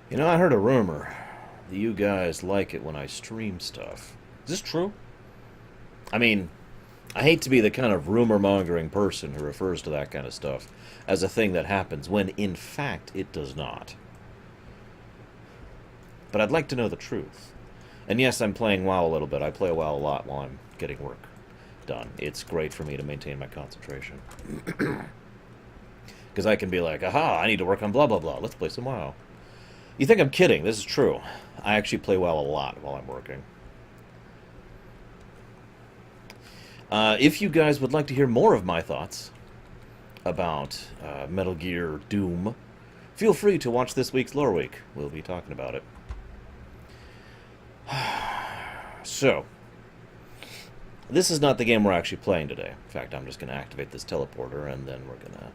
You know, I heard a rumor that you guys like it when I stream stuff. Is this true? I mean, I hate to be the kind of rumor-mongering person who refers to that kind of stuff as a thing that happens when, in fact, it does not. But I'd like to know the truth. And yes, I'm playing WoW a little bit. I play WoW a lot while I'm getting work done. It's great for me to maintain my concentration. Because I can be like, aha, I need to work on blah, blah, blah. Let's play some WoW. You think I'm kidding. This is true. I actually play WoW a lot while I'm working. If you guys would like to hear more of my thoughts about Metal Gear Doom, feel free to watch this week's Lore Week. We'll be talking about it. So, this is not the game we're actually playing today. In fact, I'm just going to activate this teleporter, and then we're going to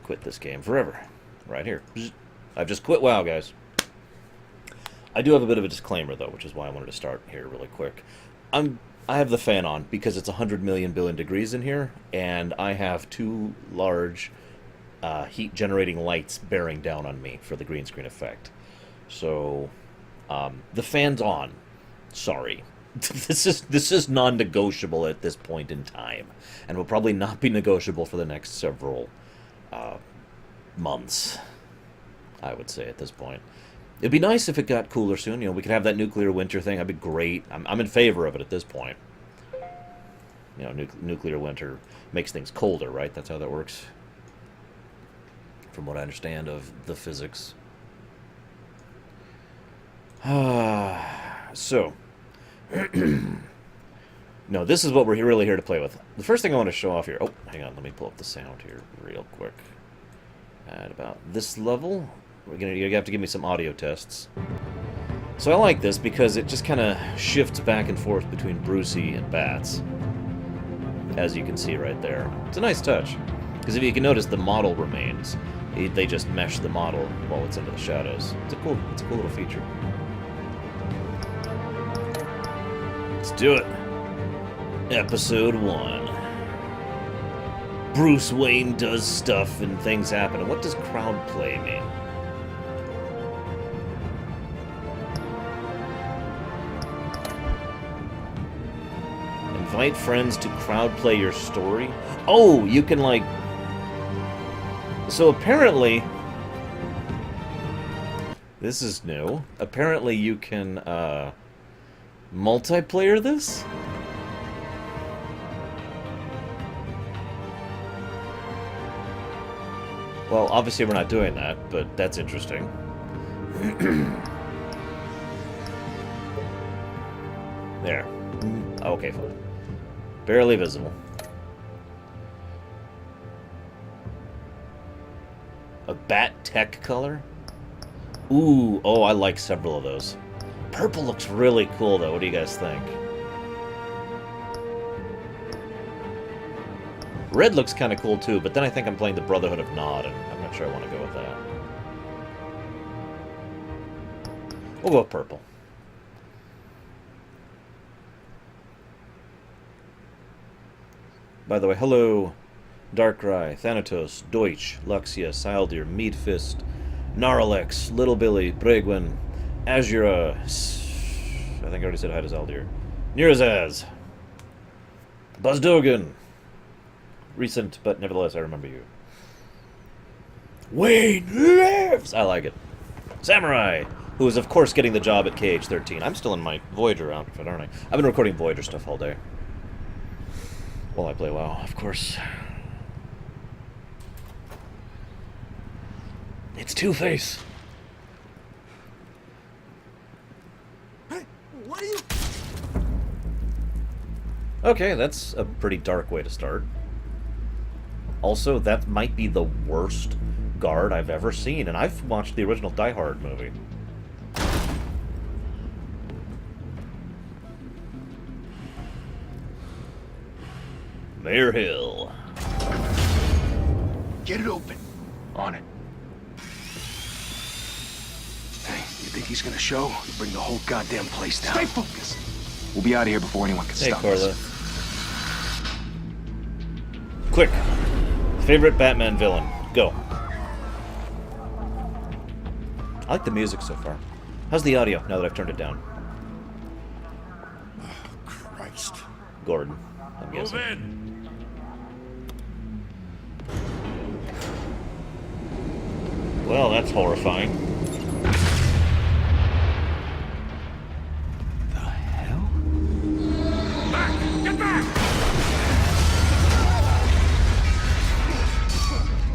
quit this game forever. Right here. I've just quit WoW, guys. I do have a bit of a disclaimer, though, which is why I wanted to start here really quick. I have the fan on because it's 100 million billion degrees in here, and I have two large heat-generating lights bearing down on me for the green screen effect. So, the fan's on. Sorry. This is non-negotiable at this point in time, and will probably not be negotiable for the next several months, I would say, at this point. It'd be nice if it got cooler soon. You know, we could have that nuclear winter thing. That'd be great. I'm in favor of it at this point. You know, nuclear winter makes things colder, right? That's how that works, from what I understand of the physics. So, no, this is what we're really here to play with. The first thing I want to show off here... Oh, hang on. Let me pull up the sound here real quick. At about this level... You're gonna have to give me some audio tests. So I like this because it just kind of shifts back and forth between Brucey and Bats, as you can see right there. It's a nice touch, because if you can notice, the model remains. They just mesh the model while it's into the shadows. It's a cool little feature. Let's do it. Episode 1. Bruce Wayne does stuff and things happen. And what does crowd play mean? Invite friends to crowd play your story? Oh, you can, like... So apparently... This is new. Apparently you can, multiplayer this? Well, obviously we're not doing that, but that's interesting. There. Okay, fine. Barely visible. A bat tech color? Ooh, oh, I like several of those. Purple looks really cool, though. What do you guys think? Red looks kind of cool, too, but then I think I'm playing the Brotherhood of Nod, and I'm not sure I want to go with that. We'll go with purple. By the way, hello, Darkrai, Thanatos, Deutsch, Luxia, Syldeer, Meadfist, Gnarlex, Little Billy, Bregwin, Azura, I think I already said hi to Zaldir, Nirazaz, Buzdogan, recent, but nevertheless I remember you. Wayne lives! I like it. Samurai, who is of course getting the job at KH-13. I'm still in my Voyager outfit, aren't I? I've been recording Voyager stuff all day. While I play WoW, of course. It's Two-Face. Hey, what are you... Okay, that's a pretty dark way to start. Also, that might be the worst guard I've ever seen, and I've watched the original Die Hard movie. Mayor Hill. Get it open. On it. Hey, you think he's gonna show? You bring the whole goddamn place down. Stay focused. We'll be out of here before anyone can Hey, stop Carla. us. I like the music so far. How's the audio now that I've turned it down? Christ. Gordon, I'm guessing. Move in. Well, that's horrifying. The hell? Back! Get back!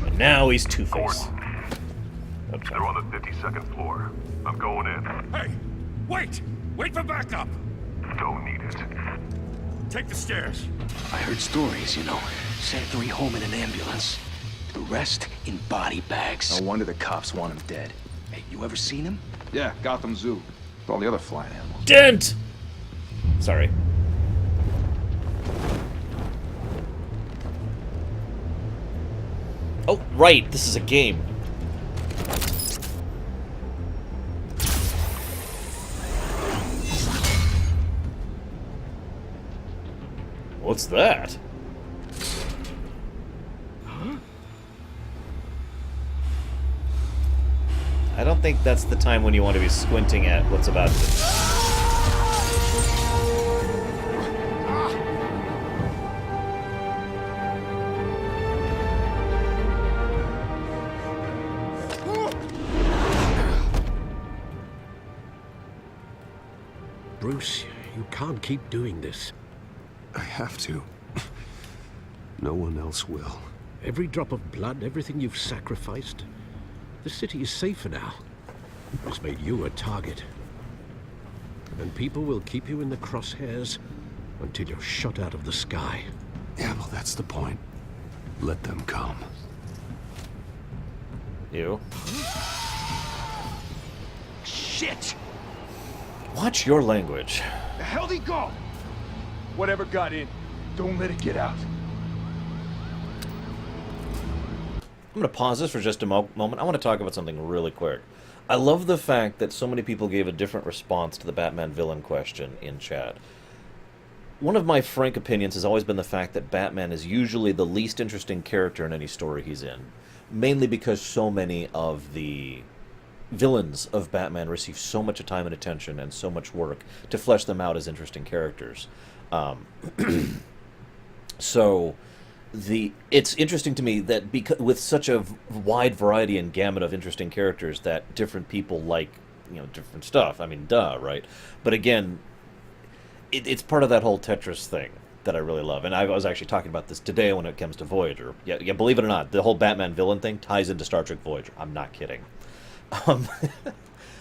And now he's Two-Face. They're on the 52nd floor. I'm going in. Hey! Wait! Wait for backup! Don't need it. Take the stairs. I heard stories, you know. Sent 3 home in an ambulance. The rest in body bags. No wonder the cops want him dead. Hey, you ever seen him? Yeah, Gotham Zoo. With all the other flying animals. Dent! Sorry. Oh, right. This is a game. What's that? I don't think that's the time when you want to be squinting at what's about to... Bruce, you can't keep doing this. I have to. No one else will. Every drop of blood, everything you've sacrificed. The city is safer now. It's made you a target. And people will keep you in the crosshairs until you're shot out of the sky. Yeah, well, that's the point. Let them come. You. Shit! Watch your language. The hell'd he go? Whatever got in, don't let it get out. I'm going to pause this for just a moment. I want to talk about something really quick. I love the fact that so many people gave a different response to the Batman villain question in chat. One of my frank opinions has always been the fact that Batman is usually the least interesting character in any story he's in. Mainly because so many of the villains of Batman receive so much time and attention and so much work to flesh them out as interesting characters. It's interesting to me that with such a wide variety and gamut of interesting characters that different people like, different stuff. I mean, duh, right? But again, it's part of that whole Tetris thing that I really love. And I was actually talking about this today when it comes to Voyager. Yeah, believe it or not, the whole Batman villain thing ties into Star Trek Voyager. I'm not kidding.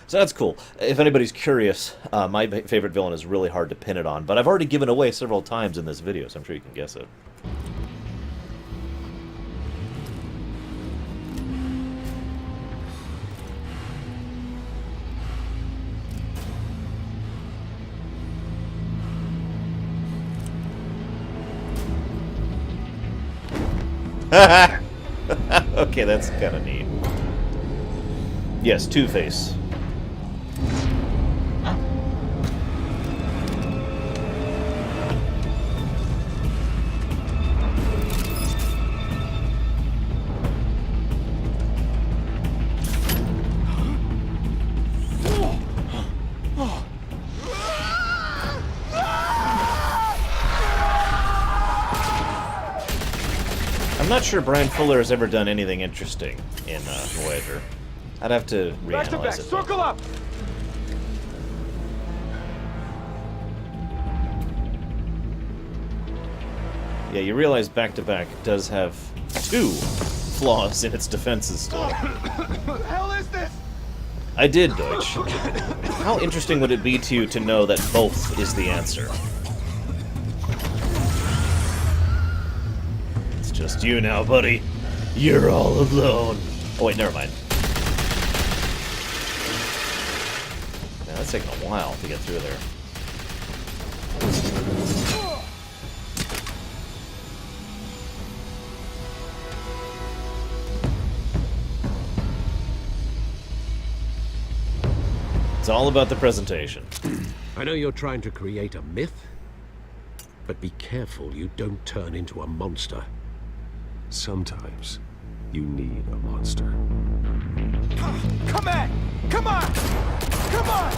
So that's cool. If anybody's curious, my favorite villain is really hard to pin it on, but I've already given away several times in this video, so I'm sure you can guess it. Okay, that's kind of neat. Yes, Two-Face. I'm not sure Brian Fuller has ever done anything interesting in Voyager. I'd have to reanalyze it. Circle up! Yeah, you realize Back to Back does have 2 flaws in its defenses still. What the hell is this? I did, Deutsch. How interesting would it be to you to know that both is the answer? It's just you now, buddy. You're all alone. Oh wait, never mind. Man, that's taking a while to get through there. It's all about the presentation. I know you're trying to create a myth, but be careful you don't turn into a monster. Sometimes you need a monster. Come on! Come on! Come on!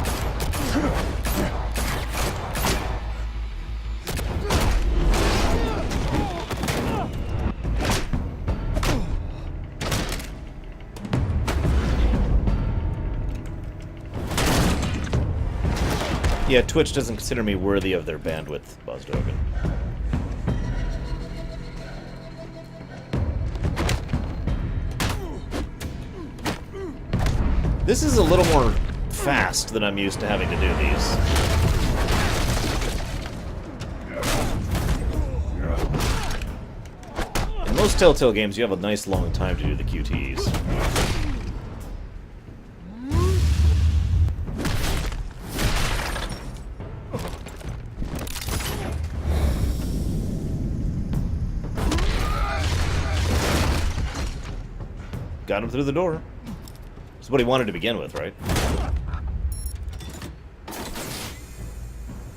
Yeah, Twitch doesn't consider me worthy of their bandwidth, Bozdogan. This is a little more fast than I'm used to having to do these. In most Telltale games, you have a nice long time to do the QTEs. Got him through the door. That's what he wanted to begin with, right?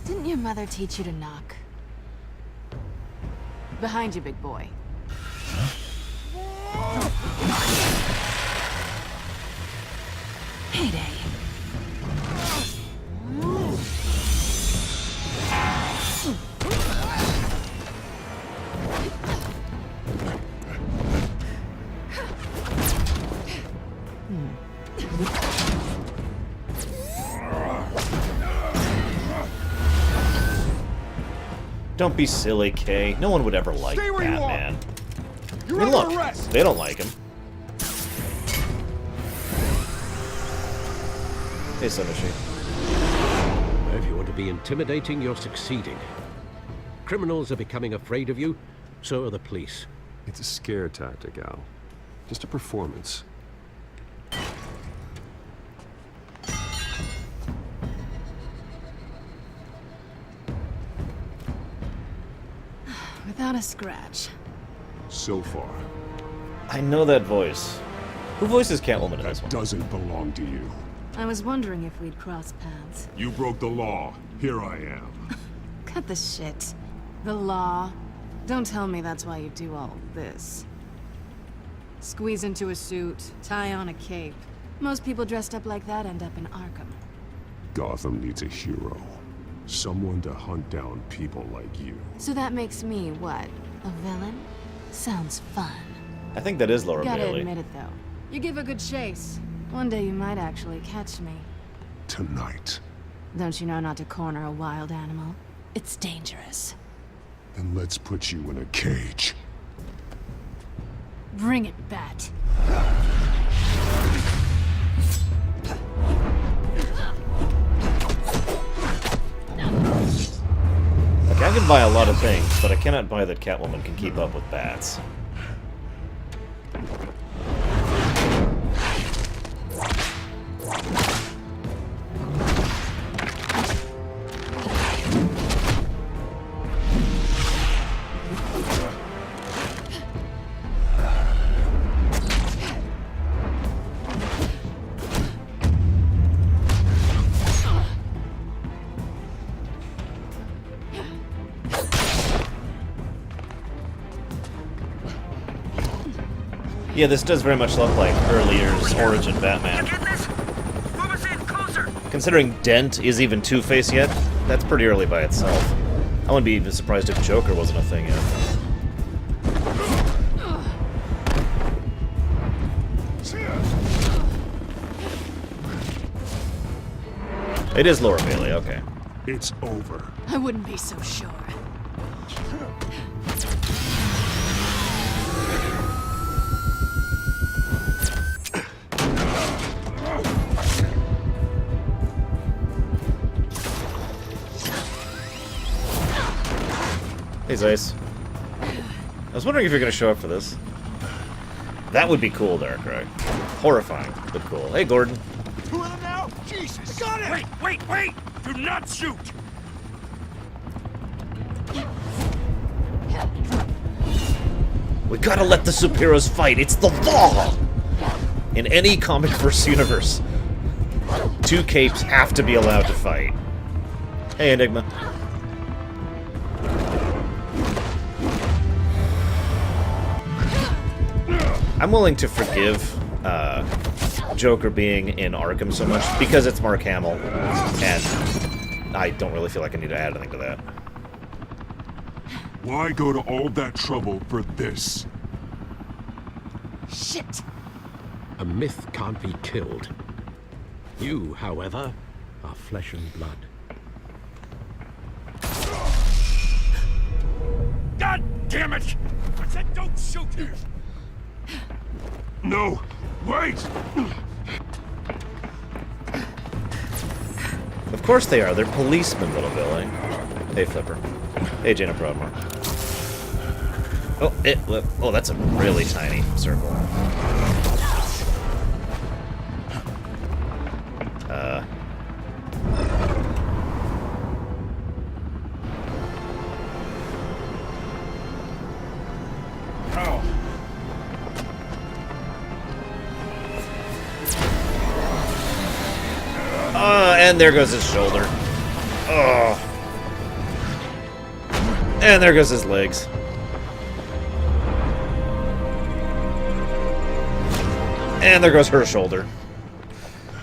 Didn't your mother teach you to knock? Behind you, big boy. Heyday. Don't be silly, Kay. No one would ever like Stay where you are. Batman. You're I mean, under look, arrest! they don't like him. Hey, Sonishi. If you want to be intimidating, you're succeeding. Criminals are becoming afraid of you, so are the police. It's a scare tactic, Al. Just a performance. Without a scratch. So far, I know that voice. Who voices Catwoman in this one? doesn't belong to you. I was wondering if we'd cross paths. You broke the law. Here I am. Cut the shit. The law. Don't tell me that's why you do all this. Squeeze into a suit, tie on a cape. Most people dressed up like that end up in Arkham. Gotham needs a hero. Someone to hunt down people like you. So that makes me, what, a villain? Sounds fun. I think that is Laura Gotta Bailey. admit it, though. You give a good chase. One day you might actually catch me. Tonight. Don't you know not to corner a wild animal? It's dangerous. Then let's put you in a cage. Bring it, Bat. Like, I can buy a lot of things, but I cannot buy that Catwoman can keep up with bats. Yeah, this does very much look like earlier's Origin Batman. Considering Dent is even Two-Face yet, that's pretty early by itself. I wouldn't be even surprised if Joker wasn't a thing yet. It is Laura Bailey, okay. It's over. I wouldn't be so sure. Hey, Zeiss. I was wondering if you're going to show up for this. That would be cool, Darkrai. Horrifying, but cool. Hey, Gordon. Two of them now? Jesus! Got it! Wait! Do not shoot! We gotta let the superheroes fight. It's the law! In any comic verse universe, two capes have to be allowed to fight. Hey, Enigma. I'm willing to forgive Joker being in Arkham so much because it's Mark Hamill, and I don't really feel like I need to add anything to that. Why go to all that trouble for this? Shit! A myth can't be killed. You, however, are flesh and blood. God damn it! I said don't shoot him! No! Wait! Of course they are. They're policemen, little Billy. Hey, Flipper. Hey, Jaina Prodmore. Oh, that's a really tiny circle. And there goes his shoulder. Oh. And there goes his legs. And there goes her shoulder.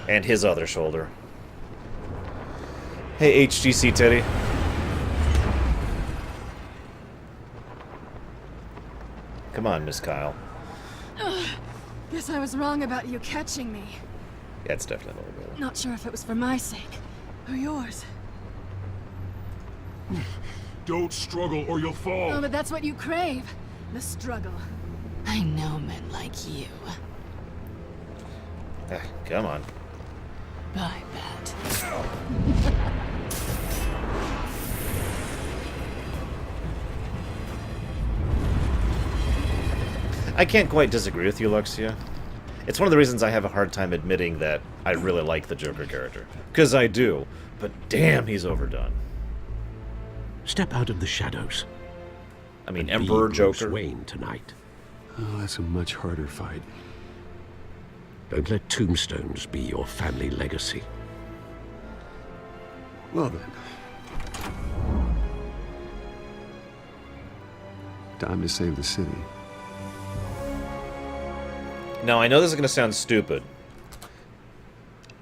And his other shoulder. Hey, HGC Teddy. Come on, Miss Kyle. Guess I was wrong about you catching me. Yeah, it's definitely a little bit. Not sure if it was for my sake or yours. Don't struggle or you'll fall. Oh, but that's what you crave. The struggle. I know men like you. Come on. Bye, Bat. I can't quite disagree with you, Luxia. It's one of the reasons I have a hard time admitting that I really like the Joker character. Because I do, but damn, he's overdone. Step out of the shadows. I mean, Be Emperor Bruce Joker. Wayne tonight. Oh, that's a much harder fight. Don't let tombstones be your family legacy. Well then. Time to save the city. Now, I know this is going to sound stupid.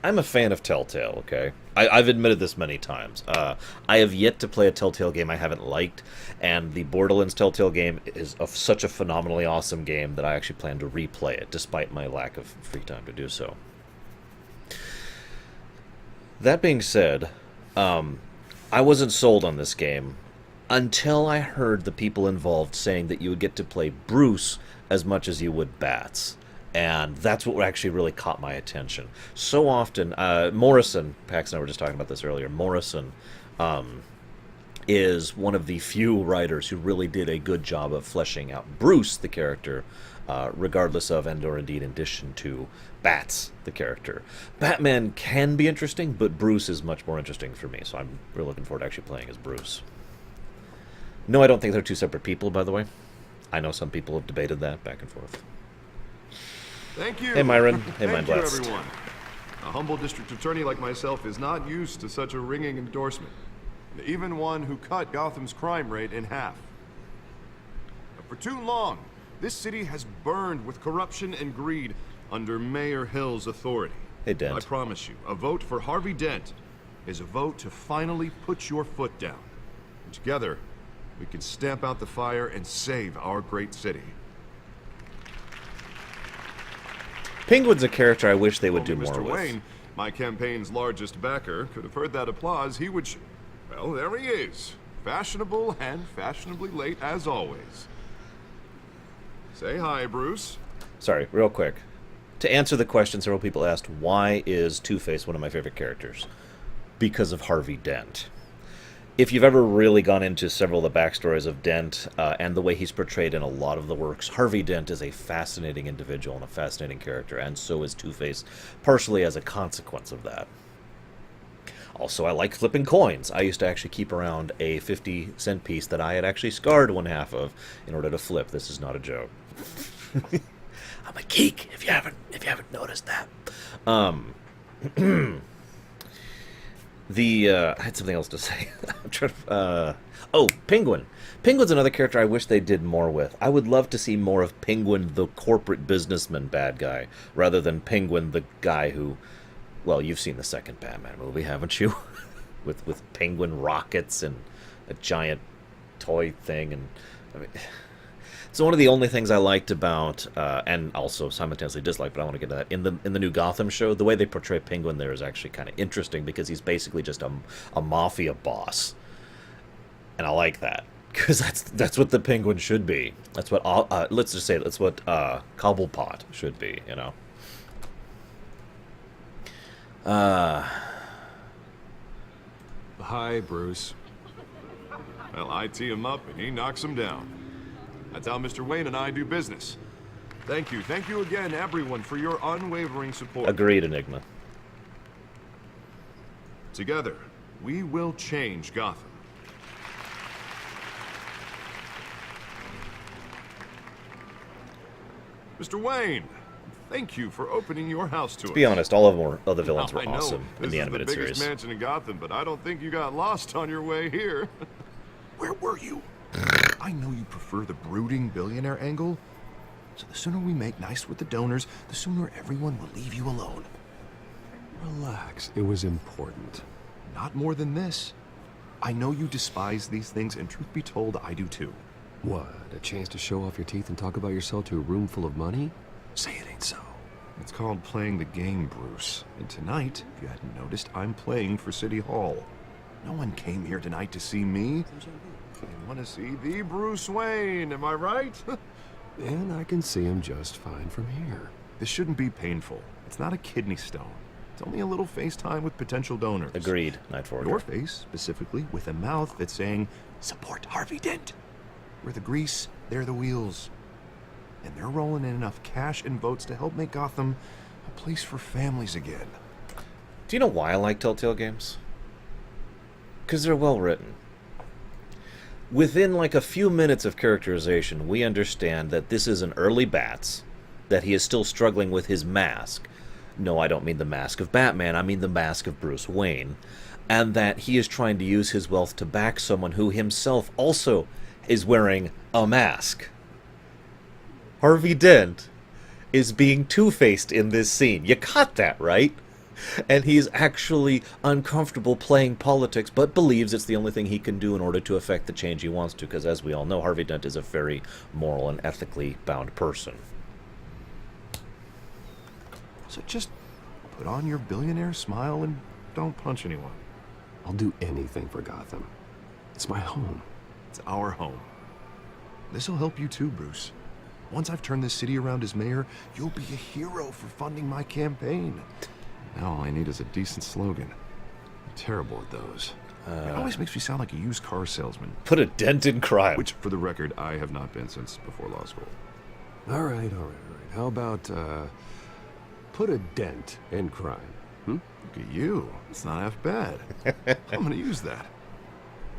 I'm a fan of Telltale, okay? I've admitted this many times. I have yet to play a Telltale game I haven't liked, and the Borderlands Telltale game is such a phenomenally awesome game that I actually plan to replay it, despite my lack of free time to do so. That being said, I wasn't sold on this game until I heard the people involved saying that you would get to play Bruce as much as you would Bats. And that's what actually really caught my attention. So often, Morrison, Pax and I were just talking about this earlier, Morrison is one of the few writers who really did a good job of fleshing out Bruce, the character, regardless of, and or indeed in addition to, Bats, the character. Batman can be interesting, but Bruce is much more interesting for me, so I'm really looking forward to actually playing as Bruce. No, I don't think they're two separate people, by the way. I know some people have debated that back and forth. Thank you. Hey, Myron. Hey, Thank Mind you, Blast. everyone. A humble district attorney like myself is not used to such a ringing endorsement. Even one who cut Gotham's crime rate in half. For too long, this city has burned with corruption and greed under Mayor Hill's authority. Hey, Dent. I promise you, a vote for Harvey Dent is a vote to finally put your foot down. And together, we can stamp out the fire and save our great city. Penguin's a character I wish they would do Only more Mr. with. Wayne, my campaign's largest backer, could have heard that applause, he would well, there he is. Fashionable and fashionably late as always. Say hi, Bruce. Sorry, real quick. To answer the question several people asked, why is Two-Face one of my favorite characters? Because of Harvey Dent. If you've ever really gone into several of the backstories of Dent and the way he's portrayed in a lot of the works, Harvey Dent is a fascinating individual and a fascinating character, and so is Two-Face, partially as a consequence of that. Also, I like flipping coins. I used to actually keep around a 50-cent piece that I had actually scarred one half of in order to flip. This is not a joke. I'm a geek, if you haven't noticed that. I had something else to say. I'm trying to, oh, Penguin. Penguin's another character I wish they did more with. I would love to see more of Penguin, the corporate businessman bad guy, rather than Penguin, the guy who... Well, you've seen the second Batman movie, haven't you? with penguin rockets and a giant toy thing, and I mean, it's one of the only things I liked about, and also simultaneously disliked, but I want to get to that. In the new Gotham show, the way they portray Penguin there is actually kind of interesting because he's basically just a mafia boss, and I like that because that's what the Penguin should be. That's what let's just say that's what Cobblepot should be, you know. Hi, Bruce. Well, I tee him up and he knocks him down. That's how Mr. Wayne and I do business. Thank you again, everyone, for your unwavering support. Agreed, Enigma. Together, we will change Gotham. Mr. Wayne, thank you for opening your house to us. To be honest, all of the villains were I know awesome in the animated this is the biggest series. mansion in Gotham, but I don't think you got lost on your way here. Where were you? I know you prefer the brooding billionaire angle, so the sooner we make nice with the donors, the sooner everyone will leave you alone. Relax. It was important. Not more than this. I know you despise these things, and truth be told, I do too. What, a chance to show off your teeth and talk about yourself to a room full of money? Say it ain't so. It's called playing the game, Bruce. And tonight, if you hadn't noticed, I'm playing for City Hall. No one came here tonight to see me. They want to see the Bruce Wayne, am I right? And I can see him just fine from here. This shouldn't be painful. It's not a kidney stone. It's only a little FaceTime with potential donors. Agreed, Night Forger. Your face, specifically, with a mouth that's saying, support Harvey Dent. We're the grease, they're the wheels. And they're rolling in enough cash and votes to help make Gotham a place for families again. Do you know why I like Telltale games? Because they're well written. Within like a few minutes of characterization, we understand that this is an early Bats, that he is still struggling with his mask. No, I don't mean the mask of Batman, I mean the mask of Bruce Wayne. And that he is trying to use his wealth to back someone who himself also is wearing a mask. Harvey Dent is being two-faced in this scene. You caught that, right? And he's actually uncomfortable playing politics, but believes it's the only thing he can do in order to affect the change he wants to, because as we all know, Harvey Dent is a very moral and ethically bound person. So just put on your billionaire smile and don't punch anyone. I'll do anything for Gotham. It's my home. It's our home. This'll help you too, Bruce. Once I've turned this city around as mayor, you'll be a hero for funding my campaign. Now all I need is a decent slogan. I'm terrible at those. It always makes me sound like a used car salesman. Put a dent in crime. Which, for the record, I have not been since before law school. All right. How about, put a dent in crime, Look at you. It's not half bad. I'm gonna use that.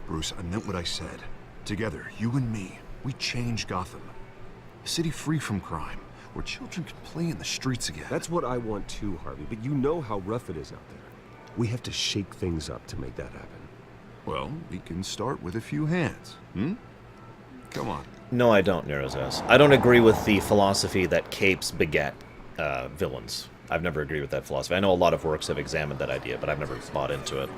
Bruce, I meant what I said. Together, you and me, we change Gotham. A city free from crime, where children can play in the streets again. That's what I want too, Harvey, but you know how rough it is out there. We have to shake things up to make that happen. Well, we can start with a few hands, Come on. No, I don't, Nero's ass. I don't agree with the philosophy that capes beget villains. I've never agreed with that philosophy. I know a lot of works have examined that idea, but I've never bought into it.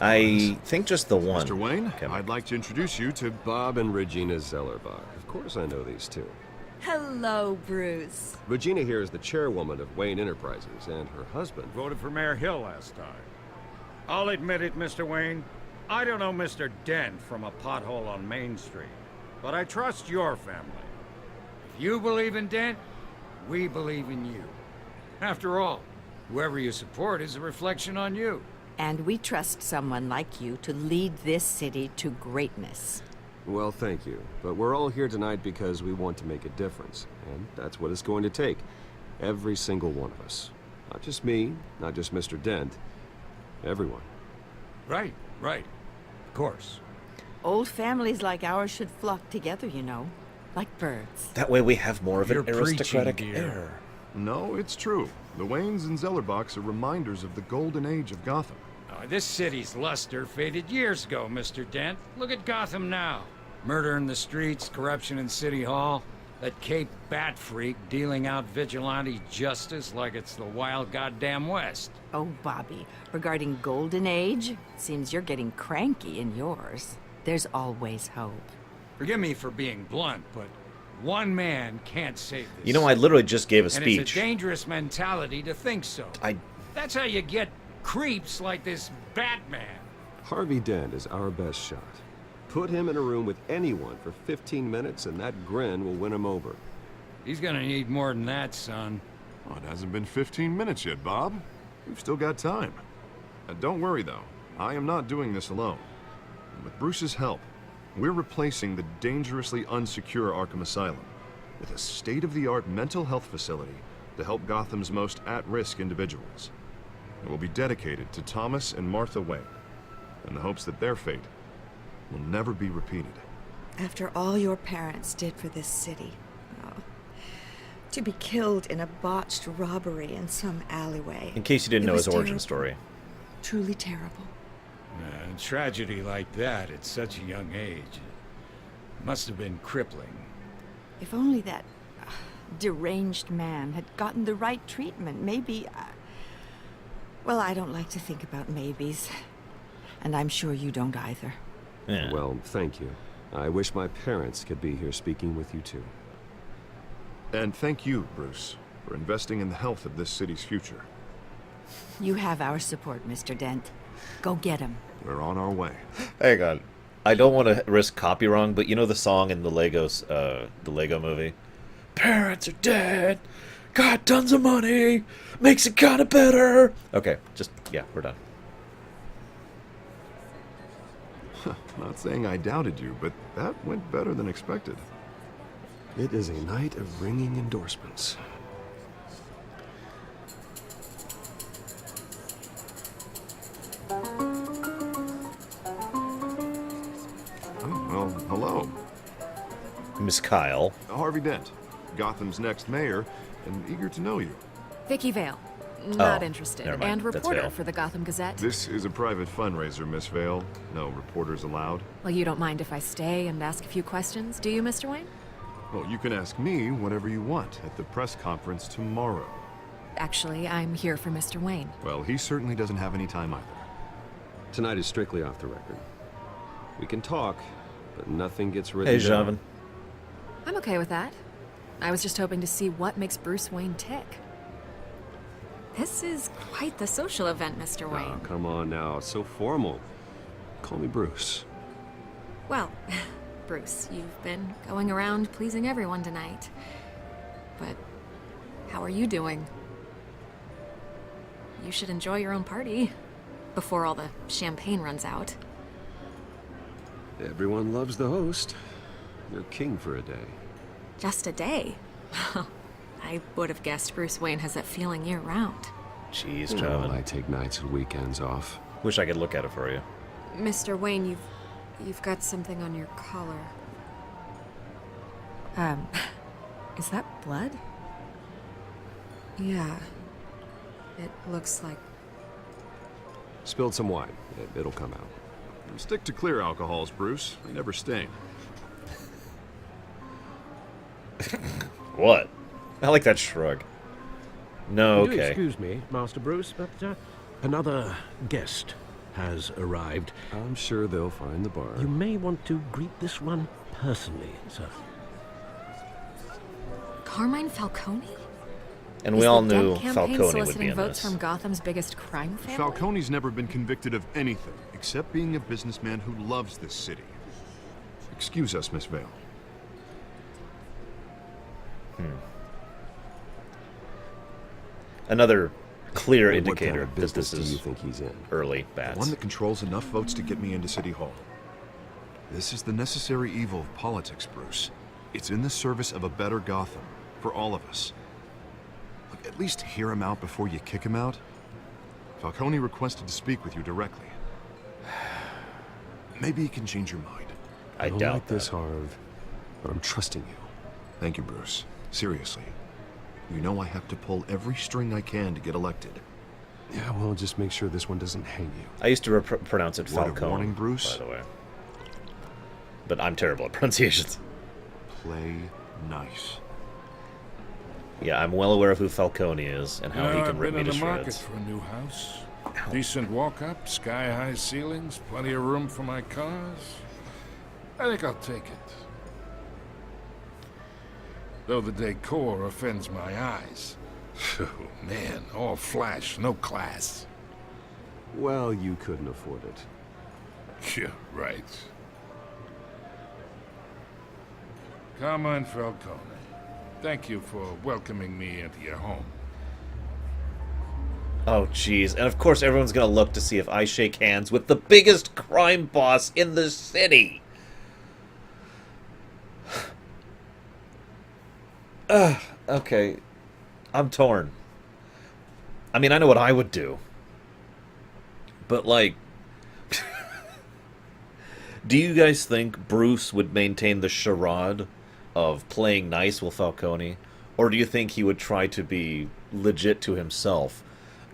I think just the one. Mr. Wayne, Okay. I'd like to introduce you to Bob and Regina Zellerbach. Of course I know these two. Hello, Bruce. Regina here is the chairwoman of Wayne Enterprises, and her husband... Voted for Mayor Hill last time. I'll admit it, Mr. Wayne. I don't know Mr. Dent from a pothole on Main Street, but I trust your family. If you believe in Dent, we believe in you. After all, whoever you support is a reflection on you. And we trust someone like you to lead this city to greatness. Well, thank you. But we're all here tonight because we want to make a difference. And that's what it's going to take. Every single one of us. Not just me, not just Mr. Dent. Everyone. Right. Of course. Old families like ours should flock together, you know. like birds. That way we have more of an You're aristocratic preaching, dear. air. No, it's true. The Waynes and Zellerbachs are reminders of the golden age of Gotham. Oh, this city's luster faded years ago, Mr. Dent. Look at Gotham now. Murder in the streets, corruption in City Hall, that Cape Bat freak dealing out vigilante justice like it's the wild goddamn West. Oh, Bobby, regarding Golden Age, seems you're getting cranky in yours. There's always hope. Forgive me for being blunt, but one man can't save this. You know, I literally just gave a And speech. it's a dangerous mentality to think so. That's how you get creeps like this Batman. Harvey Dent is our best shot. Put him in a room with anyone for 15 minutes and that grin will win him over. He's gonna need more than that, son. Oh, it hasn't been 15 minutes yet, Bob. We've still got time. Don't worry, though. I am not doing this alone. With Bruce's help, we're replacing the dangerously unsecure Arkham Asylum with a state-of-the-art mental health facility to help Gotham's most at-risk individuals. It will be dedicated to Thomas and Martha Wayne, in the hopes that their fate will never be repeated. After all your parents did for this city, to be killed in a botched robbery in some alleyway. In case you didn't know his origin story. Truly terrible. A tragedy like that at such a young age must have been crippling. If only that deranged man had gotten the right treatment, maybe... Well, I don't like to think about maybes. And I'm sure you don't either. Yeah. Well, thank you. I wish my parents could be here speaking with you too. And thank you, Bruce, for investing in the health of this city's future. You have our support, Mr. Dent. Go get him. We're on our way. Hang on. I don't want to risk copy wrong, but you know the song in the Lego movie? Parents are dead. Got tons of money. Makes it kind of better. Okay, yeah, we're done. Not saying I doubted you, but that went better than expected. It is a night of ringing endorsements. Oh, well, hello. Miss Kyle. Harvey Dent, Gotham's next mayor, and eager to know you. Vicky Vale. Not Oh, interested. never mind. And That's reporter Vale. for the Gotham Gazette. This is a private fundraiser, Miss Vale. No reporters allowed. Well, you don't mind if I stay and ask a few questions, do you, Mr. Wayne? Well, you can ask me whatever you want at the press conference tomorrow. Actually, I'm here for Mr. Wayne. Well, he certainly doesn't have any time either. Tonight is strictly off the record. We can talk, but nothing gets written Hey, down. Jonathan. I'm okay with that. I was just hoping to see what makes Bruce Wayne tick. This is quite the social event, Mr. Wayne. Oh, come on now. It's so formal. Call me Bruce. Well, Bruce, you've been going around pleasing everyone tonight. But how are you doing? You should enjoy your own party before all the champagne runs out. Everyone loves the host. You're king for a day. Just a day? I would have guessed Bruce Wayne has that feeling year-round. Jeez, You know, Jonathan. I take nights and weekends off. Wish I could look at it for you. Mr. Wayne, you've got something on your collar. Is that blood? Yeah. It looks like... Spilled some wine. It'll come out. Stick to clear alcohols, Bruce. They never stain. What? I like that shrug. No, Will you okay. excuse me, Master Bruce, but another guest has arrived. I'm sure they'll find the bar. You may want to greet this one personally, sir. Carmine Falcone? And we Is all the knew Dent campaign Falcone would soliciting be in votes this. from Gotham's biggest crime family? Falcone's never been convicted of anything except being a businessman who loves this city. Excuse us, Miss Vale. Another clear What indicator kind of that business this do you is think he's in? early The bats. one that controls enough votes to get me into City Hall. This is the necessary evil of politics, Bruce. It's in the service of a better Gotham, for all of us. Look, at least hear him out before you kick him out. Falcone requested to speak with you directly. Maybe he can change your mind. I don't doubt like this, that. Harv, but I'm trusting you. Thank you, Bruce. Seriously. You know I have to pull every string I can to get elected. Yeah, well, just make sure this one doesn't hang you. I used to pronounce it Word of Falcone, warning, Bruce? by the way. But I'm terrible at pronunciations. Play nice. Yeah, I'm well aware of who Falcone is and how he can I've rip been me in to the market shreds. for a new house. Decent walk-up, sky-high ceilings, plenty of room for my cars. I think I'll take it. Though the decor offends my eyes. Oh, man, all flash, no class. Well, you couldn't afford it. Yeah, right. Come on, Falcone. Thank you for welcoming me into your home. Oh, jeez. And of course everyone's gonna look to see if I shake hands with the biggest crime boss in the city. Okay. I'm torn. I mean, I know what I would do. But, like... do you guys think Bruce would maintain the charade of playing nice with Falcone? Or do you think he would try to be legit to himself?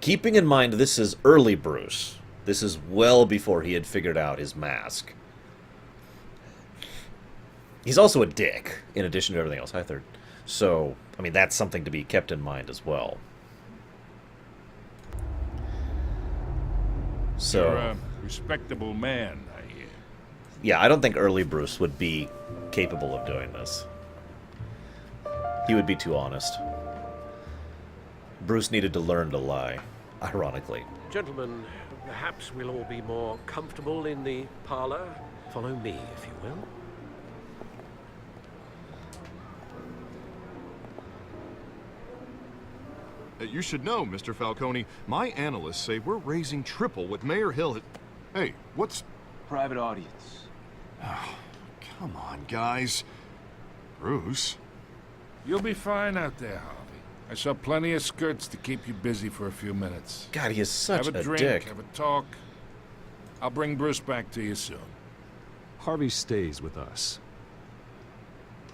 Keeping in mind this is early Bruce. This is well before he had figured out his mask. He's also a dick, in addition to everything else. Hi, Third. So, I mean, that's something to be kept in mind as well. So, You're a respectable man, I hear. yeah, I don't think early Bruce would be capable of doing this. He would be too honest. Bruce needed to learn to lie, ironically. Gentlemen, perhaps we'll all be more comfortable in the parlor. Follow me, if you will. You should know, Mr. Falcone, my analysts say we're raising triple with Mayor Hill. Hey, what's... Private audience. Oh, come on, guys. Bruce? You'll be fine out there, Harvey. I saw plenty of skirts to keep you busy for a few minutes. God, he is such have a drink, dick. have a talk. I'll bring Bruce back to you soon. Harvey stays with us.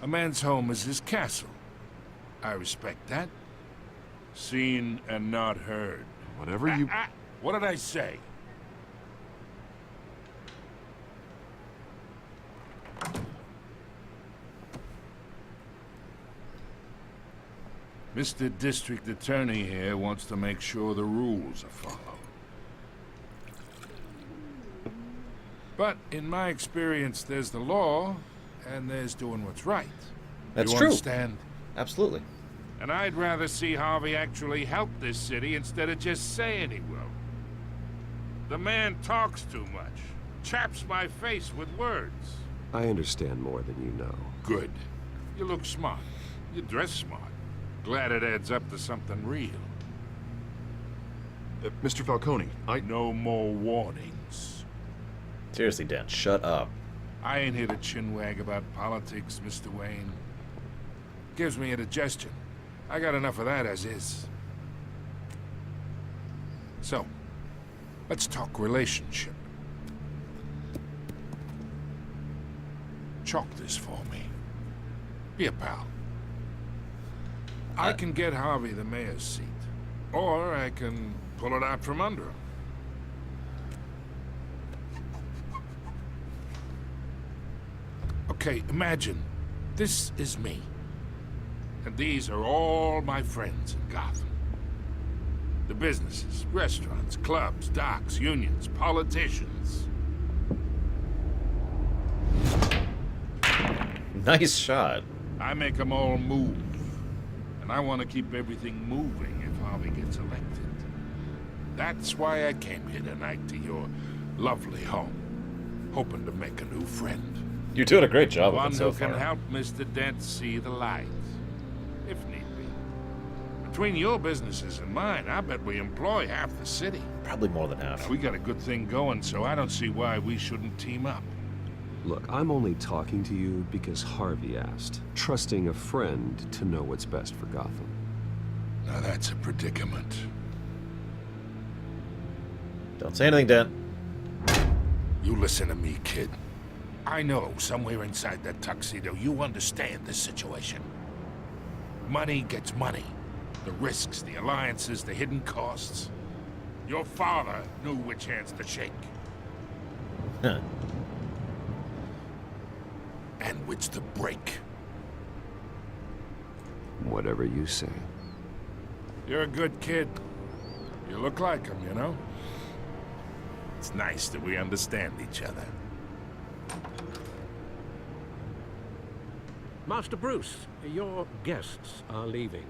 A man's home is his castle. I respect that. Seen and not heard. Whatever you... What did I say? Mr. District Attorney here wants to make sure the rules are followed. But in my experience, there's the law, and there's doing what's right. That's you true. Understand? Absolutely. And I'd rather see Harvey actually help this city instead of just saying he will. The man talks too much. Chaps my face with words. I understand more than you know. Good. You look smart. You dress smart. Glad it adds up to something real. Mr. Falcone, No more warnings. Seriously, Dan, shut up. I ain't here to chinwag about politics, Mr. Wayne. Gives me indigestion. I got enough of that as is. So, let's talk relationship. Chalk this for me. Be a pal. I can get Harvey the mayor's seat. Or I can pull it out from under him. Okay, imagine this is me. And these are all my friends in Gotham. The businesses, restaurants, clubs, docks, unions, politicians. Nice shot. I make them all move. And I want to keep everything moving if Harvey gets elected. That's why I came here tonight to your lovely home, hoping to make a new friend. You're doing a great job One of it so who can far. help Mr. Dent see the light, if need be. Between your businesses and mine, I bet we employ half the city. Probably more than half. We got a good thing going, so I don't see why we shouldn't team up. Look, I'm only talking to you because Harvey asked, trusting a friend to know what's best for Gotham. Now that's a predicament. Don't say anything, Dan. You listen to me, kid. I know somewhere inside that tuxedo you understand this situation. Money gets money. The risks, the alliances, the hidden costs. Your father knew which hands to shake. Huh. And which to break. Whatever you say. You're a good kid. You look like him, you know? It's nice that we understand each other. Master Bruce, your guests are leaving.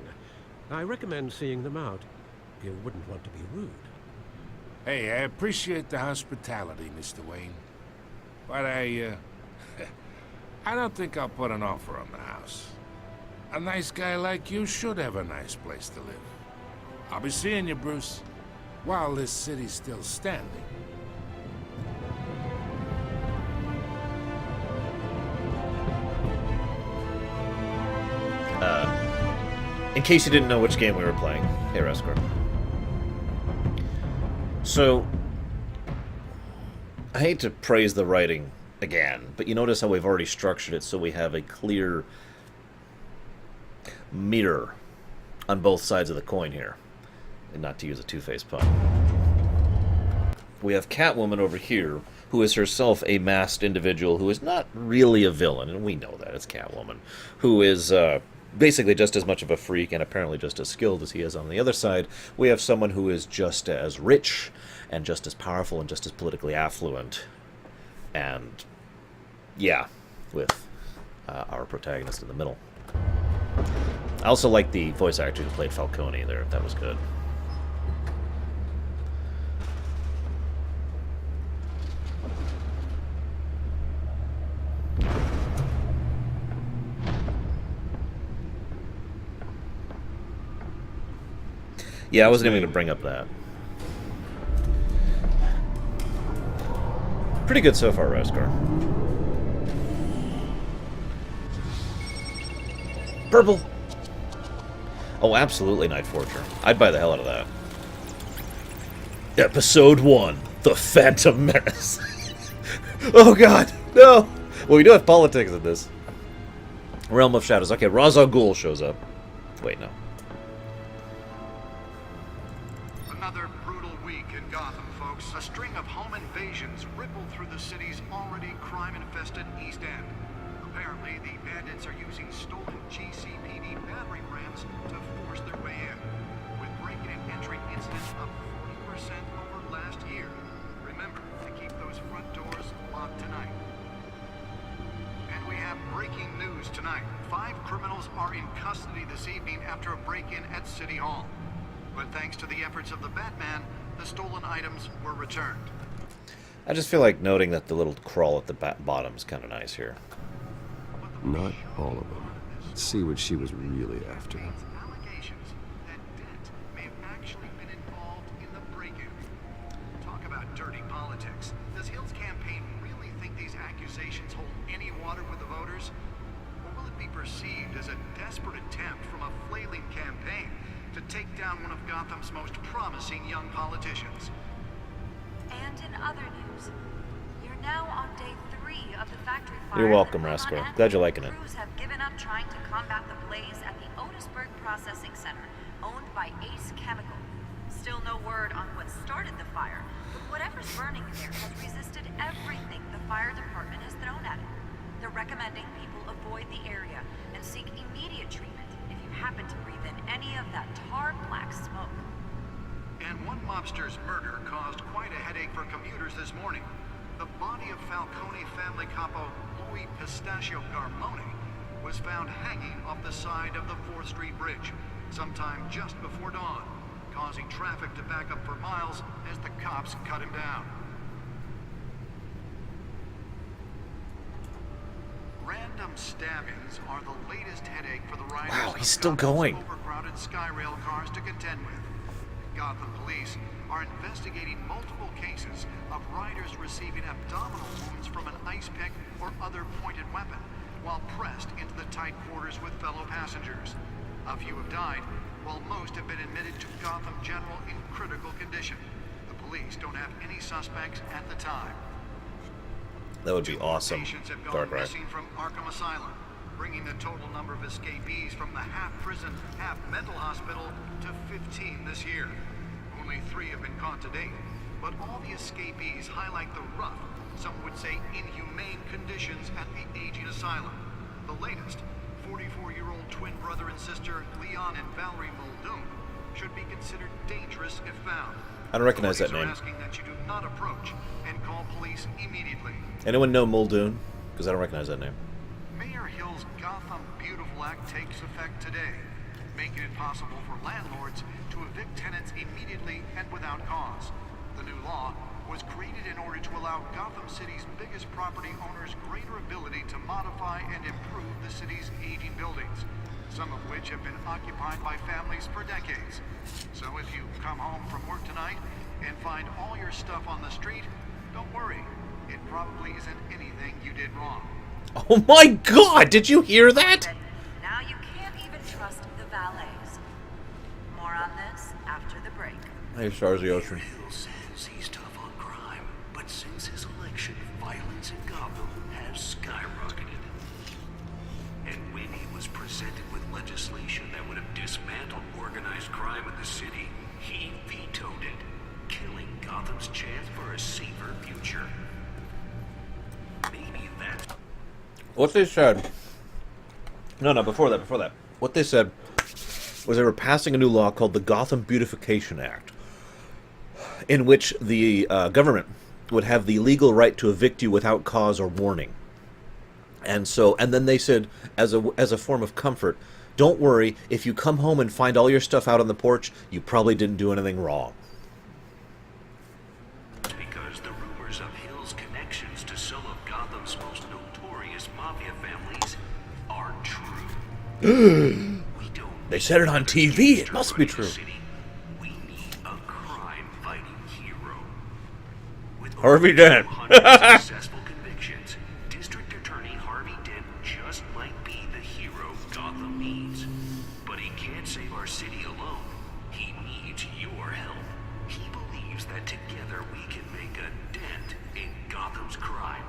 I recommend seeing them out. You wouldn't want to be rude. Hey, I appreciate the hospitality, Mr. Wayne. But I don't think I'll put an offer on the house. A nice guy like you should have a nice place to live. I'll be seeing you, Bruce, while this city's still standing. In case you didn't know which game we were playing, hey Reskor. So, I hate to praise the writing again, but you notice how we've already structured it so we have a clear mirror on both sides of the coin here. And not to use a two-faced pun. We have Catwoman over here, who is herself a masked individual who is not really a villain, and we know that, it's Catwoman, who is basically just as much of a freak and apparently just as skilled as he is. On the other side, we have someone who is just as rich and just as powerful and just as politically affluent. And, yeah, with our protagonist in the middle. I also like the voice actor who played Falcone there. That was good. Yeah, I wasn't even going to bring up that. Pretty good so far, Reskor. Purple! Oh, absolutely, Night Forger. I'd buy the hell out of that. Episode 1, The Phantom Menace. Oh god, no! Well, we do have politics in this. Realm of Shadows. Okay, Ra's al Ghul shows up. Wait, no. Another brutal week in Gotham, folks. A string of home invasions rippled through the city's already crime-infested East End. Apparently, the bandits are using stolen GCPD battering rams to force their way in, with break-in and entry incidents up 40% over last year. Remember to keep those front doors locked tonight. And we have breaking news tonight. 5 criminals are in custody this evening after a break-in at City Hall. But thanks to the efforts of the Batman, the stolen items were returned. I just feel like noting that the little crawl at the bottom is kind of nice here. Not all of them. Let's see what she was really after. Allegations that Dent may have actually been involved in the break-in. Talk about dirty politics. Does Hill's campaign really think these accusations hold any water with the voters? Or will it be perceived as a desperate attempt from a flailing campaign to take down one of Gotham's most promising young politicians? And in other news, you're now on day 3 of the factory fire. You're welcome, Reskor. Glad you're liking it. Crews have given up trying to combat the blaze at the Otisburg Processing Center, owned by Ace Chemical. Still no word on what started the fire, but whatever's burning there has resisted everything the fire department has thrown at it. They're recommending people avoid the area and seek immediate treatment if you happen to breathe in any of that tar black smoke. And one mobster's murder caused quite a headache for commuters this morning. The body of Falcone family capo Louis Pistachio Garmone was found hanging off the side of the 4th Street Bridge sometime just before dawn, causing traffic to back up for miles as the cops cut him down. Random stabbings are the latest headache for the riders. Wow, he's still going. Overcrowded Skyrail cars to contend with. Gotham police are investigating multiple cases of riders receiving abdominal wounds from an ice pick or other pointed weapon while pressed into the tight quarters with fellow passengers. A few have died, while most have been admitted to Gotham General in critical condition. The police don't have any suspects at the time. That would be awesome. Patients have gone Darkrai. missing from Arkham Asylum, bringing the total number of escapees from the half-prison, half-mental hospital to 15 this year. Only 3 have been caught to date, but all the escapees highlight the rough, some would say inhumane conditions at the aging asylum. The latest, 44-year-old twin brother and sister Leon and Valerie Muldoon, should be considered dangerous if found. I don't recognize that name. Asking that you do not approach and call police immediately. Anyone know Muldoon? Because I don't recognize that name. Mayor Hill's Gotham Beautiful Act takes effect today, making it possible for landlords to evict tenants immediately and without cause. The new law was created in order to allow Gotham City's biggest property owners greater ability to modify and improve the city's aging buildings, some of which have been occupied by families for decades. So if you come home from work tonight and find all your stuff on the street, don't worry. It probably isn't anything you did wrong. Oh my god, did you hear that? Now you can't even trust the valets. More on this after the break. Hey, Stars of the Ocean. Hill says he's tough on crime, but since his election, violence in Gotham has skyrocketed. And when he was presented with legislation that would have dismantled organized crime in the city, he vetoed it, killing Gotham's chance for a safer future. Maybe that's... What they said... No, before that. What they said was they were passing a new law called the Gotham Beautification Act, in which the government would have the legal right to evict you without cause or warning. And then they said, as a form of comfort, don't worry, if you come home and find all your stuff out on the porch, you probably didn't do anything wrong. Because the rumors of Hill's connections to some of Gotham's most notorious mafia families are true. They said it on TV, it must be true. We need a crime-fighting hero. With Harvey Dent. successful convictions, District Attorney Harvey Dent just might be the hero Gotham needs. But he can't save our city alone. He needs your help. He believes that together we can make a dent in Gotham's crime.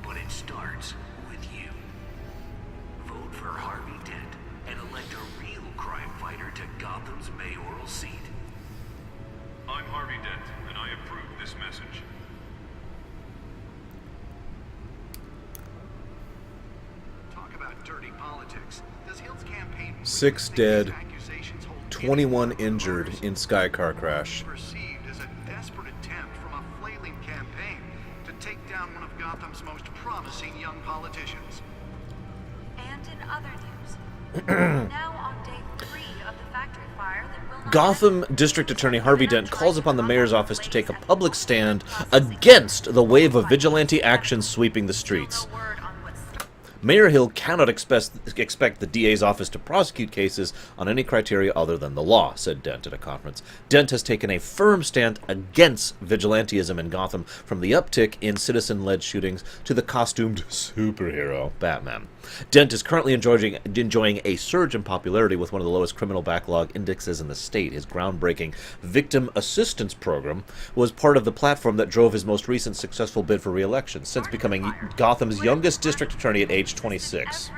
But it starts with you. Vote for Harvey Dent and elect a real crime fighter to Gotham's mayoral seat. I'm Harvey Dent, and I approve this message. Talk about dirty politics. Does Hill's campaign 6 dead, 21 injured in Sky car crash. perceived as a desperate attempt from a flailing campaign to take down one of Gotham's most promising young politicians? And in other news, now on day 3 of the factory fire that will not Gotham District Attorney Harvey Dent calls upon the mayor's office to take a public stand against the wave of vigilante action sweeping the streets. Mayor Hill cannot expect the DA's office to prosecute cases on any criteria other than the law, said Dent at a conference. Dent has taken a firm stand against vigilantism in Gotham, from the uptick in citizen-led shootings to the costumed superhero, Batman. Dent is currently enjoying a surge in popularity with one of the lowest criminal backlog indexes in the state. His groundbreaking victim assistance program was part of the platform that drove his most recent successful bid for re-election, since becoming Gotham's youngest district attorney at age 26.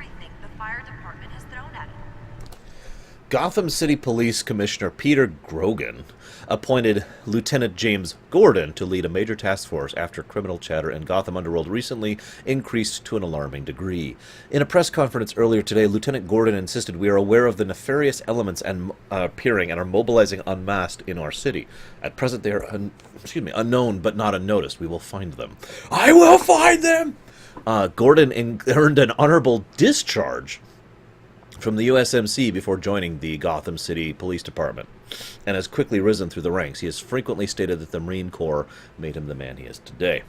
Gotham City Police Commissioner Peter Grogan appointed Lieutenant James Gordon to lead a major task force after criminal chatter in Gotham Underworld recently increased to an alarming degree. In a press conference earlier today, Lieutenant Gordon insisted we are aware of the nefarious elements appearing and are mobilizing unmasked in our city. At present, they are unknown but not unnoticed. We will find them. I will find them! Gordon earned an honorable discharge from the USMC before joining the Gotham City Police Department, and has quickly risen through the ranks. He has frequently stated that the Marine Corps made him the man he is today.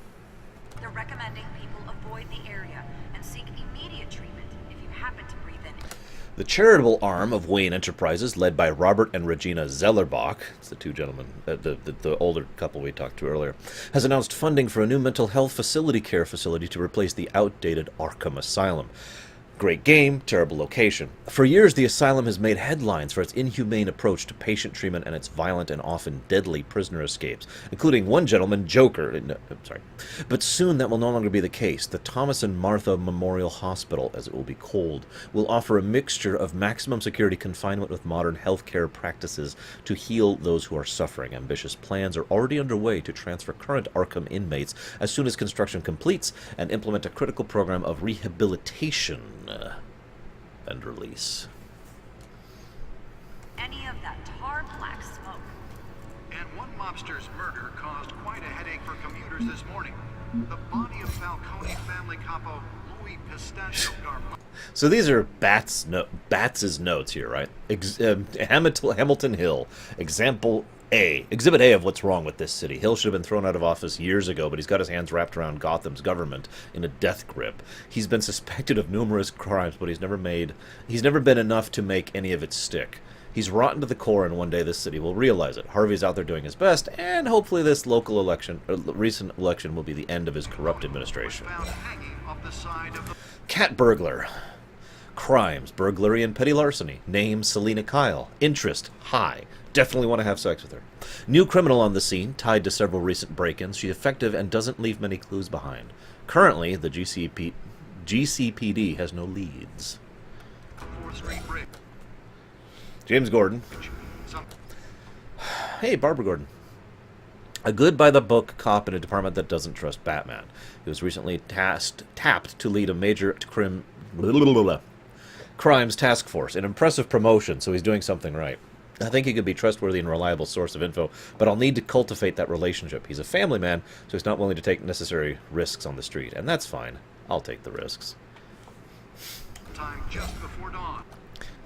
They're recommending people avoid the area and seek immediate treatment if you happen to breathe in it. The charitable arm of Wayne Enterprises, led by Robert and Regina Zellerbach, it's the two gentlemen, the older couple we talked to earlier, has announced funding for a new mental health care facility to replace the outdated Arkham Asylum. Great game, terrible location. For years, the asylum has made headlines for its inhumane approach to patient treatment and its violent and often deadly prisoner escapes, including one gentleman, Joker. No, I'm sorry. But soon that will no longer be the case. The Thomas and Martha Memorial Hospital, as it will be called, will offer a mixture of maximum security confinement with modern healthcare practices to heal those who are suffering. Ambitious plans are already underway to transfer current Arkham inmates as soon as construction completes and implement a critical program of rehabilitation and release. Any of that tar black smoke. And one mobster's murder caused quite a headache for commuters this morning. The body of Falcone family capo Louis Pistachio Garma. So these are Bat's notes here, right? Hamilton Hill, Exhibit A of what's wrong with this city. Hill should have been thrown out of office years ago, but he's got his hands wrapped around Gotham's government in a death grip. He's been suspected of numerous crimes, but he's never been enough to make any of it stick. He's rotten to the core, and one day this city will realize it. Harvey's out there doing his best, and hopefully this recent election will be the end of his corrupt administration. Cat burglar. Crimes, burglary, and petty larceny. Name, Selena Kyle. Interest, high. Definitely want to have sex with her. New criminal on the scene, tied to several recent break-ins. She's effective and doesn't leave many clues behind. Currently, the GCPD has no leads. James Gordon. Hey, Barbara Gordon. A good-by-the-book cop in a department that doesn't trust Batman. He was recently tapped to lead a major crimes task force. An impressive promotion, so he's doing something right. I think he could be a trustworthy and reliable source of info, but I'll need to cultivate that relationship. He's a family man, so he's not willing to take necessary risks on the street, and that's fine. I'll take the risks. Time just before dawn.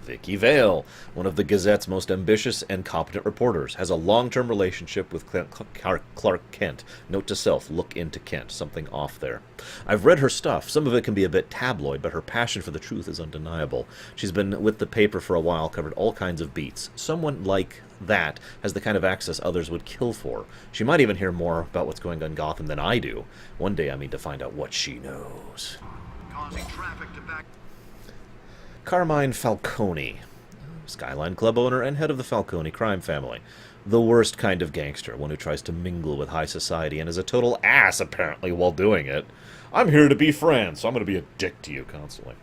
Vicky Vale, one of the Gazette's most ambitious and competent reporters, has a long-term relationship with Clark Kent. Note to self, look into Kent. Something off there. I've read her stuff. Some of it can be a bit tabloid, but her passion for the truth is undeniable. She's been with the paper for a while, covered all kinds of beats. Someone like that has the kind of access others would kill for. She might even hear more about what's going on in Gotham than I do. One day I mean to find out what she knows. Causing traffic to back. Carmine Falcone, Skyline Club owner and head of the Falcone crime family. The worst kind of gangster, one who tries to mingle with high society and is a total ass, apparently, while doing it. I'm here to be friends, so I'm going to be a dick to you constantly.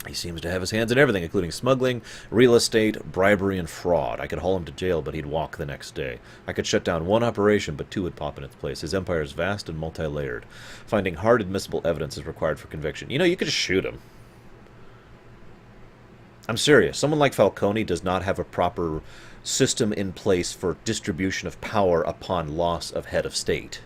He seems to have his hands in everything, including smuggling, real estate, bribery, and fraud. I could haul him to jail, but he'd walk the next day. I could shut down one operation, but two would pop in its place. His empire is vast and multi-layered. Finding hard admissible evidence is required for conviction. You know, you could just shoot him. I'm serious. Someone like Falcone does not have a proper system in place for distribution of power upon loss of head of state.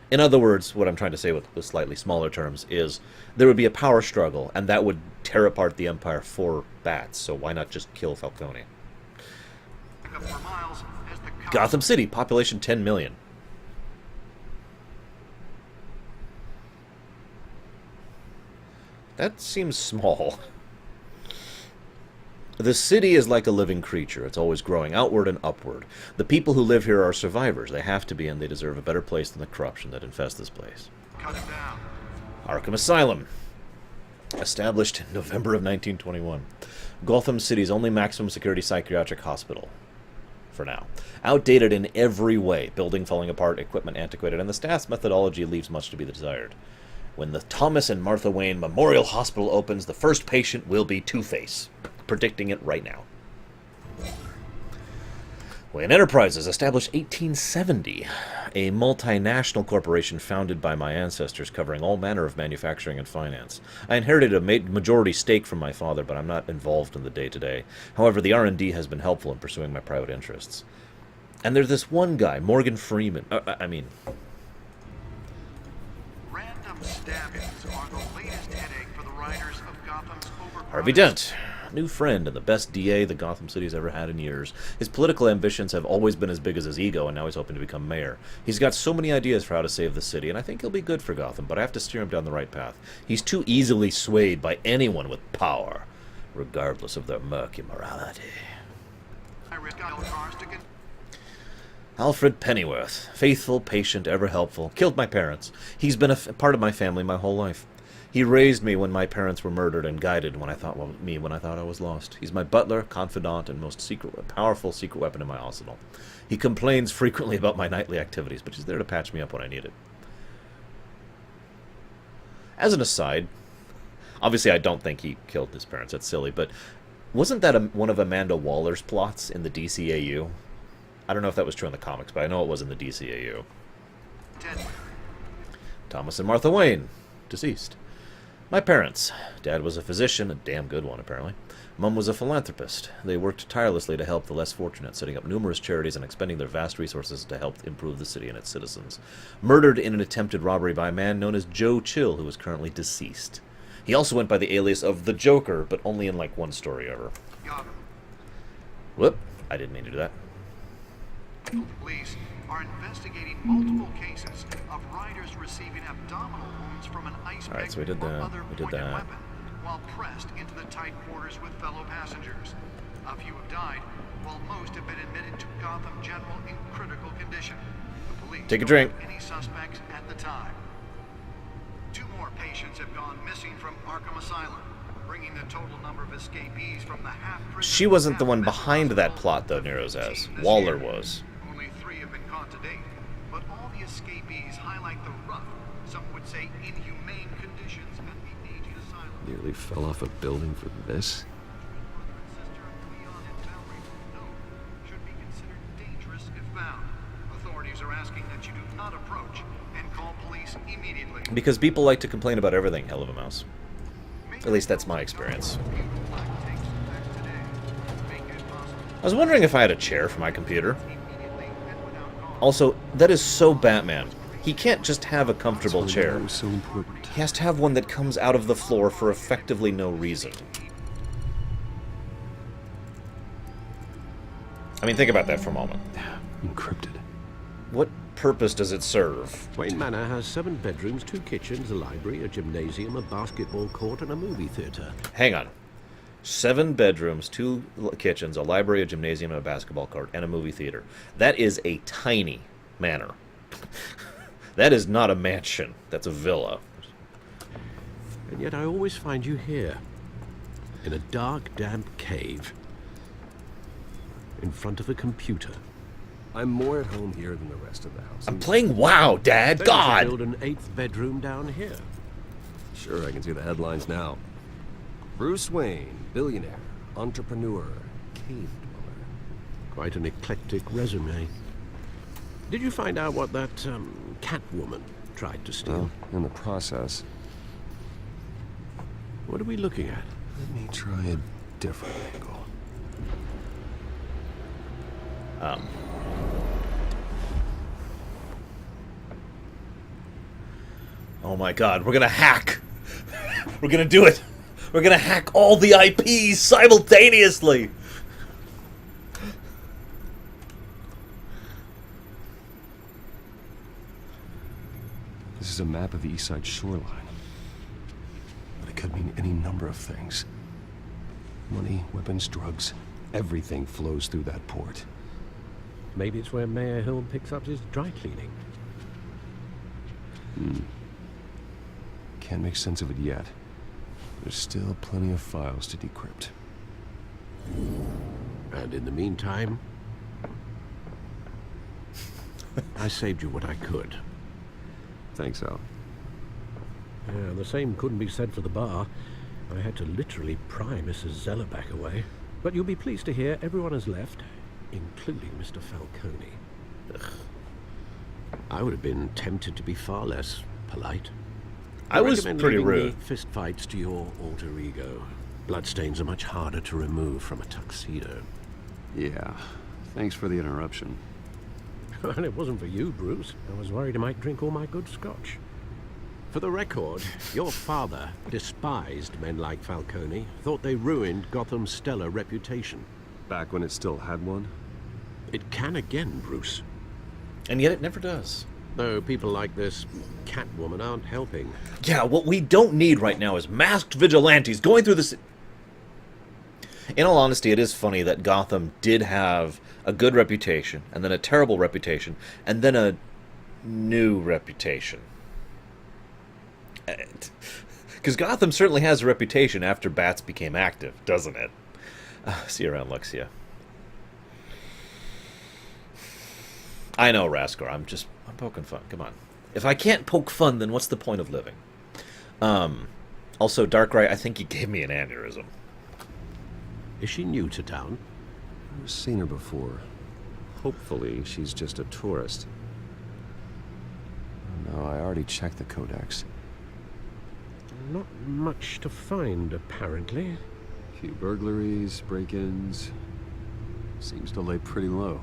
In other words, what I'm trying to say with slightly smaller terms is there would be a power struggle, and that would tear apart the empire for bats, so why not just kill Falcone? Gotham City, population 10 million. That seems small. The city is like a living creature. It's always growing outward and upward. The people who live here are survivors. They have to be, and they deserve a better place than the corruption that infests this place. Arkham Asylum. Established in November of 1921. Gotham City's only maximum security psychiatric hospital. For now. Outdated in every way. Building falling apart, equipment antiquated, and the staff's methodology leaves much to be desired. When the Thomas and Martha Wayne Memorial Hospital opens, the first patient will be Two-Face. Predicting it right now. Wayne Enterprises, established 1870. A multinational corporation founded by my ancestors covering all manner of manufacturing and finance. I inherited a majority stake from my father, but I'm not involved in the day-to-day. However, the R&D has been helpful in pursuing my private interests. And there's this one guy, Morgan Freeman. Random stabbings are the latest headache for the riders of Gotham's overcrowded... Harvey Dent. New friend and the best DA the Gotham City's ever had in years. His political ambitions have always been as big as his ego, and now he's hoping to become mayor. He's got so many ideas for how to save the city, and I think he'll be good for Gotham, but I have to steer him down the right path. He's too easily swayed by anyone with power, regardless of their murky morality. Alfred Pennyworth. Faithful, patient, ever helpful. Killed my parents. He's been a part of my family my whole life. He raised me when my parents were murdered and guided when I thought I was lost. He's my butler, confidant, and most powerful secret weapon in my arsenal. He complains frequently about my nightly activities, but he's there to patch me up when I need it. As an aside, obviously I don't think he killed his parents. That's silly, but wasn't that one of Amanda Waller's plots in the DCAU? I don't know if that was true in the comics, but I know it was in the DCAU. Thomas and Martha Wayne, deceased. My parents. Dad was a physician, a damn good one apparently. Mum was a philanthropist. They worked tirelessly to help the less fortunate, setting up numerous charities and expending their vast resources to help improve the city and its citizens. Murdered in an attempted robbery by a man known as Joe Chill, who is currently deceased. He also went by the alias of the Joker, but only in like one story ever. Whoop, I didn't mean to do that. Police are investigating multiple cases of riders receiving abdominal wounds from an ice pick so we did or that. other We did pointed that. weapon while pressed into the tight quarters with fellow passengers. A few have died, while most have been admitted to Gotham General in critical condition. The police Take a don't drink. have any suspects at the time. 2 more patients have gone missing from Arkham Asylum, bringing the total number of escapees from the half-prison. She wasn't the one behind that plot, though, Nero says. Waller was. Only 3 have been caught to date, but all the escapees highlight the rough, some would say inhumane conditions at the aging asylum. Nearly fell off a building for this. Should be considered dangerous if found. Authorities are asking that you do not approach and call police immediately. Because people like to complain about everything, hell of a mouse. At least that's my experience. I was wondering if I had a chair for my computer. Also, that is so Batman. He can't just have a comfortable chair. So important. He has to have one that comes out of the floor for effectively no reason. I mean, think about that for a moment. Encrypted. What purpose does it serve? Wayne Manor has 7 bedrooms, 2 kitchens, a library, a gymnasium, a basketball court, and a movie theater. Hang on. 7 bedrooms, 2 kitchens, a library, a gymnasium, a basketball court, and a movie theater. That is a tiny manor. That is not a mansion. That's a villa. And yet I always find you here, in a dark, damp cave, in front of a computer. I'm more at home here than the rest of the house. I'm playing WoW, Dad. They God! should build an 8th bedroom down here. Sure, I can see the headlines now. Bruce Wayne, billionaire, entrepreneur, cave dweller. Quite an eclectic resume. Did you find out what that, Catwoman tried to steal? Well, in the process. What are we looking at? Let me try a different angle. Oh my god, we're gonna hack! We're gonna do it! We're gonna hack all the IPs simultaneously! This is a map of the east side shoreline. But it could mean any number of things. Money, weapons, drugs, everything flows through that port. Maybe it's where Mayor Hill picks up his dry cleaning. Can't make sense of it yet. There's still plenty of files to decrypt. And in the meantime, I saved you what I could. Thanks, Al. Yeah, the same couldn't be said for the bar. I had to literally pry Mrs. Zeller back away. But you'll be pleased to hear everyone has left, including Mr. Falcone. Ugh. I would have been tempted to be far less polite. I was recommend pretty leaving rude. the fist fights to your alter ego. Bloodstains are much harder to remove from a tuxedo. Yeah. Thanks for the interruption. Well, it wasn't for you, Bruce. I was worried I might drink all my good scotch. For the record, your father despised men like Falcone, thought they ruined Gotham's stellar reputation. Back when it still had one? It can again, Bruce. And yet it never does. Though people like this Catwoman aren't helping. Yeah, what we don't need right now is masked vigilantes going through the... In all honesty, it is funny that Gotham did have a good reputation, and then a terrible reputation, and then a new reputation. Because Gotham certainly has a reputation after Bats became active, doesn't it? See you around, Luxia. I know, Raskar. I'm poking fun. Come on. If I can't poke fun, then what's the point of living? Also, Darkrai, I think he gave me an aneurysm. Is she new to town? I've seen her before. Hopefully, she's just a tourist. No, I already checked the codex. Not much to find, apparently. A few burglaries, break-ins. Seems to lay pretty low.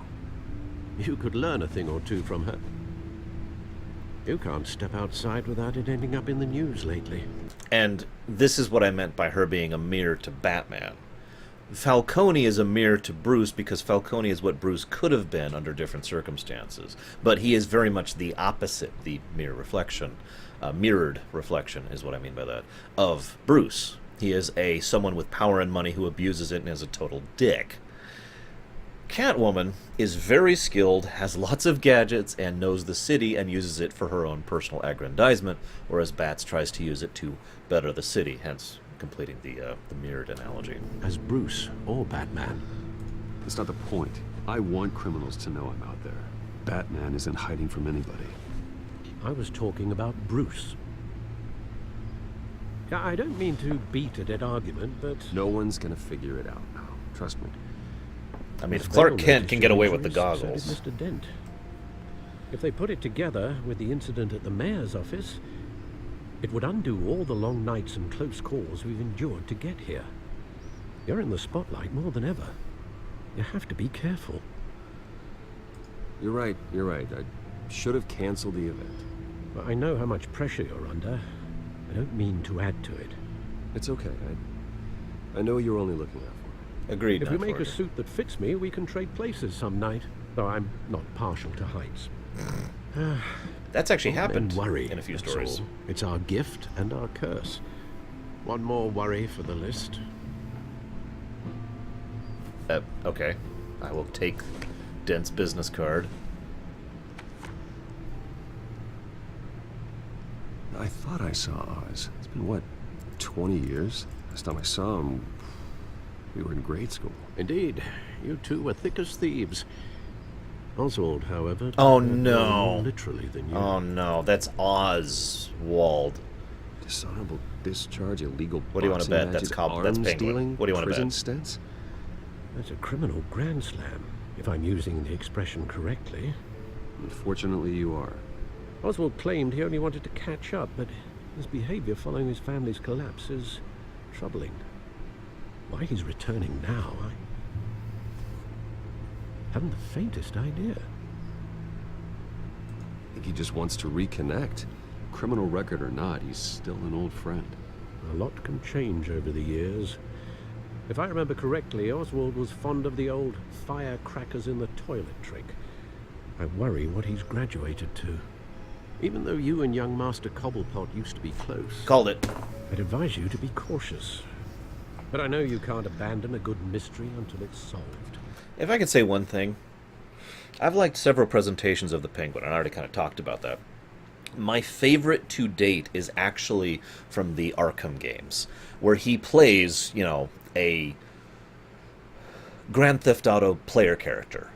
You could learn a thing or two from her. You can't step outside without it ending up in the news lately. And this is what I meant by her being a mirror to Batman. Falcone is a mirror to Bruce because Falcone is what Bruce could have been under different circumstances. But he is very much the opposite, the mirrored reflection is what I mean by that, of Bruce. He is someone with power and money who abuses it and is a total dick. Catwoman is very skilled, has lots of gadgets, and knows the city and uses it for her own personal aggrandizement, whereas Bats tries to use it to better the city, hence completing the mirrored analogy. As Bruce or Batman. That's not the point. I want criminals to know I'm out there. Batman isn't hiding from anybody. I was talking about Bruce. I don't mean to beat a dead argument, but... No one's gonna figure it out now. Trust me. I mean, if Clark Kent can get away with the goggles... So did Mr. Dent. If they put it together with the incident at the mayor's office, it would undo all the long nights and close calls we've endured to get here. You're in the spotlight more than ever. You have to be careful. You're right. I should have canceled the event. But I know how much pressure you're under. I don't mean to add to it. It's okay. I know you're only looking out for me. Agreed. If we make a suit that fits me, we can trade places some night. Though I'm not partial to heights. That's actually happened worry, in a few that's stories. all. It's our gift and our curse. One more worry for the list. Okay. I will take Dent's business card. I thought I saw Oz. It's been, what, 20 years? Last time I saw him, we were in grade school. Indeed. You two were thick as thieves. Oswald, however... Oh, no. More literally than you. Oh, no. That's Oswald. Dishonorable discharge, illegal What do you want to boxing bet? That's matches, Penguin. arms dealing, What do you want to prison bet? stints? That's a criminal grand slam, if I'm using the expression correctly. Unfortunately, you are. Oswald claimed he only wanted to catch up, but his behavior following his family's collapse is troubling. Why he's returning now, I haven't the faintest idea. I think he just wants to reconnect. Criminal record or not, he's still an old friend. A lot can change over the years. If I remember correctly, Oswald was fond of the old firecrackers in the toilet trick. I worry what he's graduated to. Even though you and young Master Cobblepot used to be close. Called it. I'd advise you to be cautious. But I know you can't abandon a good mystery until it's solved. If I could say one thing, I've liked several presentations of the Penguin, and I already kind of talked about that. My favorite to date is actually from the Arkham games, where he plays, you know, a Grand Theft Auto player character.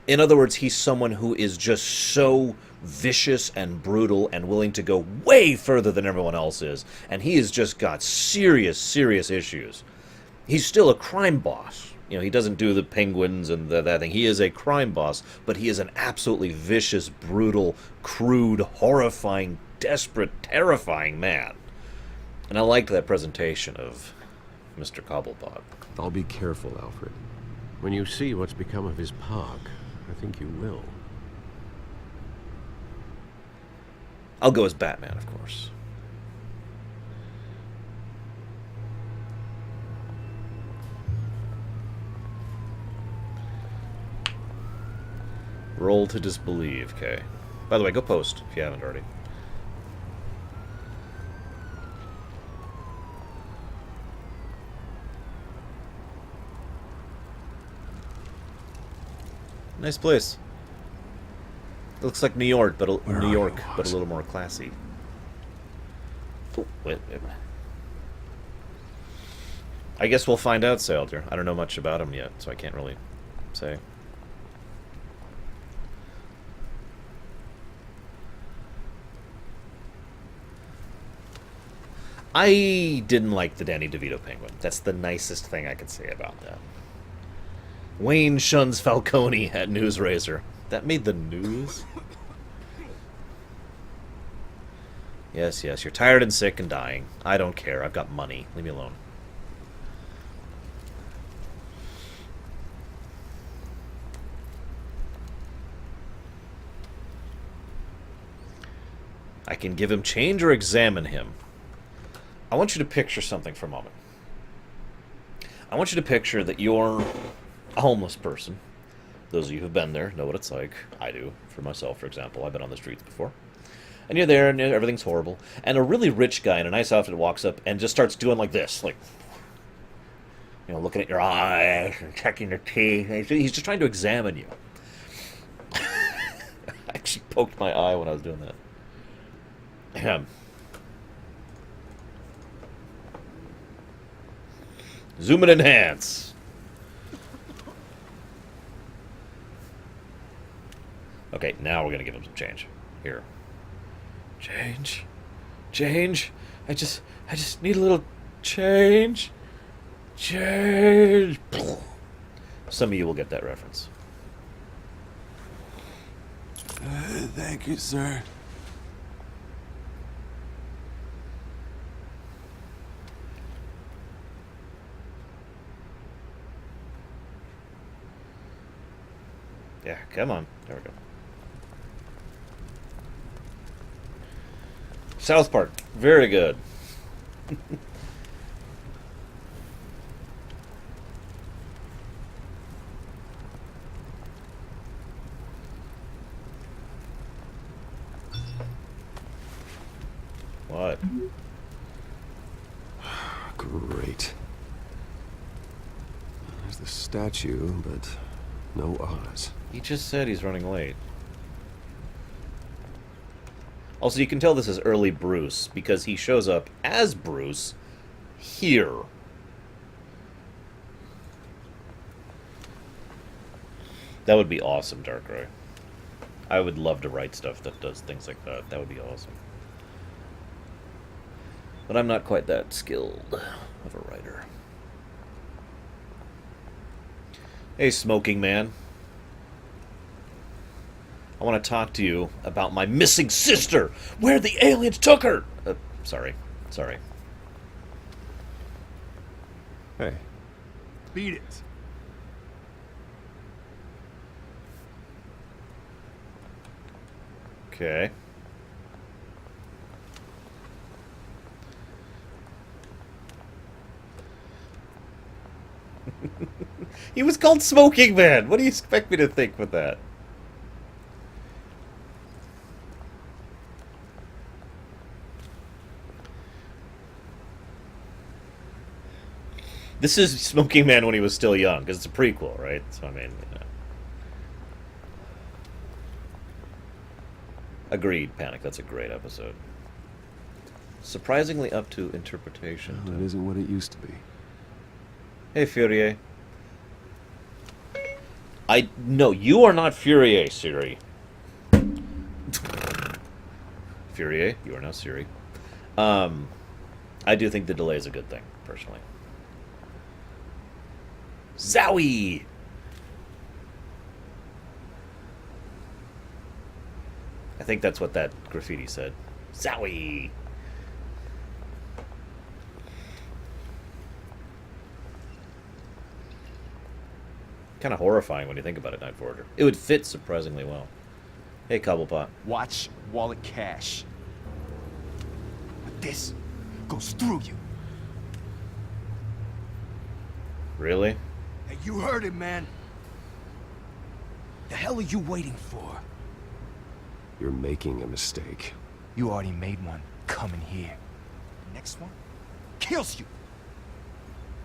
In other words, he's someone who is just so vicious and brutal and willing to go way further than everyone else is, and he has just got serious, serious issues. He's still a crime boss. You know, he doesn't do the penguins and that thing. He is a crime boss, but he is an absolutely vicious, brutal, crude, horrifying, desperate, terrifying man. And I liked that presentation of Mr. Cobblepot. I'll be careful, Alfred. When you see what's become of his park, I think you will. I'll go as Batman, of course. Roll to disbelieve, okay. By the way, go post if you haven't already. Nice place. It looks like New York, but a little more classy. Oh, wait. I guess we'll find out, Sailor. I don't know much about him yet, so I can't really say. I didn't like the Danny DeVito penguin. That's the nicest thing I could say about that. Wayne shuns Falcone at Newsraiser. That made the news? Yes, yes, you're tired and sick and dying. I don't care. I've got money. Leave me alone. I can give him change or examine him. I want you to picture something for a moment. I want you to picture that you're a homeless person. Those of you who've been there know what it's like. I do, for myself, for example. I've been on the streets before. And you're there, and everything's horrible. And a really rich guy in a nice outfit walks up and just starts doing like this. Like, you know, looking at your eyes and checking your teeth. He's just trying to examine you. I actually poked my eye when I was doing that. Zoom and enhance. Okay, now we're gonna give him some change. Here. Change. Change. I just need a little change. Change. Some of you will get that reference. Thank you, sir. Yeah, come on. There we go. South Park. Very good. What? Great. There's the statue, but no Oz. He just said he's running late. Also, you can tell this is early Bruce, because he shows up as Bruce here. That would be awesome, Darkrai. I would love to write stuff that does things like that. That would be awesome. But I'm not quite that skilled of a writer. Hey, smoking man. I want to talk to you about my missing sister. Where the aliens took her. Sorry. Hey. Beat it. Okay. He was called Smoking Man. What do you expect me to think with that? This is Smoking Man when he was still young, because it's a prequel, right? So, I mean, you know. Agreed, Panic. That's a great episode. Surprisingly up to interpretation. Well, it isn't what it used to be. Hey, Furier. No, you are not Furier, Siri. Furier, you are now Siri. I do think the delay is a good thing, personally. Zowie! I think that's what that graffiti said. Zowie! Kind of horrifying when you think about it, Night Forger. It would fit surprisingly well. Hey, Cobblepot. Watch wallet cash. But this goes through you. Really? Hey, you heard it, man. The hell are you waiting for? You're making a mistake. You already made one coming here. The next one kills you.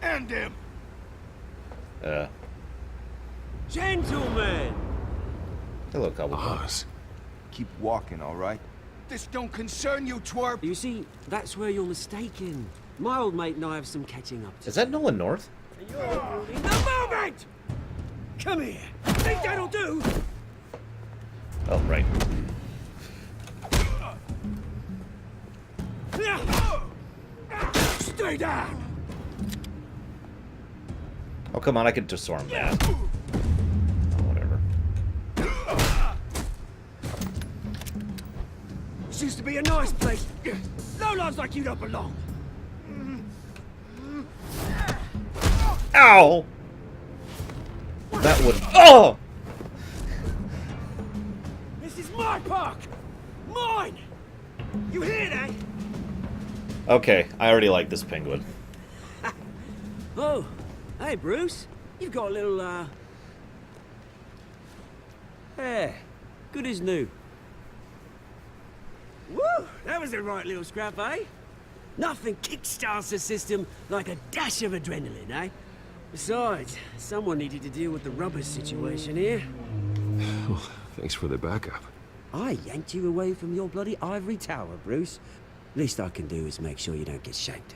And him. Gentlemen! Hello, Cobblepot. Oz. Keep walking, all right? This don't concern you, twerp. You see, that's where you're mistaken. My old mate and I have some catching up to. Is that Nolan North? And you're ruining the moment! Come here. Think that'll do? Oh, right. Stay down! Oh, come on, I could disarm that. Oh, whatever. This used to be a nice place. No lives like you don't belong. Ow! That would... Oh! This is my park! Mine! You hear that? Okay, I already like this penguin. Oh, hey, Bruce. You've got a little, hair. Good as new. Woo! That was a right little scrap, eh? Nothing kickstarts the system like a dash of adrenaline, eh? Besides, someone needed to deal with the rubber situation here. Well, thanks for the backup. I yanked you away from your bloody ivory tower, Bruce. Least I can do is make sure you don't get shanked.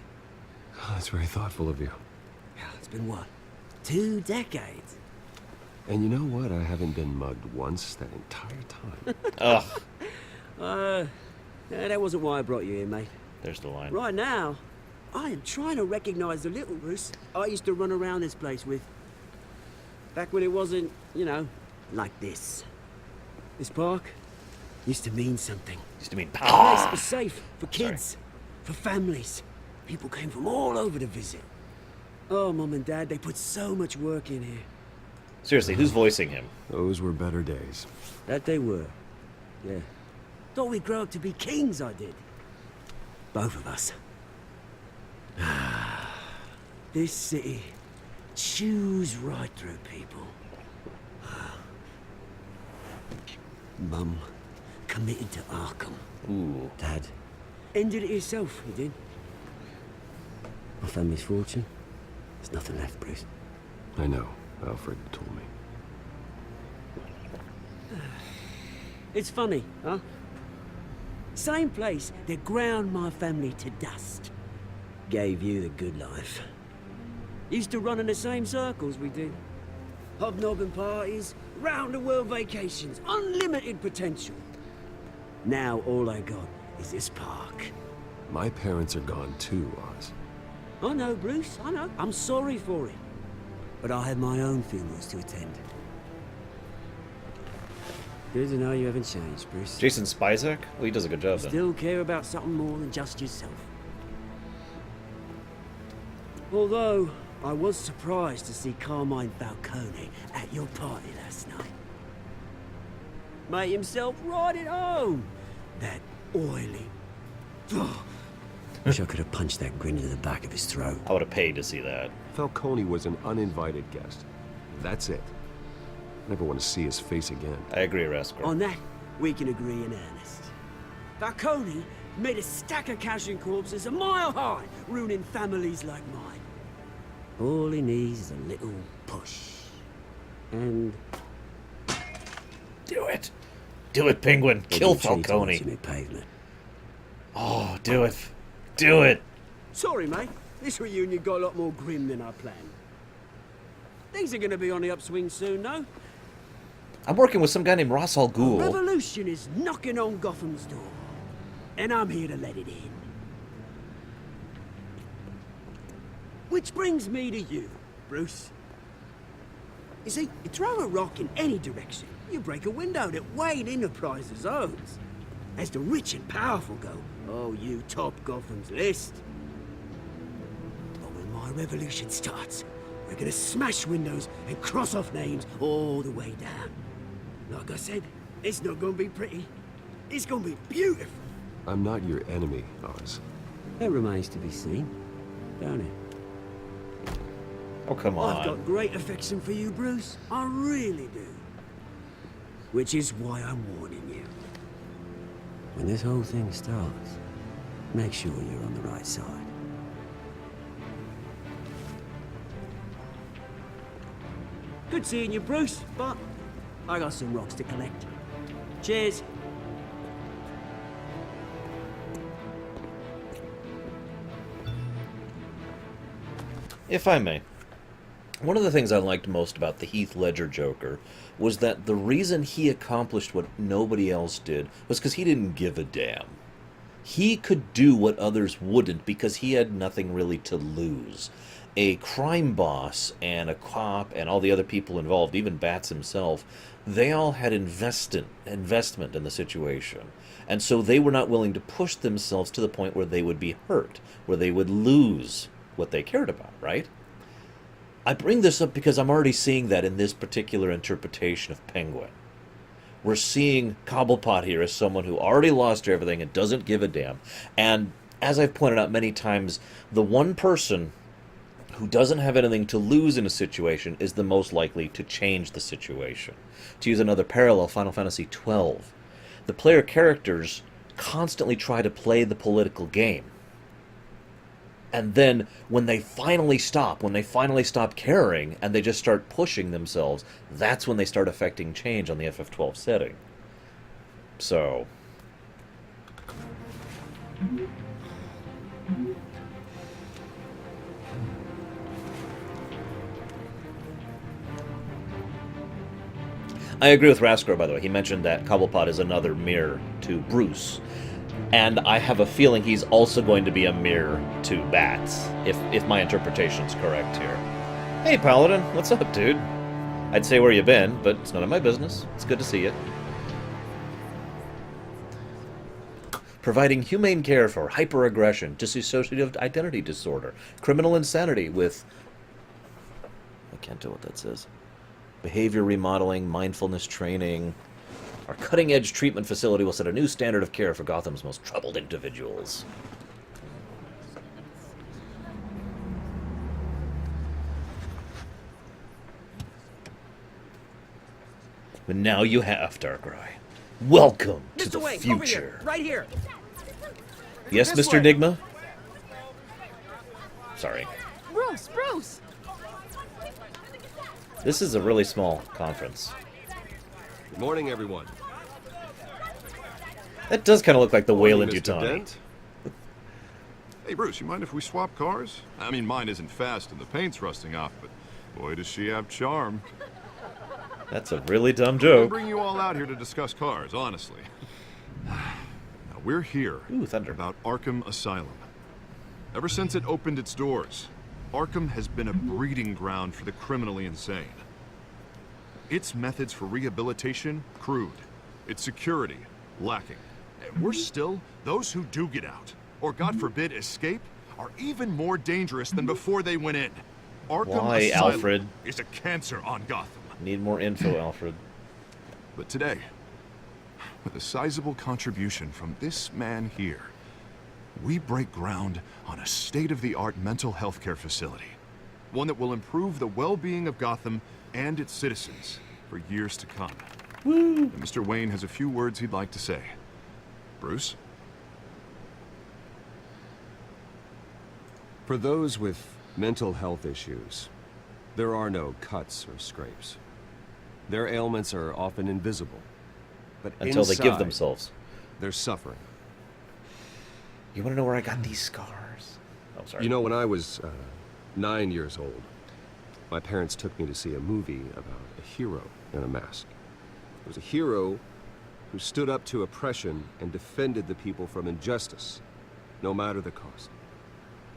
Oh, that's very thoughtful of you. Yeah, it's been what? 2 decades? And you know what? I haven't been mugged once that entire time. Ugh. That wasn't why I brought you here, mate. There's the line. Right now, I am trying to recognize the little Bruce I used to run around this place with. Back when it wasn't, you know, like this. This park used to mean something. Used to mean The place was safe for kids, for families. People came from all over to visit. Oh, Mom and Dad, they put so much work in here. Seriously, who's voicing him? Those were better days. That they were. Yeah. Thought we'd grow up to be kings, I did. Both of us. This city chews right through people. Mum committed to Arkham. Ooh. Dad ended it himself, he did. My family's fortune. There's nothing left, Bruce. I know. Alfred told me. It's funny, huh? Same place that ground my family to dust. Gave you the good life. Used to run in the same circles we did. Hobnobbing parties, round-the-world vacations, unlimited potential. Now all I got is this park. My parents are gone too, Oz. I know, Bruce, I know. I'm sorry for it. But I have my own funerals to attend. Good to know you haven't changed, Bruce. Jason Spizak? Well, he does a good job, then. Still care about something more than just yourself. Although, I was surprised to see Carmine Falcone at your party last night. Made himself right at home. That oily... Wish I could have punched that grin into the back of his throat. I would have paid to see that. Falcone was an uninvited guest. That's it. Never want to see his face again. I agree, Raskor. On that, we can agree in earnest. Falcone made a stack of cashing corpses a mile high, ruining families like mine. All he needs is a little push. And... Do it! Do it, Penguin! Kill Falcone! Pavement. Oh, do it! Do it! Sorry, mate. This reunion got a lot more grim than I planned. Things are gonna be on the upswing soon, no? I'm working with some guy named Ra's al Ghul. Revolution is knocking on Gotham's door. And I'm here to let it in. Which brings me to you, Bruce. You see, you throw a rock in any direction, you break a window that Wayne Enterprises owns. As the rich and powerful go, oh, you top Gotham's list. But when my revolution starts, we're gonna smash windows and cross off names all the way down. Like I said, it's not gonna be pretty. It's gonna be beautiful. I'm not your enemy, Oz. That remains to be seen, don't it? Oh, come on. I've got great affection for you, Bruce. I really do. Which is why I'm warning you. When this whole thing starts, make sure you're on the right side. Good seeing you, Bruce, but I got some rocks to collect. Cheers. If I may. One of the things I liked most about the Heath Ledger Joker was that the reason he accomplished what nobody else did was because he didn't give a damn. He could do what others wouldn't because he had nothing really to lose. A crime boss and a cop and all the other people involved, even Bats himself, they all had investment in the situation. And so they were not willing to push themselves to the point where they would be hurt, where they would lose what they cared about, right? I bring this up because I'm already seeing that in this particular interpretation of Penguin. We're seeing Cobblepot here as someone who already lost everything and doesn't give a damn. And as I've pointed out many times, the one person who doesn't have anything to lose in a situation is the most likely to change the situation. To use another parallel, Final Fantasy XII. The player characters constantly try to play the political game. And then when they finally stop caring, and they just start pushing themselves, that's when they start affecting change on the FF12 setting. So... I agree with Raskor, by the way. He mentioned that Cobblepot is another mirror to Bruce. And I have a feeling he's also going to be a mirror to Bats, if my interpretation's correct here. Hey, Paladin, what's up, dude? I'd say where you been, but it's none of my business. It's good to see you. Providing humane care for hyperaggression, dissociative identity disorder, criminal insanity with... I can't tell what that says. Behavior remodeling, mindfulness training... Our cutting-edge treatment facility will set a new standard of care for Gotham's most troubled individuals. But now you have, Darkrai. Welcome to the Wayne, future. over here, right here. Yes, This Mr. way. Enigma? Sorry. Bruce! This is a really small conference. Good morning, everyone. That does kind of look like the Wayland Mr. Yutani. Dent? Hey, Bruce, you mind if we swap cars? I mean, mine isn't fast and the paint's rusting off, but boy, does she have charm. That's a really dumb I'm joke. bring you all out here to discuss cars, honestly. Now, we're here about Arkham Asylum. Ever since it opened its doors, Arkham has been a breeding ground for the criminally insane. Its methods for rehabilitation, crude. Its security, lacking. And worse still, those who do get out, or God forbid escape, are even more dangerous than before they went in. Arkham Why, Asylum Alfred? is a cancer on Gotham. Need more info, Alfred. But today, with a sizable contribution from this man here, we break ground on a state-of-the-art mental health care facility. One that will improve the well-being of Gotham and its citizens for years to come. And Mr. Wayne has a few words he'd like to say. Bruce? For those with mental health issues, there are no cuts or scrapes. Their ailments are often invisible, but Until they give inside, themselves. they're suffering. You want to know where I got these scars? Oh, sorry. You know, when I was 9 years old, my parents took me to see a movie about a hero in a mask. It was a hero who stood up to oppression and defended the people from injustice, no matter the cost.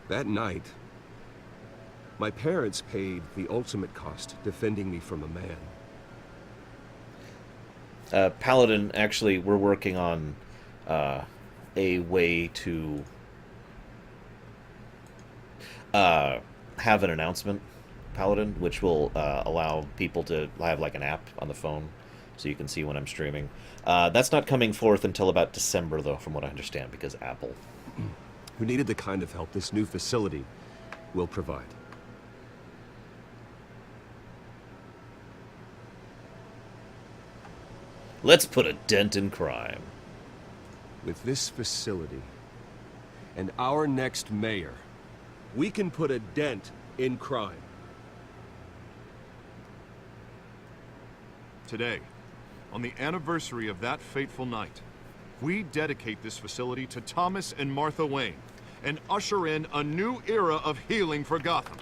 That night, my parents paid the ultimate cost defending me from a man. Paladin, actually, we're working on a way to have an announcement, Paladin, which will allow people to have like an app on the phone so you can see when I'm streaming. That's not coming forth until about December, though, from what I understand, because Apple. Who needed the kind of help this new facility will provide. Let's put a dent in crime. With this facility and our next mayor, we can put a dent in crime. Today, on the anniversary of that fateful night, we dedicate this facility to Thomas and Martha Wayne and usher in a new era of healing for Gotham.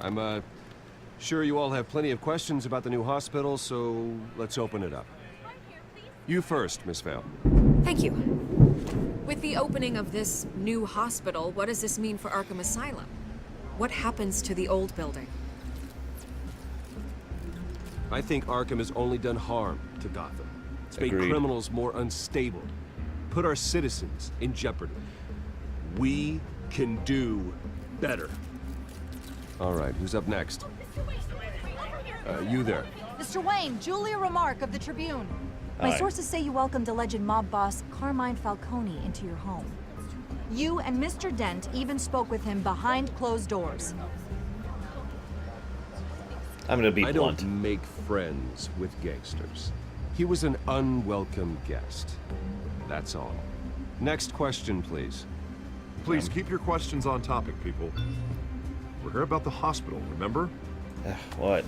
I'm, sure you all have plenty of questions about the new hospital, so let's open it up. You first, Miss Vale. Thank you. With the opening of this new hospital, what does this mean for Arkham Asylum? What happens to the old building? I think Arkham has only done harm to Gotham. It's made Agreed. criminals more unstable, put our citizens in jeopardy. We can do better. All right, who's up next? You there. Mr. Wayne, Julia Remark of the Tribune. My Hi. sources say you welcomed alleged mob boss Carmine Falcone into your home. You and Mr. Dent even spoke with him behind closed doors. I'm gonna be I blunt. don't make friends with gangsters. He was an unwelcome guest. That's all. Next question, please. Please keep your questions on topic, people. We're here about the hospital, remember? What?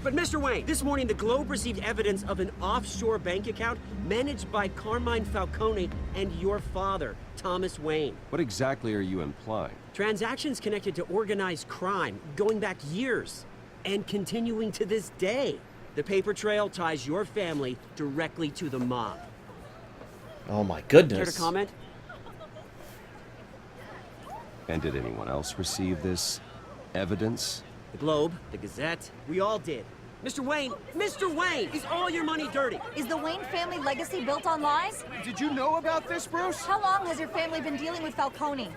But Mr. Wayne, this morning the Globe received evidence of an offshore bank account managed by Carmine Falcone and your father, Thomas Wayne. What exactly are you implying? Transactions connected to organized crime going back years and continuing to this day. The paper trail ties your family directly to the mob. Oh my Care goodness. to comment? And did anyone else receive this evidence? The Globe, the Gazette, we all did. Mr. Wayne, is all your money dirty? Is the Wayne family legacy built on lies? Did you know about this, Bruce? How long has your family been dealing with Falcone?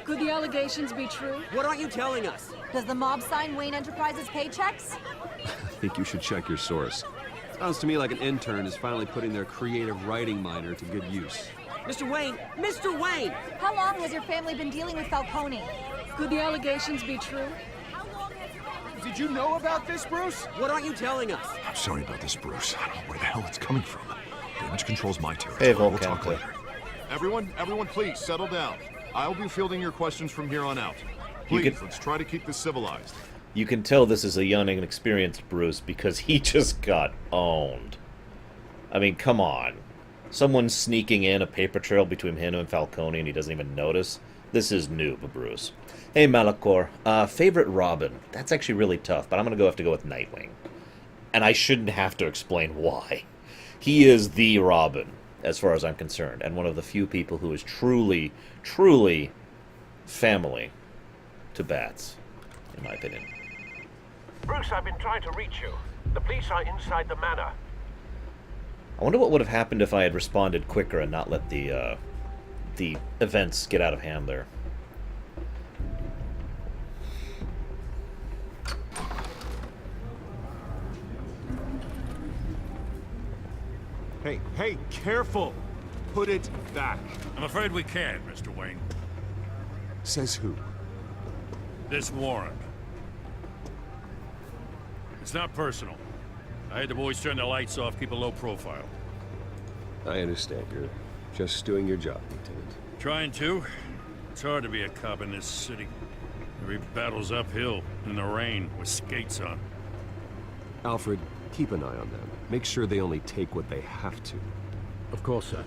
Could the allegations be true? What aren't you telling us? Does the mob sign Wayne Enterprises paychecks? I think you should check your source. Sounds to me like an intern is finally putting their creative writing minor to good use. Mr. Wayne! Mr. Wayne! How long has your family been dealing with Falcone? Could the allegations be true? Did you know about this, Bruce? What aren't you telling us? I'm sorry about this, Bruce. I don't know where the hell it's coming from. Damage control's my territory. Hey, We'll Volcan, talk play. later. Everyone, please settle down. I'll be fielding your questions from here on out. Please, let's try to keep this civilized. You can tell this is a young and inexperienced Bruce because he just got owned. I mean, come on. Someone sneaking in a paper trail between him and Falcone and he doesn't even notice? This is noob, Bruce. Hey, Malachor. Favorite Robin. That's actually really tough, but I'm going to have to go with Nightwing. And I shouldn't have to explain why. He is the Robin, as far as I'm concerned, and one of the few people who is truly, truly family to bats, in my opinion. Bruce, I've been trying to reach you. The police are inside the manor. I wonder what would have happened if I had responded quicker and not let the events get out of hand there. Hey, careful! Put it back. I'm afraid we can't, Mr. Wayne. Says who? This warrant. It's not personal. I had the boys turn the lights off, keep a low profile. I understand. You're just doing your job, Lieutenant. Trying to. It's hard to be a cop in this city. Every battle's uphill, in the rain, with skates on. Alfred, keep an eye on them. Make sure they only take what they have to. Of course, sir.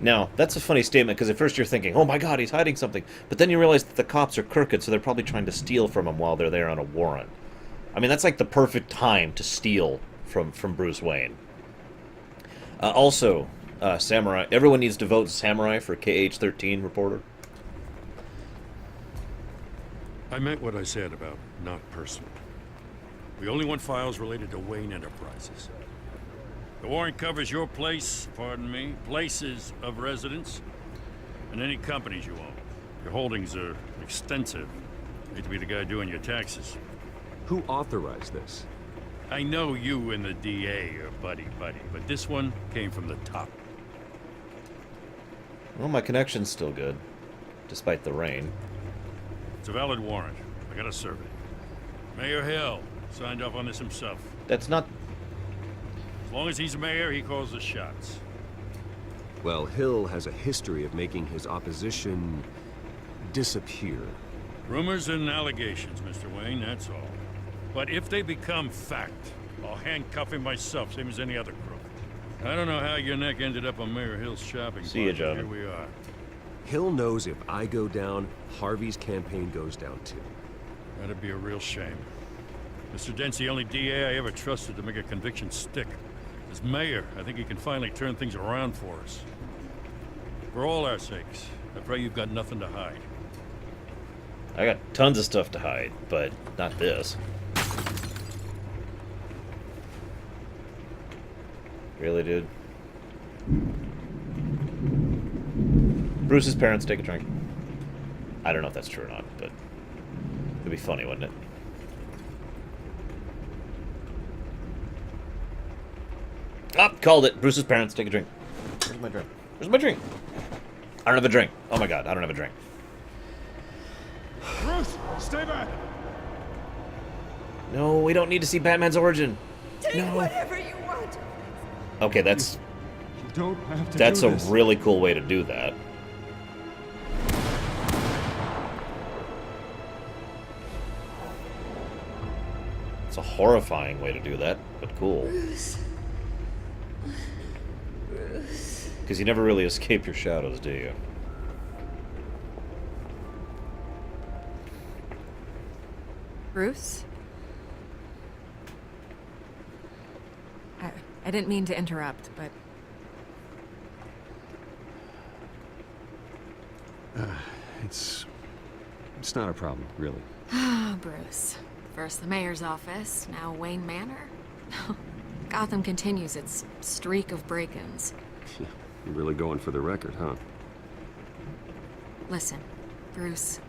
Now, that's a funny statement, because at first you're thinking, oh my god, he's hiding something. But then you realize that the cops are crooked, so they're probably trying to steal from him while they're there on a warrant. I mean, that's like the perfect time to steal from Bruce Wayne. Also, Samurai. Everyone needs to vote Samurai for KH-13 reporter. I meant what I said about not personal. We only want files related to Wayne Enterprises. The warrant covers your place, pardon me, places of residence, and any companies you own. Your holdings are extensive. Hate to be the guy doing your taxes. Who authorized this? I know you and the DA are buddy-buddy, but this one came from the top. Well, my connection's still good, despite the rain. It's a valid warrant. I gotta serve it. Mayor Hill signed off on this himself. That's not... As long as he's mayor, he calls the shots. Well, Hill has a history of making his opposition disappear. Rumors and allegations, Mr. Wayne, that's all. But if they become fact, I'll handcuff him myself, same as any other crook. I don't know how your neck ended up on Mayor Hill's shopping See ya, cart, but Jonah. here we are. Hill knows if I go down, Harvey's campaign goes down too. That'd be a real shame. Mr. Dent's the only DA I ever trusted to make a conviction stick. As mayor, I think he can finally turn things around for us. For all our sakes, I pray you've got nothing to hide. I got tons of stuff to hide, but not this. Really, dude? Bruce's parents take a drink. I don't know if that's true or not, but it'd be funny, wouldn't it? Ah, called it. Bruce's parents take a drink. Where's my drink? Where's my drink? I don't have a drink. Oh my god, I don't have a drink. Bruce, stay back. No, we don't need to see Batman's origin. Take whatever you want. Okay, that's You don't have to that's do a this. really cool way to do that. It's a horrifying way to do that, but cool. Bruce. Bruce. Because you never really escape your shadows, do you? Bruce? I didn't mean to interrupt, but... It's not a problem, really. Ah, Bruce. First the mayor's office, now Wayne Manor. Gotham continues its streak of break-ins. You're really going for the record, huh? Listen, Bruce.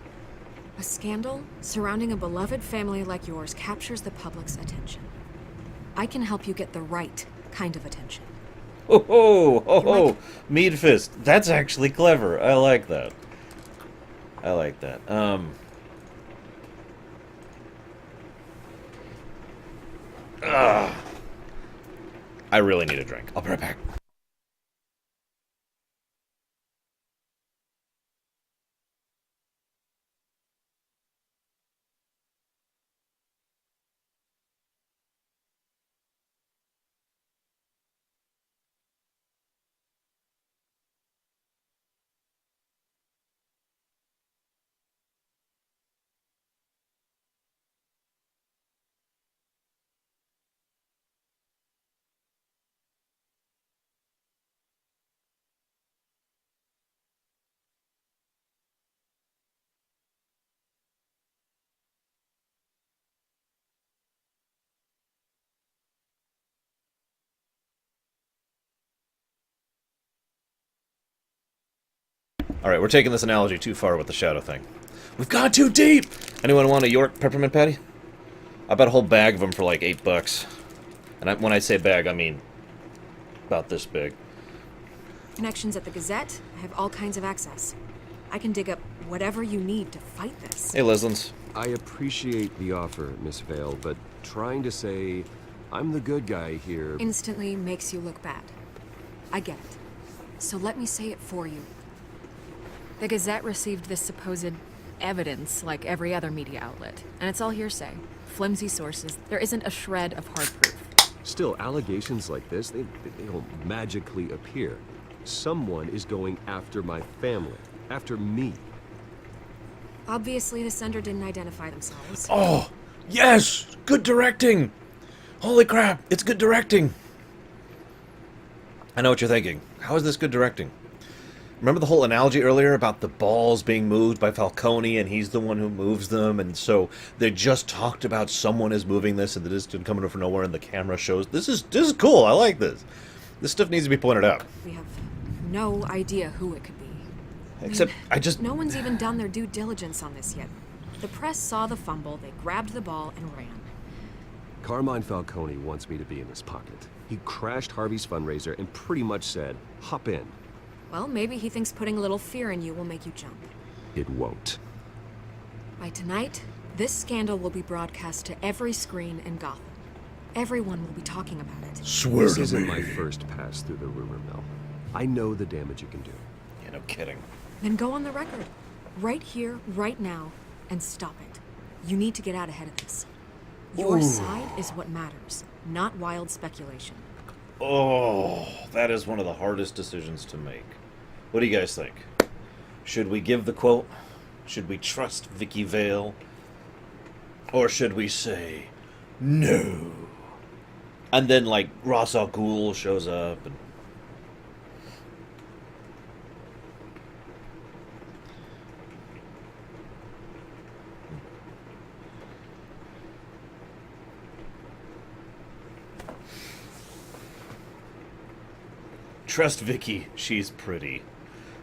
A scandal surrounding a beloved family like yours captures the public's attention. I can help you get the right kind of attention. Oh ho! Oh ho! Mead fist. That's actually clever. I like that. I like that. I really need a drink. I'll be right back. Alright, we're taking this analogy too far with the shadow thing. We've gone too deep! Anyone want a York peppermint patty? I bought a whole bag of them for like $8. And when I say bag, I mean about this big. Connections at the Gazette. I have all kinds of access. I can dig up whatever you need to fight this. Hey, Leslands. I appreciate the offer, Miss Vale, but trying to say I'm the good guy here... Instantly makes you look bad. I get it. So let me say it for you. The Gazette received this supposed evidence like every other media outlet, and it's all hearsay. Flimsy sources. There isn't a shred of hard proof. Still, allegations like this, they don't magically appear. Someone is going after my family. After me. Obviously, the sender didn't identify themselves. Oh, yes! Good directing! Holy crap, it's good directing! I know what you're thinking. How is this good directing? Remember the whole analogy earlier about the balls being moved by Falcone and he's the one who moves them, and so they just talked about someone is moving this and this didn't come out from nowhere and the camera shows. This is cool. I like this. This stuff needs to be pointed out. We have no idea who it could be. Except, No one's even done their due diligence on this yet. The press saw the fumble, they grabbed the ball and ran. Carmine Falcone wants me to be in his pocket. He crashed Harvey's fundraiser and pretty much said, hop in. Well, maybe he thinks putting a little fear in you will make you jump. It won't. By tonight, this scandal will be broadcast to every screen in Gotham. Everyone will be talking about it. Swear this to isn't me. my first pass through the rumor mill. I know the damage you can do. Yeah, no kidding. Then go on the record. Right here, right now, and stop it. You need to get out ahead of this. Your side is what matters, not wild speculation. Oh, that is one of the hardest decisions to make. What do you guys think? Should we give the quote? Should we trust Vicky Vale? Or should we say, no? And then, like, Ra's al Ghul shows up and... Trust Vicky, she's pretty.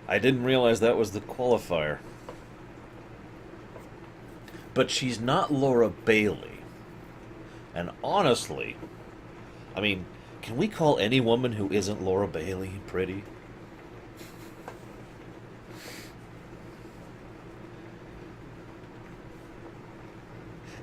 I didn't realize that was the qualifier. But she's not Laura Bailey. And honestly, I mean, can we call any woman who isn't Laura Bailey pretty?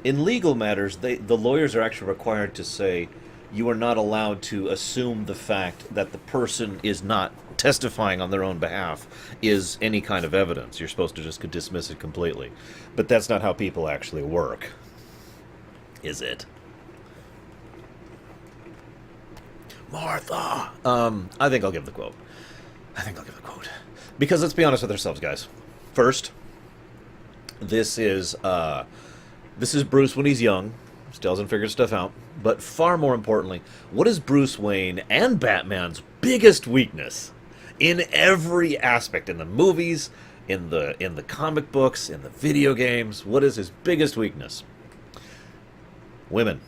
In legal matters, the lawyers are actually required to say, you are not allowed to assume the fact that the person is not testifying on their own behalf is any kind of evidence. You're supposed to just dismiss it completely. But that's not how people actually work. Is it? Martha! I think I'll give the quote. Because let's be honest with ourselves, guys. First, this is Bruce when he's young. Still hasn't figured stuff out. But far more importantly, what is Bruce Wayne and Batman's biggest weakness? In every aspect, in the movies, in the comic books, in the video games, what is his biggest weakness? Women.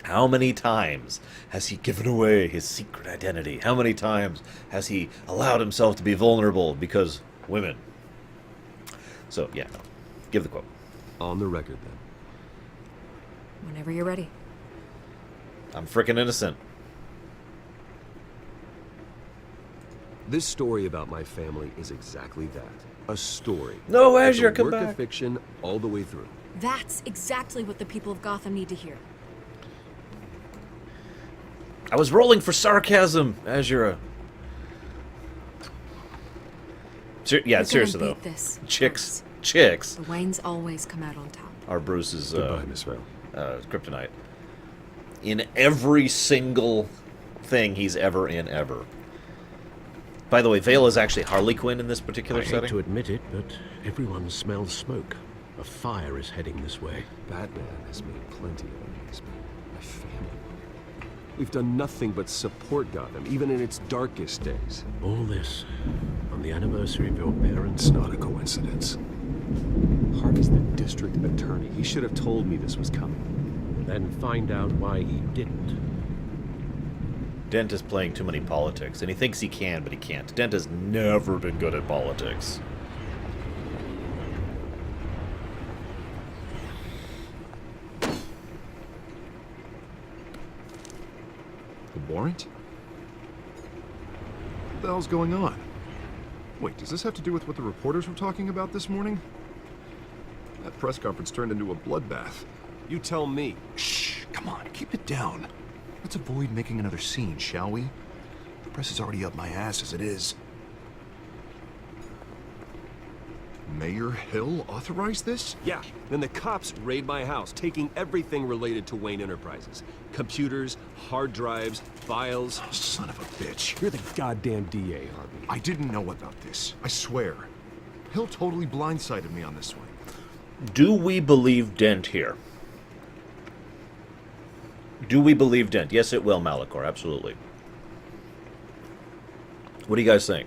How many times has he given away his secret identity? How many times has he allowed himself to be vulnerable because women? So, yeah, no. Give the quote. On the record, then. Whenever you're ready. I'm frickin' innocent. This story about my family is exactly that. A story. No, Azure, it's a come work back. of fiction all the way through. That's exactly what the people of Gotham need to hear. I was rolling for sarcasm, Azure. Yeah, seriously though. This, Chicks. The Waynes always come out on top. Are Bruce's Goodbye, Miss Vale. kryptonite. In every single thing he's ever in, ever. By the way, Vale is actually Harley Quinn in this particular I hate setting. to admit it, but everyone smells smoke. A fire is heading this way. Batman has made plenty of enemies, but my family... We've done nothing but support Gotham, even in its darkest days. All this on the anniversary of your parents. It's not a coincidence. Harvey's the district attorney. He should have told me this was coming. Then find out why he didn't. Dent is playing too many politics, and he thinks he can, but he can't. Dent has never been good at politics. The warrant? What the hell's going on? Wait, does this have to do with what the reporters were talking about this morning? That press conference turned into a bloodbath. You tell me. Shh, come on, keep it down. Let's avoid making another scene, shall we? The press is already up my ass as it is. Mayor Hill authorized this? Yeah, then the cops raid my house, taking everything related to Wayne Enterprises. Computers, hard drives, files. Oh, son of a bitch. You're the goddamn DA, Harvey. I didn't know about this. I swear. Hill totally blindsided me on this one. Do we believe Dent here? Do we believe Dent? Yes, it will, Malachor. Absolutely. What do you guys think?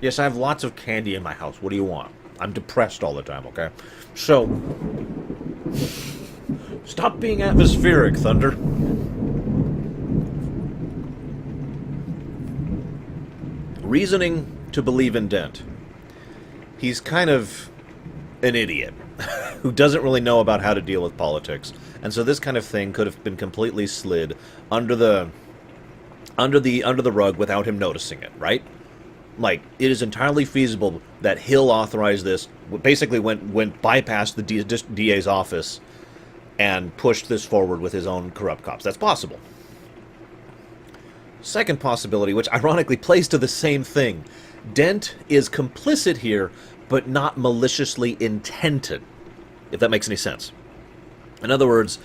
Yes, I have lots of candy in my house. What do you want? I'm depressed all the time, okay? So, stop being atmospheric, Thunder. Reasoning to believe in Dent. He's kind of an idiot who doesn't really know about how to deal with politics. And so this kind of thing could have been completely slid under the rug without him noticing it, right? Like, it is entirely feasible that Hill authorized this, basically went bypassed the DA's office and pushed this forward with his own corrupt cops. That's possible. Second possibility, which ironically plays to the same thing. Dent is complicit here, but not maliciously intended, if that makes any sense. In other words,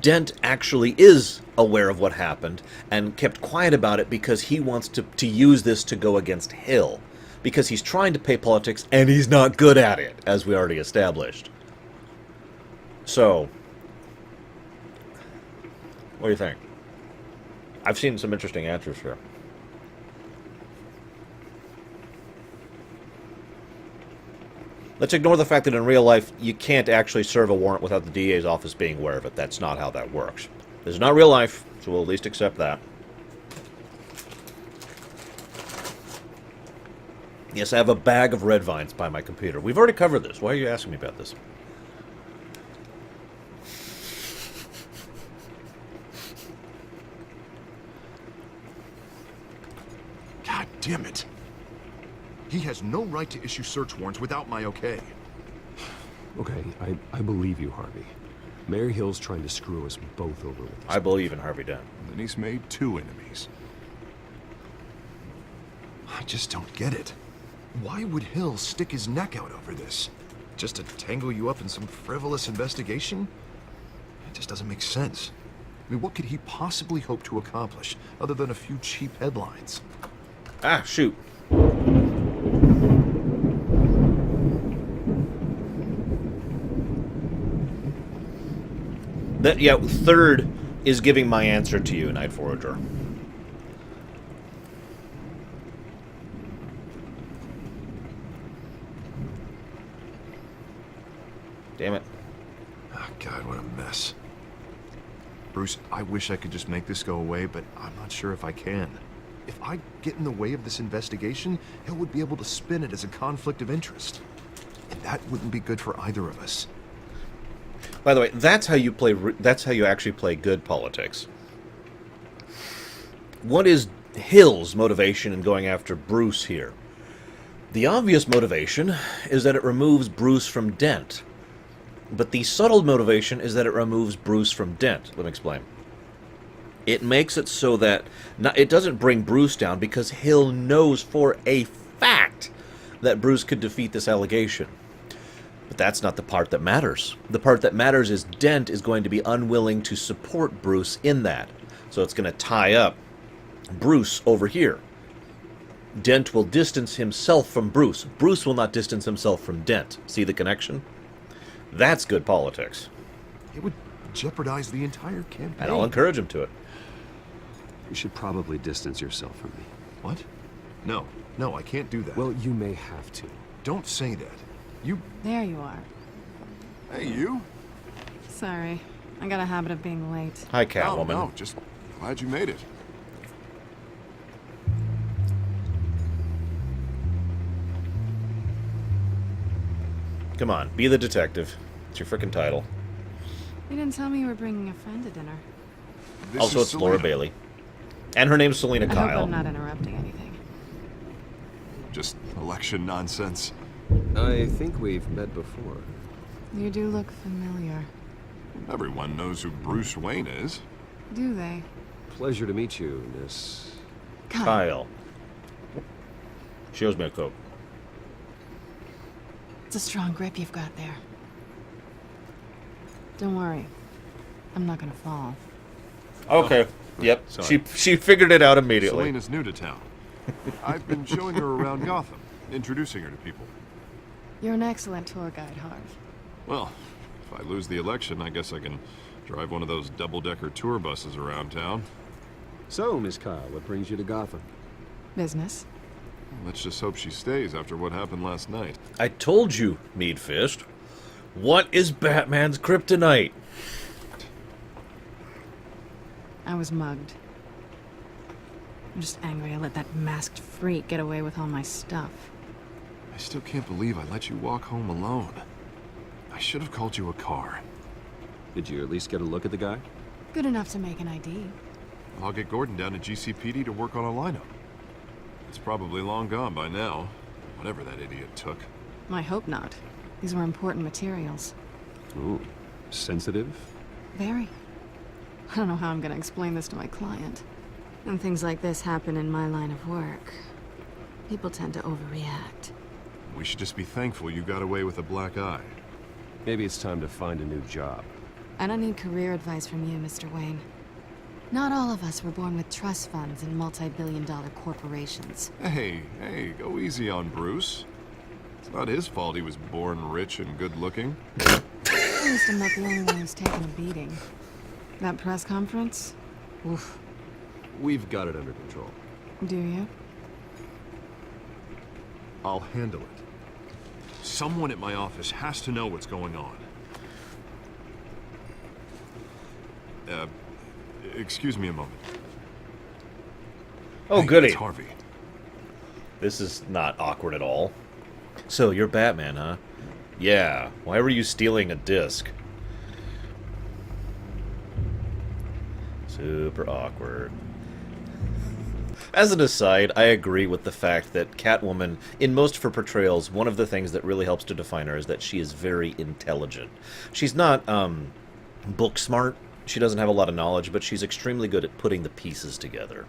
Dent actually is aware of what happened and kept quiet about it because he wants to use this to go against Hill. Because he's trying to play politics and he's not good at it, as we already established. So, what do you think? I've seen some interesting answers here. Let's ignore the fact that in real life, you can't actually serve a warrant without the DA's office being aware of it. That's not how that works. This is not real life, so we'll at least accept that. Yes, I have a bag of red vines by my computer. We've already covered this. Why are you asking me about this? God damn it. He has no right to issue search warrants without my okay. Okay, I believe you, Harvey. Mayor Hill's trying to screw us both over with this. I believe in Harvey Dent. Then he's made 2 enemies. I just don't get it. Why would Hill stick his neck out over this? Just to tangle you up in some frivolous investigation? It just doesn't make sense. I mean, what could he possibly hope to accomplish other than a few cheap headlines? Ah, shoot. Yeah, third is giving my answer to you, Night Forager. Damn it. Oh, God, what a mess. Bruce, I wish I could just make this go away, but I'm not sure if I can. If I get in the way of this investigation, Hill would be able to spin it as a conflict of interest. And that wouldn't be good for either of us. By the way, that's how you play. That's how you actually play good politics. What is Hill's motivation in going after Bruce here? The obvious motivation is that it removes Bruce from Dent. But the subtle motivation is that it removes Bruce from Dent. Let me explain. It makes it so that it doesn't bring Bruce down because Hill knows for a fact that Bruce could defeat this allegation. But that's not the part that matters. The part that matters is Dent is going to be unwilling to support Bruce in that. So it's going to tie up Bruce over here. Dent will distance himself from Bruce. Bruce will not distance himself from Dent. See the connection? That's good politics. It would jeopardize the entire campaign. And I'll encourage him to it. You should probably distance yourself from me. What? No, I can't do that. Well, you may have to. Don't say that. You... There you are. Hey, you? Sorry. I got a habit of being late. Hi, Catwoman. No, just glad you made it. Come on, be the detective. It's your frickin' title. You didn't tell me you were bringing a friend to dinner. Also, it's Laura Bailey. And her name's Selena I Kyle. hope I'm not interrupting anything. Just election nonsense. I think we've met before. You do look familiar. Everyone knows who Bruce Wayne is. Do they? Pleasure to meet you, Miss... Kyle. She owes me a Coke. It's a strong grip you've got there. Don't worry. I'm not gonna fall. Okay. Oh, yep. sorry. She figured it out immediately. Selena's new to town. I've been showing her around Gotham, introducing her to people. You're an excellent tour guide, Harv. Well, if I lose the election, I guess I can drive one of those double-decker tour buses around town. So, Miss Kyle, what brings you to Gotham? Business. Let's just hope she stays after what happened last night. I told you, Meat Fist. What is Batman's kryptonite? I was mugged. I'm just angry I let that masked freak get away with all my stuff. I still can't believe I let you walk home alone. I should have called you a car. Did you at least get a look at the guy? Good enough to make an ID. I'll get Gordon down to GCPD to work on a lineup. It's probably long gone by now, whatever that idiot took. I hope not. These were important materials. Ooh, sensitive? Very. I don't know how I'm gonna explain this to my client. When things like this happen in my line of work, people tend to overreact. We should just be thankful you got away with a black eye. Maybe it's time to find a new job. I don't need career advice from you, Mr. Wayne. Not all of us were born with trust funds and multi-billion-dollar corporations. Hey, go easy on Bruce. It's not his fault he was born rich and good-looking. At least I'm not the only one who's taken a beating. That press conference? Oof. We've got it under control. Do you? I'll handle it. Someone at my office has to know what's going on. Excuse me a moment. Oh, hey, goody. It's Harvey. This is not awkward at all. So, you're Batman, huh? Yeah. Why were you stealing a disc? Super awkward. As an aside, I agree with the fact that Catwoman, in most of her portrayals, one of the things that really helps to define her is that she is very intelligent. She's not, book smart. She doesn't have a lot of knowledge, but she's extremely good at putting the pieces together.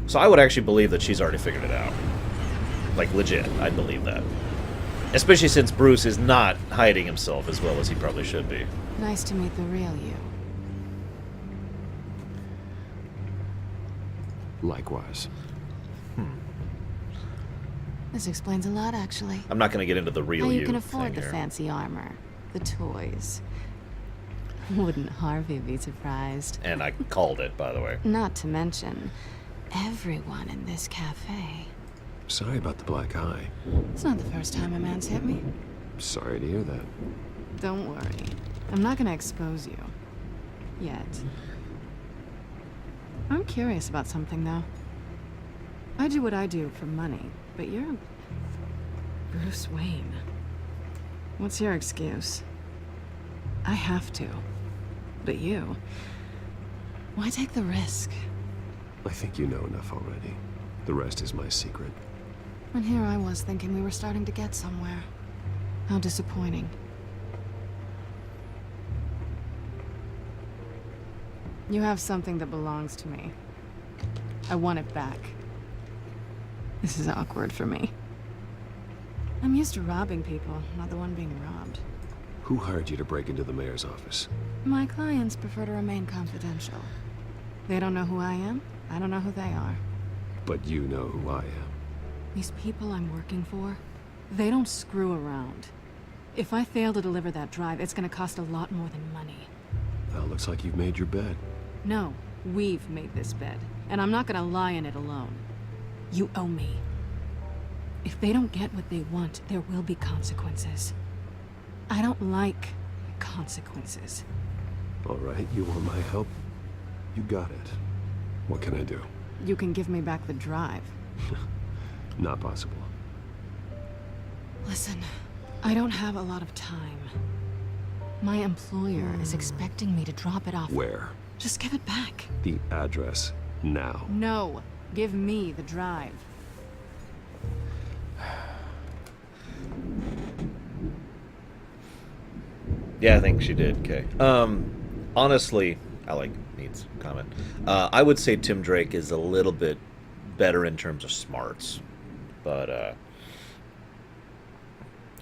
So I would actually believe that she's already figured it out. Like, legit, I'd believe that. Especially since Bruce is not hiding himself as well as he probably should be. Nice to meet the real you. Likewise. This explains a lot, actually. I'm not going to get into the real How you you can afford thing the here. fancy armor, the toys. Wouldn't Harvey be surprised? And I called it, by the way. Not to mention, everyone in this cafe. Sorry about the black eye. It's not the first time a man's hit me. Sorry to hear that. Don't worry. I'm not gonna expose you. Yet. I'm curious about something, though. I do what I do for money, but you're Bruce Wayne. What's your excuse? I have to. But you... why take the risk? I think you know enough already. The rest is my secret. And here I was thinking we were starting to get somewhere. How disappointing. You have something that belongs to me. I want it back. This is awkward for me. I'm used to robbing people, not the one being robbed. Who hired you to break into the mayor's office? My clients prefer to remain confidential. They don't know who I am. I don't know who they are. But you know who I am. These people I'm working for, they don't screw around. If I fail to deliver that drive, it's gonna cost a lot more than money. Well, looks like you've made your bed. No, we've made this bed, and I'm not gonna lie in it alone. You owe me. If they don't get what they want, there will be consequences. I don't like consequences. All right, you want my help? You got it. What can I do? You can give me back the drive. Not possible. Listen, I don't have a lot of time. My employer is expecting me to drop it off. Where? Just give it back. The address, now. No, give me the drive. Yeah, I think she did. Okay. Honestly, I like Neat's comment. I would say Tim Drake is a little bit better in terms of smarts, but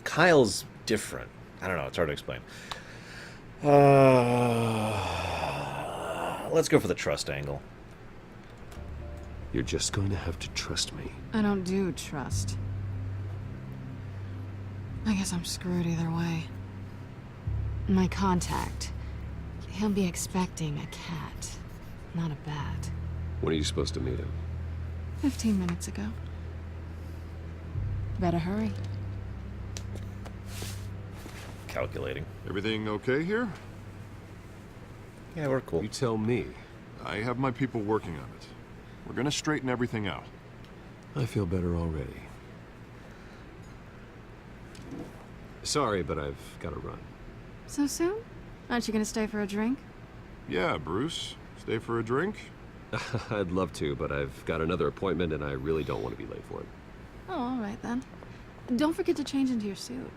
Kyle's different. I don't know. It's hard to explain. Let's go for the trust angle. You're just going to have to trust me. I don't do trust. I guess I'm screwed either way. My contact, he'll be expecting a cat, not a bat. When are you supposed to meet him? 15 minutes ago. Better hurry. Calculating. Everything okay here? Yeah, we're cool. You tell me. I have my people working on it. We're gonna straighten everything out. I feel better already. Sorry, but I've got to run. So soon? Aren't you gonna stay for a drink? Yeah, Bruce. Stay for a drink? I'd love to, but I've got another appointment and I really don't want to be late for it. Oh, all right then. Don't forget to change into your suit.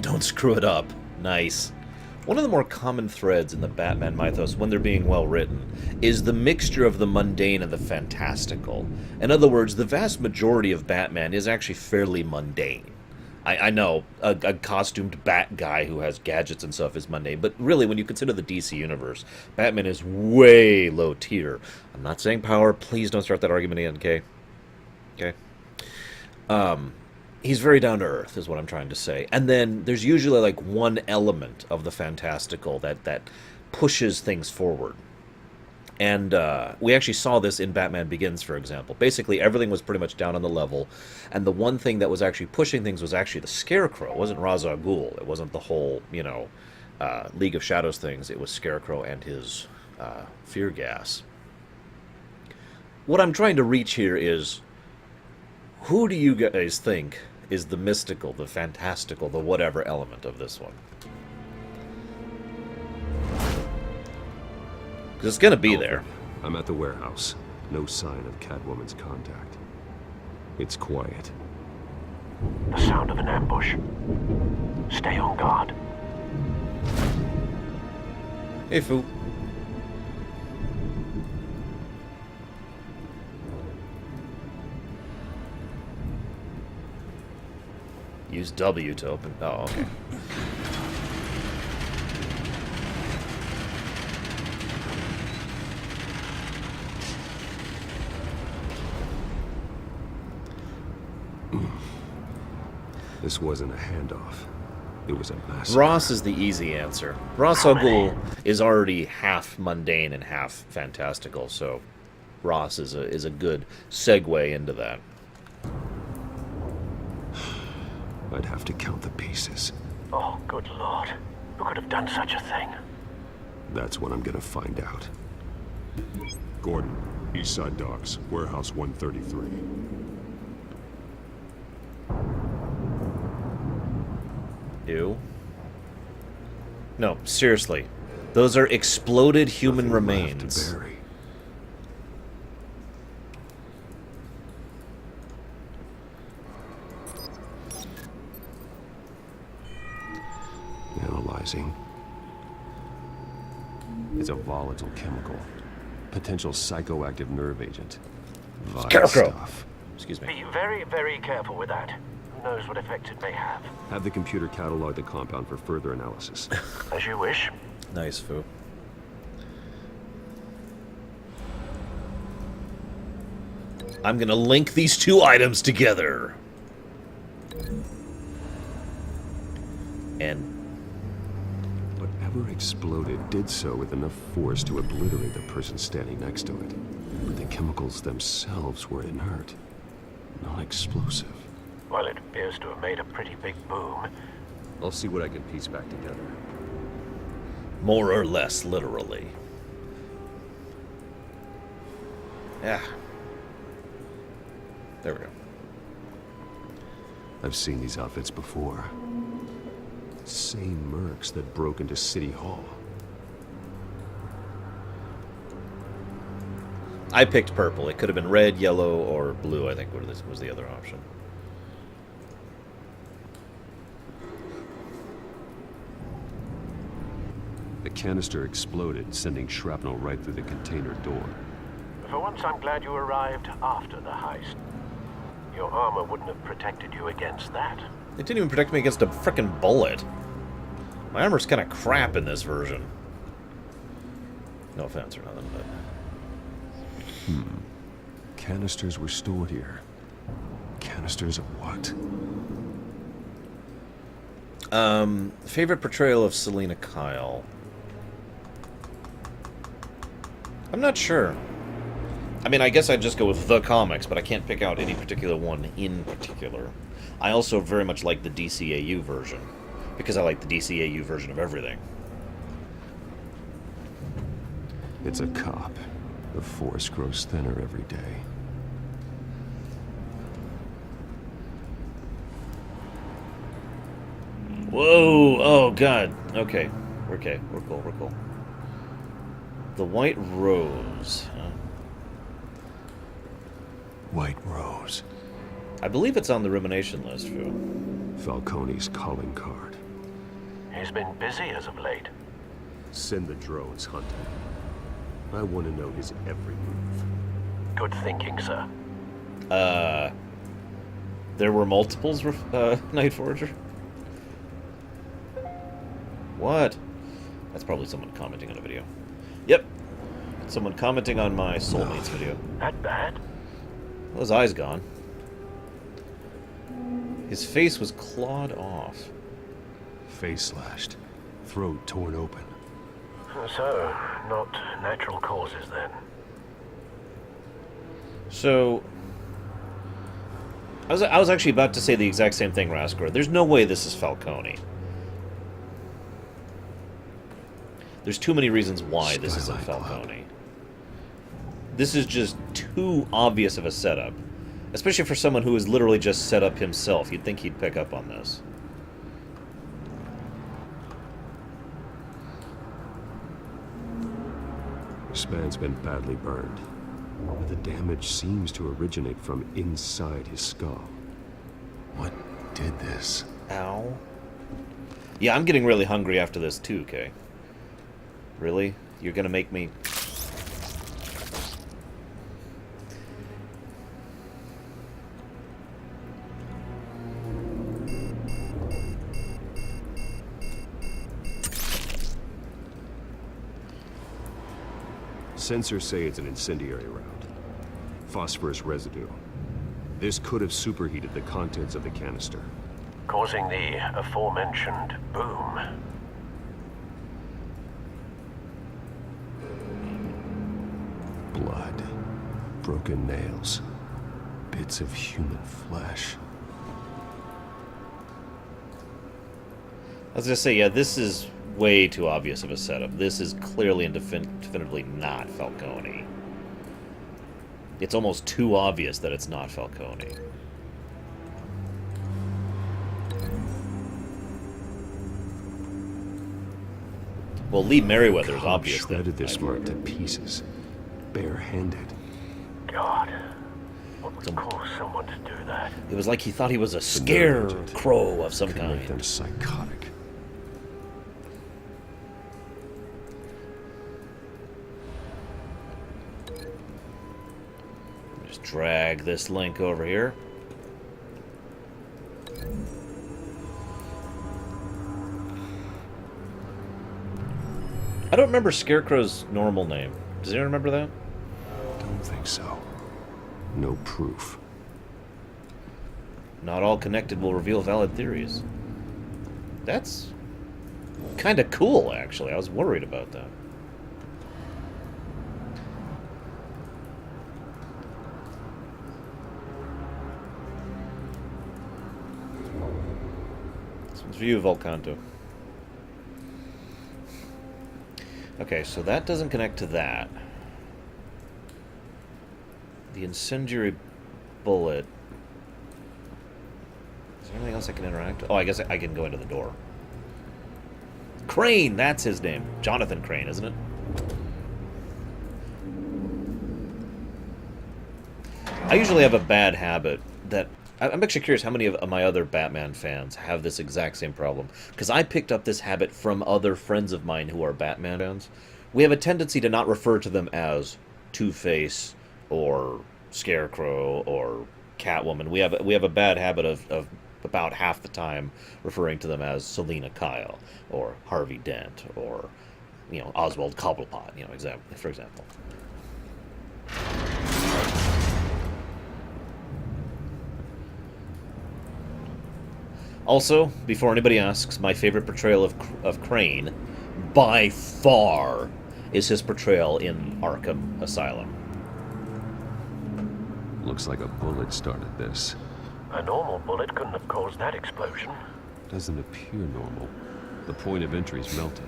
Don't screw it up. Nice. One of the more common threads in the Batman mythos, when they're being well written, is the mixture of the mundane and the fantastical. In other words, the vast majority of Batman is actually fairly mundane. I know, a costumed bat guy who has gadgets and stuff is mundane, but really, when you consider the DC universe, Batman is way low tier. I'm not saying power, please don't start that argument again, okay? Okay? He's very down to earth, is what I'm trying to say. And then there's usually like one element of the fantastical that pushes things forward. And we actually saw this in Batman Begins, for example. Basically, everything was pretty much down on the level, and the one thing that was actually pushing things was actually the Scarecrow. It wasn't Ra's al Ghul. It wasn't the whole, League of Shadows things. It was Scarecrow and his fear gas. What I'm trying to reach here is, who do you guys think is the mystical, the fantastical, the whatever element of this one? Because it's going to be there. I'm at the warehouse. No sign of Catwoman's contact. It's quiet. The sound of an ambush. Stay on guard. Hey, fool. Use W to open. Oh, okay. This wasn't a handoff. It was a massacre. Ross is the easy answer. Ra's al Ghul is already half mundane and half fantastical, so Ross is a good segue into that. I'd have to count the pieces. Oh, good lord. Who could have done such a thing? That's what I'm gonna find out. Gordon, Eastside Docks, Warehouse 133. Ew. No, seriously. Those are exploded human remains. Analyzing. It's a volatile chemical. Potential psychoactive nerve agent. Vile Scarecrow. stuff. Excuse me. Be very, very careful with that. Who knows what effect it may have. Have the computer catalog the compound for further analysis. As you wish. Nice, Foo. I'm gonna link these two items together. And whatever exploded did so with enough force to obliterate the person standing next to it. But the chemicals themselves were inert, not explosive. Well, it appears to have made a pretty big boom. I'll see what I can piece back together. More or less literally. Yeah. There we go. I've seen these outfits before. Same mercs that broke into City Hall. I picked purple. It could have been red, yellow, or blue, I think was the other option. The canister exploded, sending shrapnel right through the container door. For once, I'm glad you arrived after the heist. Your armor wouldn't have protected you against that. It didn't even protect me against a frickin' bullet. My armor's kind of crap in this version. No offense or nothing, but... Canisters were stored here. Canisters of what? Favorite portrayal of Selina Kyle? I'm not sure. I mean, I guess I'd just go with the comics, but I can't pick out any particular one in particular. I also very much like the DCAU version, because I like the DCAU version of everything. It's a cop. The force grows thinner every day. Whoa! Oh, God. Okay. We're okay. We're cool. We're cool. The White Rose. Huh? White Rose. I believe it's on the rumination list, Fu. Falcone's calling card. He's been busy as of late. Send the drones hunting. I want to know his every move. Good thinking, sir. There were multiples, Night Forger? What? That's probably someone commenting on a video. Yep. Someone commenting on my Soulmates video. That bad? Well, his eye's gone. His face was clawed off. Face slashed. Throat torn open. So, not natural causes then. So, I was actually about to say the exact same thing, Raskor. There's no way this is Falcone. There's too many reasons why this isn't Falcone. This is just too obvious of a setup. Especially for someone who is literally just set up himself. You'd think he'd pick up on this. This man's been badly burned. The damage seems to originate from inside his skull. What did this? Ow. Yeah, I'm getting really hungry after this too, Kay. Really? You're gonna make me... Sensors say it's an incendiary round. Phosphorus residue. This could have superheated the contents of the canister. Causing the aforementioned boom. Blood. Broken nails. Bits of human flesh. I was gonna say, yeah, this is way too obvious of a setup. This is clearly and definitively not Falcone. It's almost too obvious that it's not Falcone. Well, Lee Merriweather's obvious. Shredded this mark to pieces, barehanded. God, what would cause someone to do that? It was like he thought he was a scarecrow of some kind. Make them psychotic. Just drag this link over here. I don't remember Scarecrow's normal name. Does anyone remember that? Don't think so. No proof. Not all connected will reveal valid theories. That's kind of cool, actually. I was worried about that. This one's for you, Volcanto. Okay, so that doesn't connect to that. The incendiary bullet. Is there anything else I can interact with? Oh, I guess I can go into the door. Crane! That's his name. Jonathan Crane, isn't it? I usually have a bad habit that... I'm actually curious how many of my other Batman fans have this exact same problem. Because I picked up this habit from other friends of mine who are Batman fans. We have a tendency to not refer to them as Two-Face or Scarecrow or Catwoman. We have a bad habit of about half the time referring to them as Selina Kyle or Harvey Dent or, you know, Oswald Cobblepot, you know, for example. Also, before anybody asks, my favorite portrayal of Crane, by far, is his portrayal in Arkham Asylum. Looks like a bullet started this. A normal bullet couldn't have caused that explosion. Doesn't appear normal. The point of entry's melted.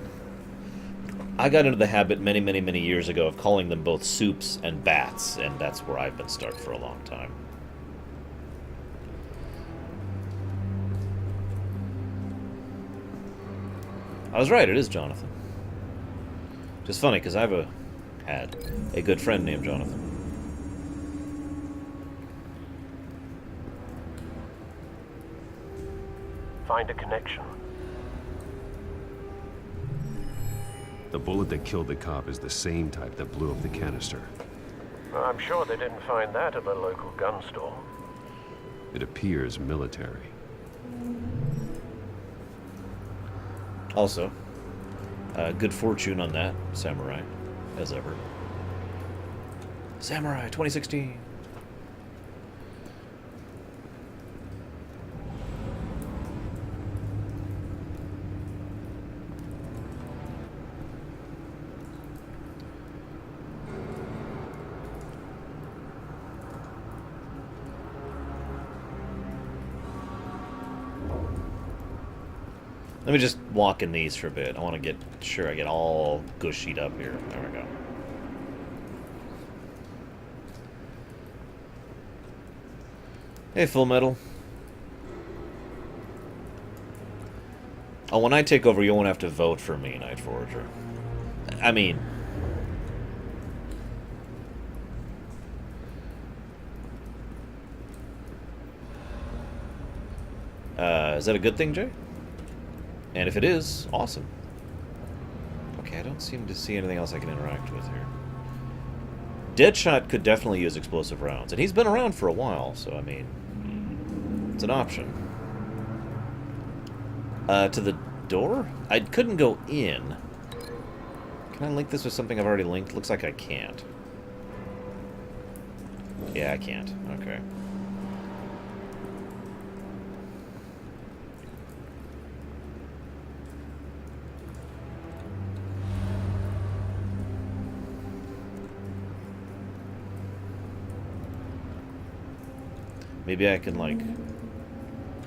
I got into the habit many, many, many years ago of calling them both soups and bats, and that's where I've been stuck for a long time. I was right, it is Jonathan. Just funny, because I've had a good friend named Jonathan. Find a connection. The bullet that killed the cop is the same type that blew up the canister. I'm sure they didn't find that at the local gun store. It appears military. Also, good fortune on that, Samurai, as ever. Samurai 2016. Let me just walk in these for a bit. I want to get sure I get all gushied up here. There we go. Hey, Full Metal. Oh, when I take over, you won't have to vote for me, Night Forager. I mean... is that a good thing, Jay? And if it is, awesome. Okay, I don't seem to see anything else I can interact with here. Deadshot could definitely use explosive rounds, and he's been around for a while, so I mean, it's an option. To the door? I couldn't go in. Can I link this with something I've already linked? Looks like I can't. Yeah, I can't. Okay. Maybe I can, like...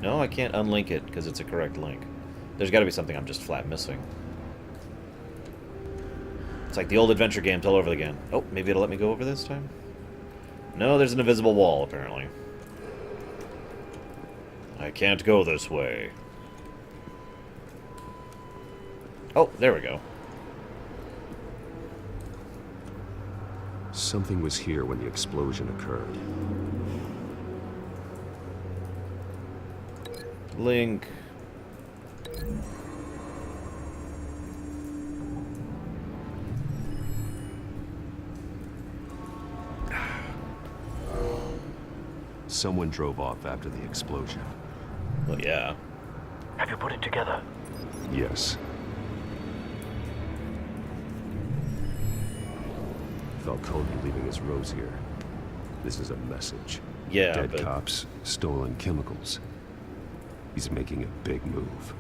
No, I can't unlink it, because it's a correct link. There's got to be something I'm just flat missing. It's like the old adventure games all over again. Oh, maybe it'll let me go over this time? No, there's an invisible wall, apparently. I can't go this way. Oh, there we go. Something was here when the explosion occurred. Link. Someone drove off after the explosion. Well, yeah. Have you put it together? Yes. Falcone leaving his rose here. This is a message. Yeah, Dead but... cops, stolen chemicals. He's making a big move.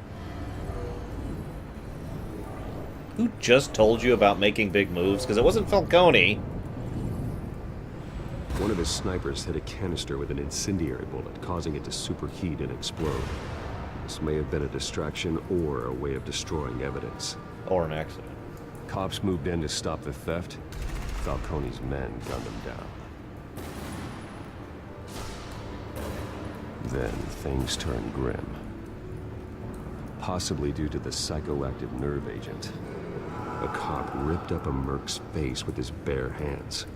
Who just told you about making big moves? Because it wasn't Falcone. One of his snipers hit a canister with an incendiary bullet, causing it to superheat and explode. This may have been a distraction or a way of destroying evidence. Or an accident. Cops moved in to stop the theft. Falcone's men gunned him down. Then things turned grim. Possibly due to the psychoactive nerve agent. A cop ripped up a merc's face with his bare hands.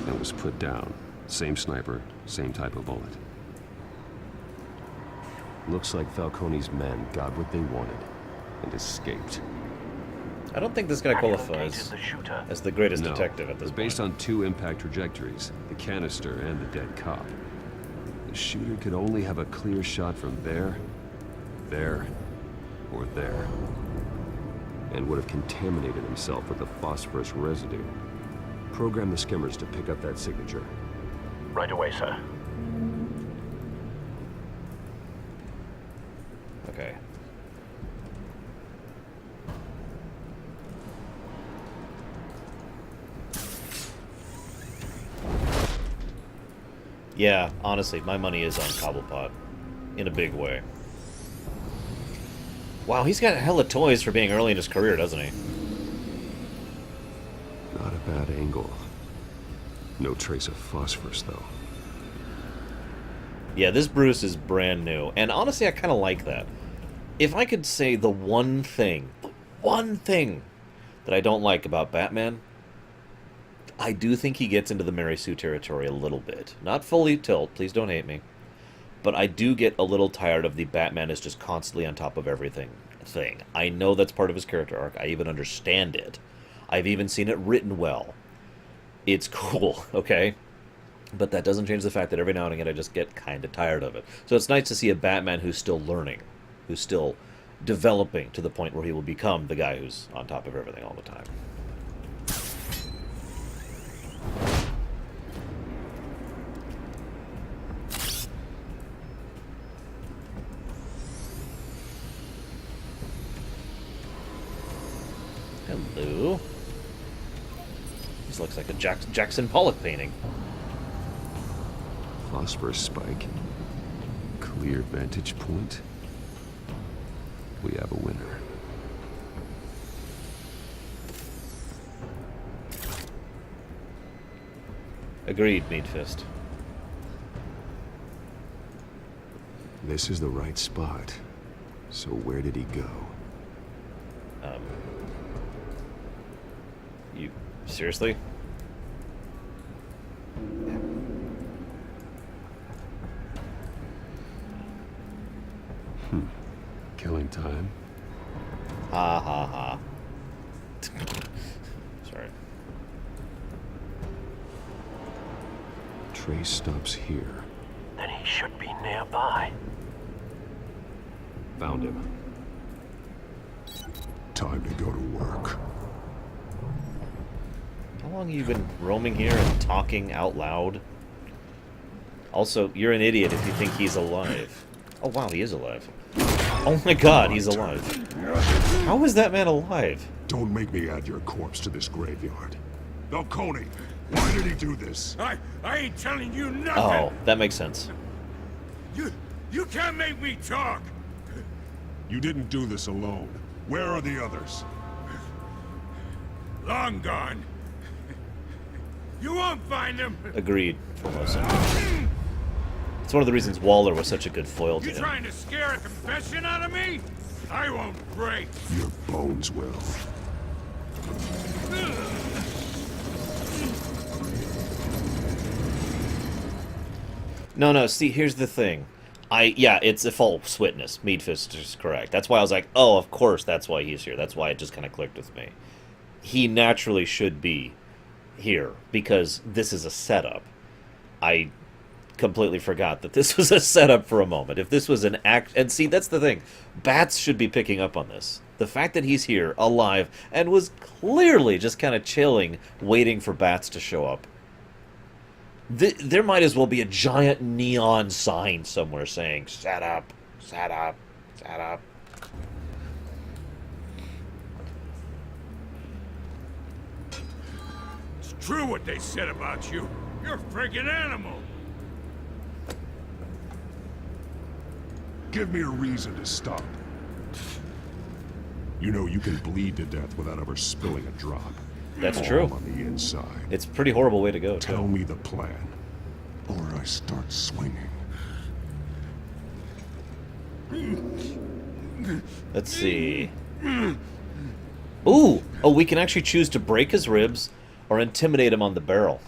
And was put down. Same sniper, same type of bullet. Looks like Falcone's men got what they wanted and escaped. I don't think this guy qualifies as the greatest detective at this point. Based on two impact trajectories, the canister and the dead cop. The shooter could only have a clear shot from there, or there. And would have contaminated himself with the phosphorus residue. Program the skimmers to pick up that signature. Right away, sir. Okay. Yeah, honestly, my money is on Cobblepot. In a big way. Wow, he's got hella toys for being early in his career, doesn't he? Not a bad angle. No trace of phosphorus, though. Yeah, this Bruce is brand new. And honestly, I kind of like that. If I could say the one thing that I don't like about Batman, I do think he gets into the Mary Sue territory a little bit. Not fully tilt, please don't hate me. But I do get a little tired of the Batman is just constantly on top of everything thing. I know that's part of his character arc. I even understand it. I've even seen it written well. It's cool, okay? But that doesn't change the fact that every now and again I just get kind of tired of it. So it's nice to see a Batman who's still learning, who's still developing to the point where he will become the guy who's on top of everything all the time. Hello. This looks like a Jackson Pollock painting. Phosphorus spike. Clear vantage point. We have a winner. Agreed, Meatfist. This is the right spot. So where did he go? You seriously? Killing time. Ha ha ha. Sorry. Trace stops here. Then he should be nearby. Found him. Time to go to work. How long have you been roaming here and talking out loud? Also, you're an idiot if you think he's alive. Oh wow, he is alive. Oh my god, he's alive. How is that man alive? Don't make me add your corpse to this graveyard. Falcone, why did he do this? I ain't telling you nothing. Oh, that makes sense. You can't make me talk. You didn't do this alone. Where are the others? Long gone. You won't find them. Agreed, Formosa. It's one of the reasons Waller was such a good foil to You him. trying to scare a confession out of me? I won't break. Your bones will. No, see, here's the thing. Yeah, it's a false witness. Meatfist is correct. That's why I was like, oh, of course, that's why he's here. That's why it just kind of clicked with me. He naturally should be here, because this is a setup. I completely forgot that this was a setup for a moment. If this was an act... And see, that's the thing. Bats should be picking up on this. The fact that he's here, alive, and was clearly just kind of chilling, waiting for Bats to show up. There might as well be a giant neon sign somewhere saying, "Set up, set up, set up." It's true what they said about you. You're a friggin' animal. Give me a reason to stop. You know you can bleed to death without ever spilling a drop. That's All true. on the inside. It's a pretty horrible way to go, too. Tell me the plan, or I start swinging. Let's see. Ooh! Oh, we can actually choose to break his ribs or intimidate him on the barrel.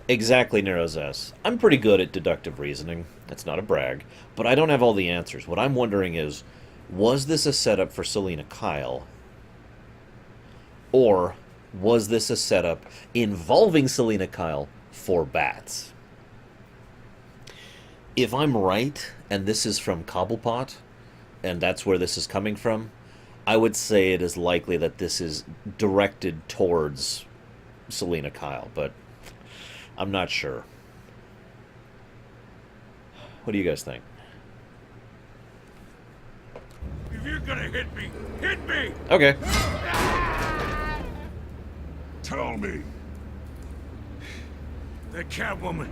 Exactly, Nero's S. I'm pretty good at deductive reasoning. That's not a brag. But I don't have all the answers. What I'm wondering is, was this a setup for Selina Kyle? Or was this a setup involving Selina Kyle for Bats? If I'm right, and this is from Cobblepot, and that's where this is coming from, I would say it is likely that this is directed towards Selina Kyle, but I'm not sure. What do you guys think? If you're gonna hit me, hit me! Okay. Tell me. The Catwoman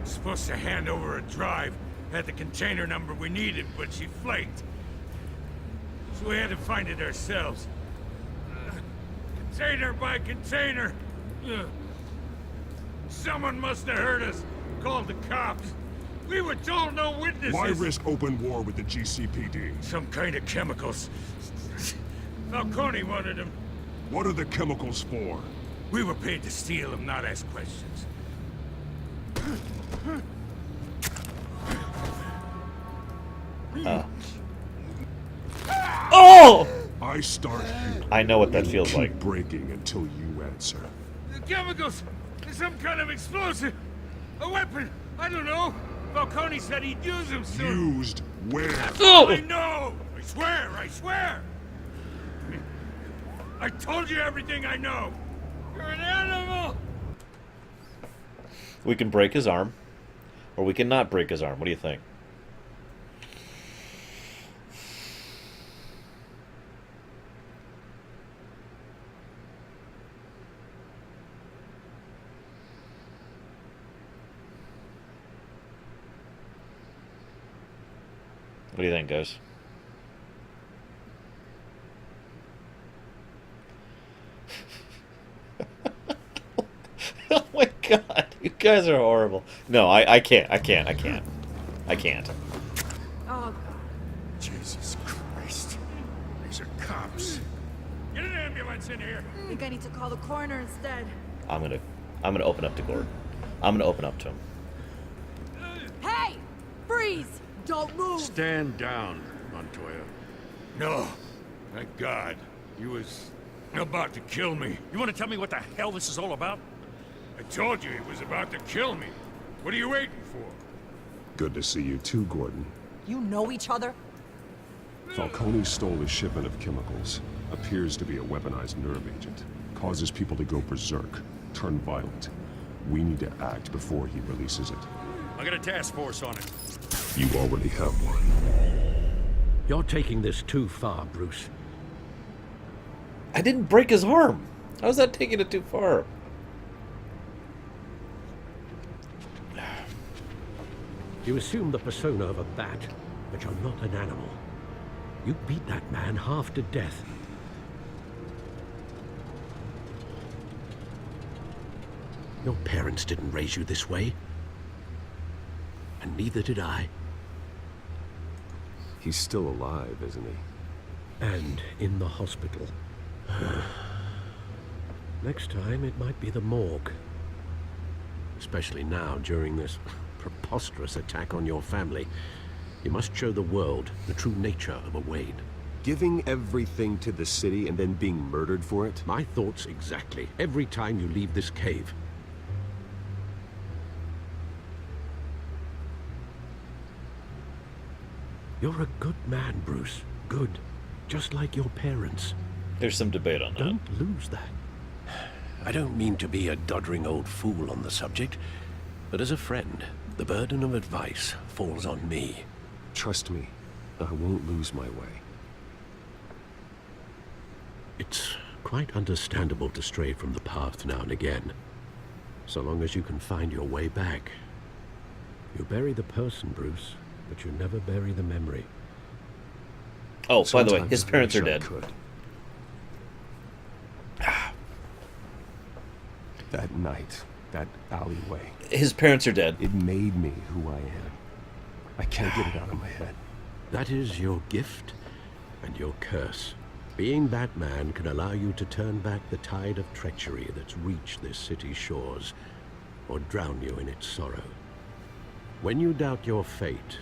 was supposed to hand over a drive, had the container number we needed, but she flaked. So we had to find it ourselves. Container by container. Someone must have heard us, called the cops. We were told no witnesses. Why risk open war with the GCPD? Some kind of chemicals. Falcone wanted them. What are the chemicals for? We were paid to steal them, not ask questions. I start here. I know what that and feels keep like. breaking until you answer. The chemicals! There's some kind of explosive! A weapon! I don't know! Falcone said he'd use them soon! Used where? Oh, I know! I swear! I swear! I told you everything I know! You're an animal! We can break his arm, or we can not break his arm. What do you think? What do you think, guys? Oh my god, you guys are horrible. No, I can't. Oh, Jesus Christ. These are cops. Get an ambulance in here. I think I need to call the coroner instead. I'm gonna open up to Gordon. I'm gonna open up to him. Hey! Freeze! Don't move! Stand down, Montoya. No. Thank God. He was about to kill me. You want to tell me what the hell this is all about? I told you he was about to kill me. What are you waiting for? Good to see you too, Gordon. You know each other? Falcone stole a shipment of chemicals. Appears to be a weaponized nerve agent. Causes people to go berserk, turn violent. We need to act before he releases it. I got a task force on it. You already have one. You're taking this too far, Bruce. I didn't break his arm. How's that taking it too far? You assume the persona of a bat, but you're not an animal. You beat that man half to death. Your parents didn't raise you this way. And neither did I. He's still alive, isn't he? And in the hospital. Next time, it might be the morgue. Especially now, during this preposterous attack on your family. You must show the world the true nature of a Wayne. Giving everything to the city and then being murdered for it? My thoughts exactly. Every time you leave this cave. You're a good man, Bruce. Good. Just like your parents. There's some debate on that. Don't lose that. I don't mean to be a doddering old fool on the subject, but as a friend, the burden of advice falls on me. Trust me, I won't lose my way. It's quite understandable to stray from the path now and again, so long as you can find your way back. You bury the person, Bruce, but you never bury the memory. Oh, by the way, his parents are dead. That night, that alleyway. His parents are dead. It made me who I am. I can't get it out of my head. That is your gift and your curse. Being Batman can allow you to turn back the tide of treachery that's reached this city's shores, or drown you in its sorrow. When you doubt your fate,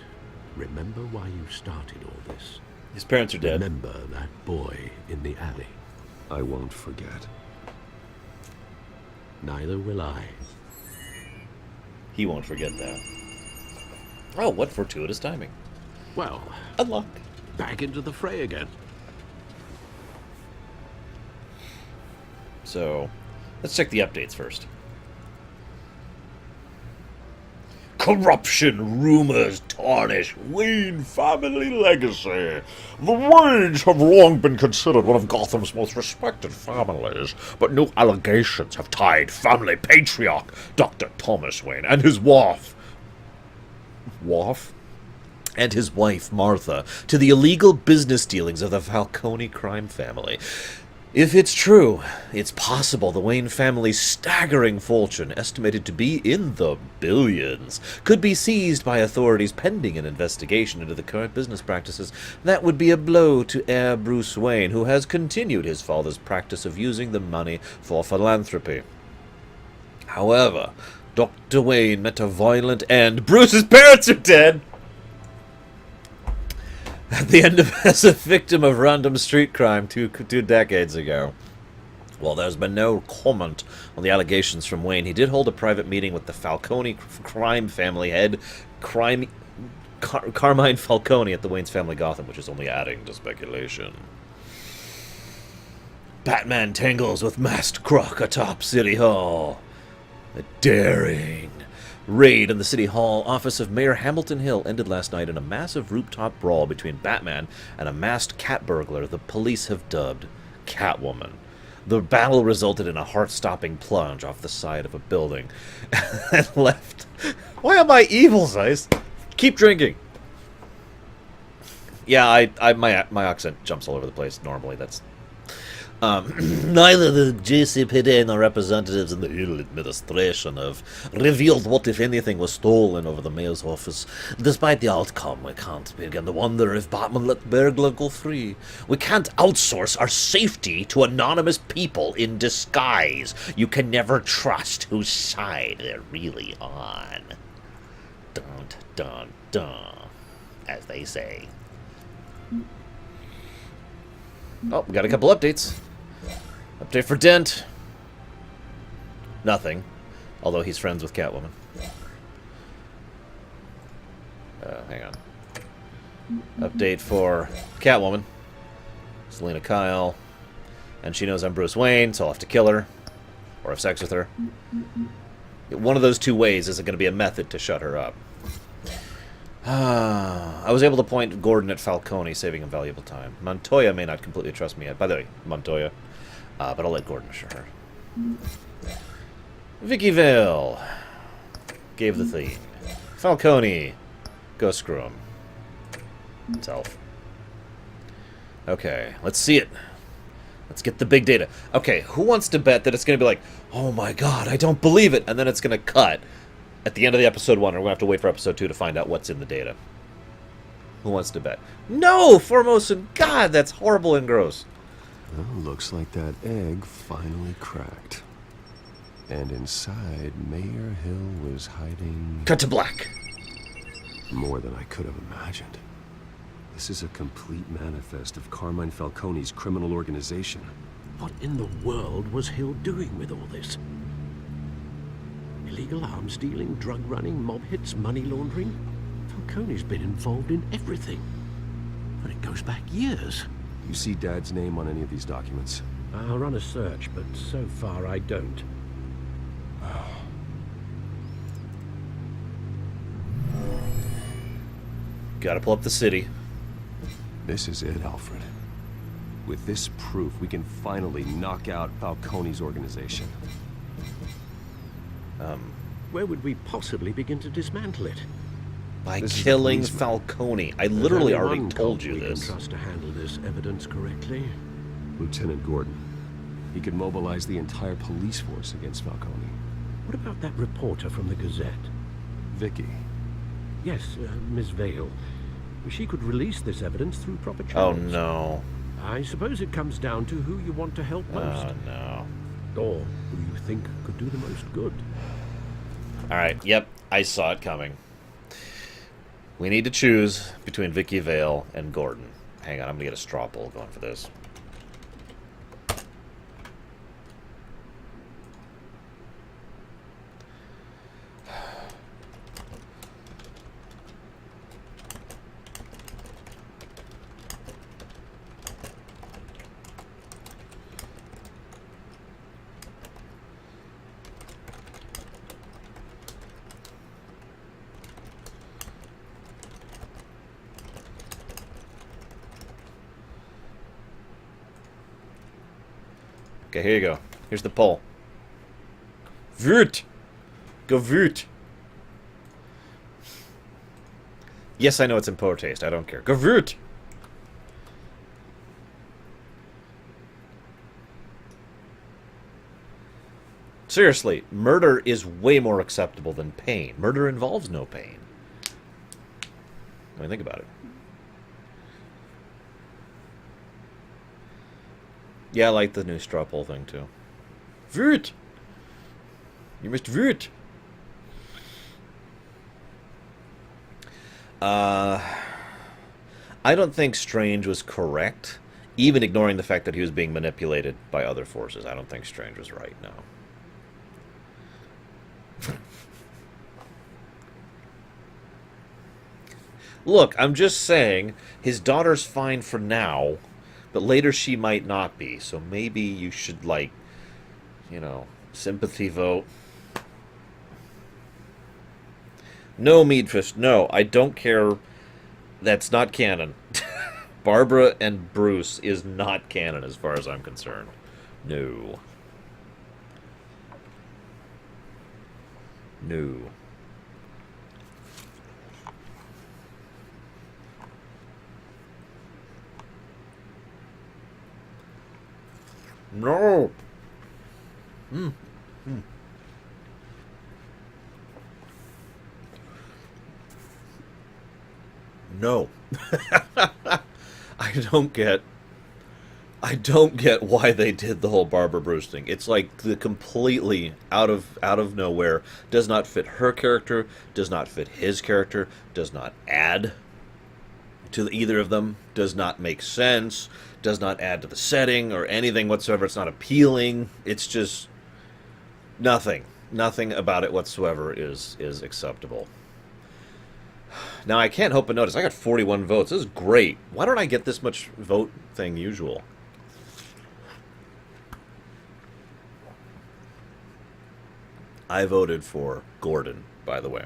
remember why you started all this. His parents are dead. Remember that boy in the alley. I won't forget. Neither will I. He won't forget that. Oh, what fortuitous timing. Well, unlock. Back into the fray again. So, let's check the updates first. Corruption rumors tarnish Wayne family legacy. The Waynes have long been considered one of Gotham's most respected families, but new allegations have tied family patriarch Dr. Thomas Wayne and his wife, and his wife Martha to the illegal business dealings of the Falcone crime family. If it's true, it's possible the Wayne family's staggering fortune, estimated to be in the billions, could be seized by authorities pending an investigation into the current business practices. That would be a blow to heir Bruce Wayne, who has continued his father's practice of using the money for philanthropy. However, Dr. Wayne met a violent end. Bruce's parents are dead! At the end of as a victim of random street crime 2 decades ago. While there's been no comment on the allegations from Wayne, he did hold a private meeting with the Falcone crime family head, Carmine Falcone at the Wayne's Family Gotham, which is only adding to speculation. Batman tangles with masked croc atop City Hall. A daring raid in the City Hall office of Mayor Hamilton Hill ended last night in a massive rooftop brawl between Batman and a masked cat burglar the police have dubbed Catwoman. The battle resulted in a heart-stopping plunge off the side of a building and left... Why am I evil, Zeiss? Keep drinking. Yeah, my accent jumps all over the place normally. That's... neither the GCPD nor representatives in the Hill administration have revealed what, if anything, was stolen over the mayor's office. Despite the outcome, we can't begin to wonder if Batman let burglar go free. We can't outsource our safety to anonymous people in disguise. You can never trust whose side they're really on. Dun, dun, dun, as they say. Oh, we got a couple updates. Update for Dent. Nothing. Although he's friends with Catwoman. Hang on. Update for Catwoman. Selena Kyle. And she knows I'm Bruce Wayne, so I'll have to kill her. Or have sex with her. One of those two ways is going to be a method to shut her up. I was able to point Gordon at Falcone, saving him valuable time. Montoya may not completely trust me yet. By the way, Montoya. But I'll let Gordon assure her. Vicky Vale gave the theme. Falcone, go screw him. Self. Okay, let's see it. Let's get the big data. Okay, who wants to bet that it's going to be like, oh my god, I don't believe it, and then it's going to cut at the end of the episode 1, or we're going to have to wait for episode 2 to find out what's in the data. Who wants to bet? No! Formosan! God, that's horrible and gross. Well, looks like that egg finally cracked. And inside, Mayor Hill was hiding... Cut to black. More than I could have imagined. This is a complete manifest of Carmine Falcone's criminal organization. What in the world was Hill doing with all this? Illegal arms dealing, drug running, mob hits, money laundering? Falcone's been involved in everything. And it goes back years. You see Dad's name on any of these documents? I'll run a search, but so far I don't. Gotta pull up the city. This is it, Alfred. With this proof, we can finally knock out Falcone's organization. Where would we possibly begin to dismantle it? By killing Falcone. I literally already told you this. We can trust to handle this evidence correctly. Lieutenant Gordon. He could mobilize the entire police force against Falcone. What about that reporter from the Gazette? Vicky. Yes, Miss Vale. She could release this evidence through proper Oh channels. no. I suppose it comes down to who you want to help most. Oh no. Or who you think could do the most good. Alright, yep, I saw it coming. We need to choose between Vicky Vale and Gordon. Hang on, I'm gonna get a straw poll going for this. Okay, here you go. Here's the poll. Vote! Go vote! Yes, I know it's in poor taste. I don't care. Go vote! Seriously, murder is way more acceptable than pain. Murder involves no pain. I mean, think about it. Yeah, I like the new straw poll thing, too. Vote! You must vote! I don't think Strange was correct, even ignoring the fact that he was being manipulated by other forces. I don't think Strange was right, no. Look, I'm just saying, his daughter's fine for now, but later she might not be, so maybe you should, like, you know, sympathy vote. No, Meadfish, no, I don't care. That's not canon. Barbara and Bruce is not canon as far as I'm concerned. No. No. No. No. I don't get why they did the whole Barbara Bruce thing. It's like the completely out of nowhere, does not fit her character, does not fit his character, does not add to either of them, does not make sense, does not add to the setting or anything whatsoever. It's not appealing. It's just nothing. Nothing about it whatsoever is acceptable. Now, I can't help but notice, I got 41 votes. This is great. Why don't I get this much vote thing usual? I voted for Gordon, by the way.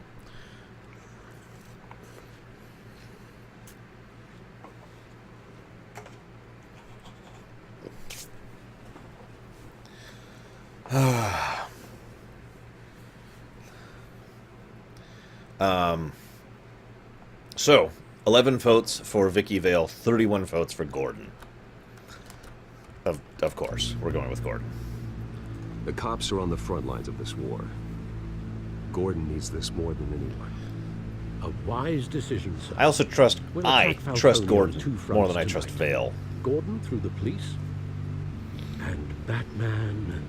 So, 11 votes for Vicky Vale, 31 votes for Gordon. Of course, we're going with Gordon. The cops are on the front lines of this war. Gordon needs this more than anyone. A wise decision, sir. I also trust We'll attack trust Falcone on Gordon two more fronts than I trust tonight. Vale. Gordon through the police, and Batman.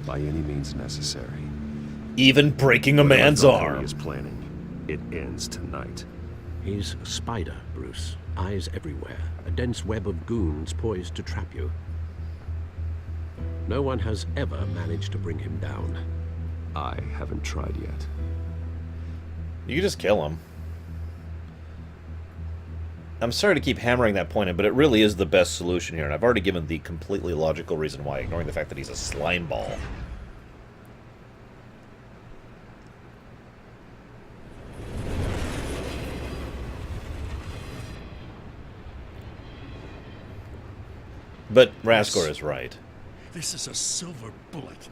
By any means necessary. Even breaking a Whatever man's Falcone arm. is planning, it ends tonight. He's a spider, Bruce. Eyes everywhere. A dense web of goons poised to trap you. No one has ever managed to bring him down. I haven't tried yet. You can just kill him. I'm sorry to keep hammering that point in, but it really is the best solution here, and I've already given the completely logical reason why, ignoring the fact that he's a slime ball. But Raskor is right. This is a silver bullet,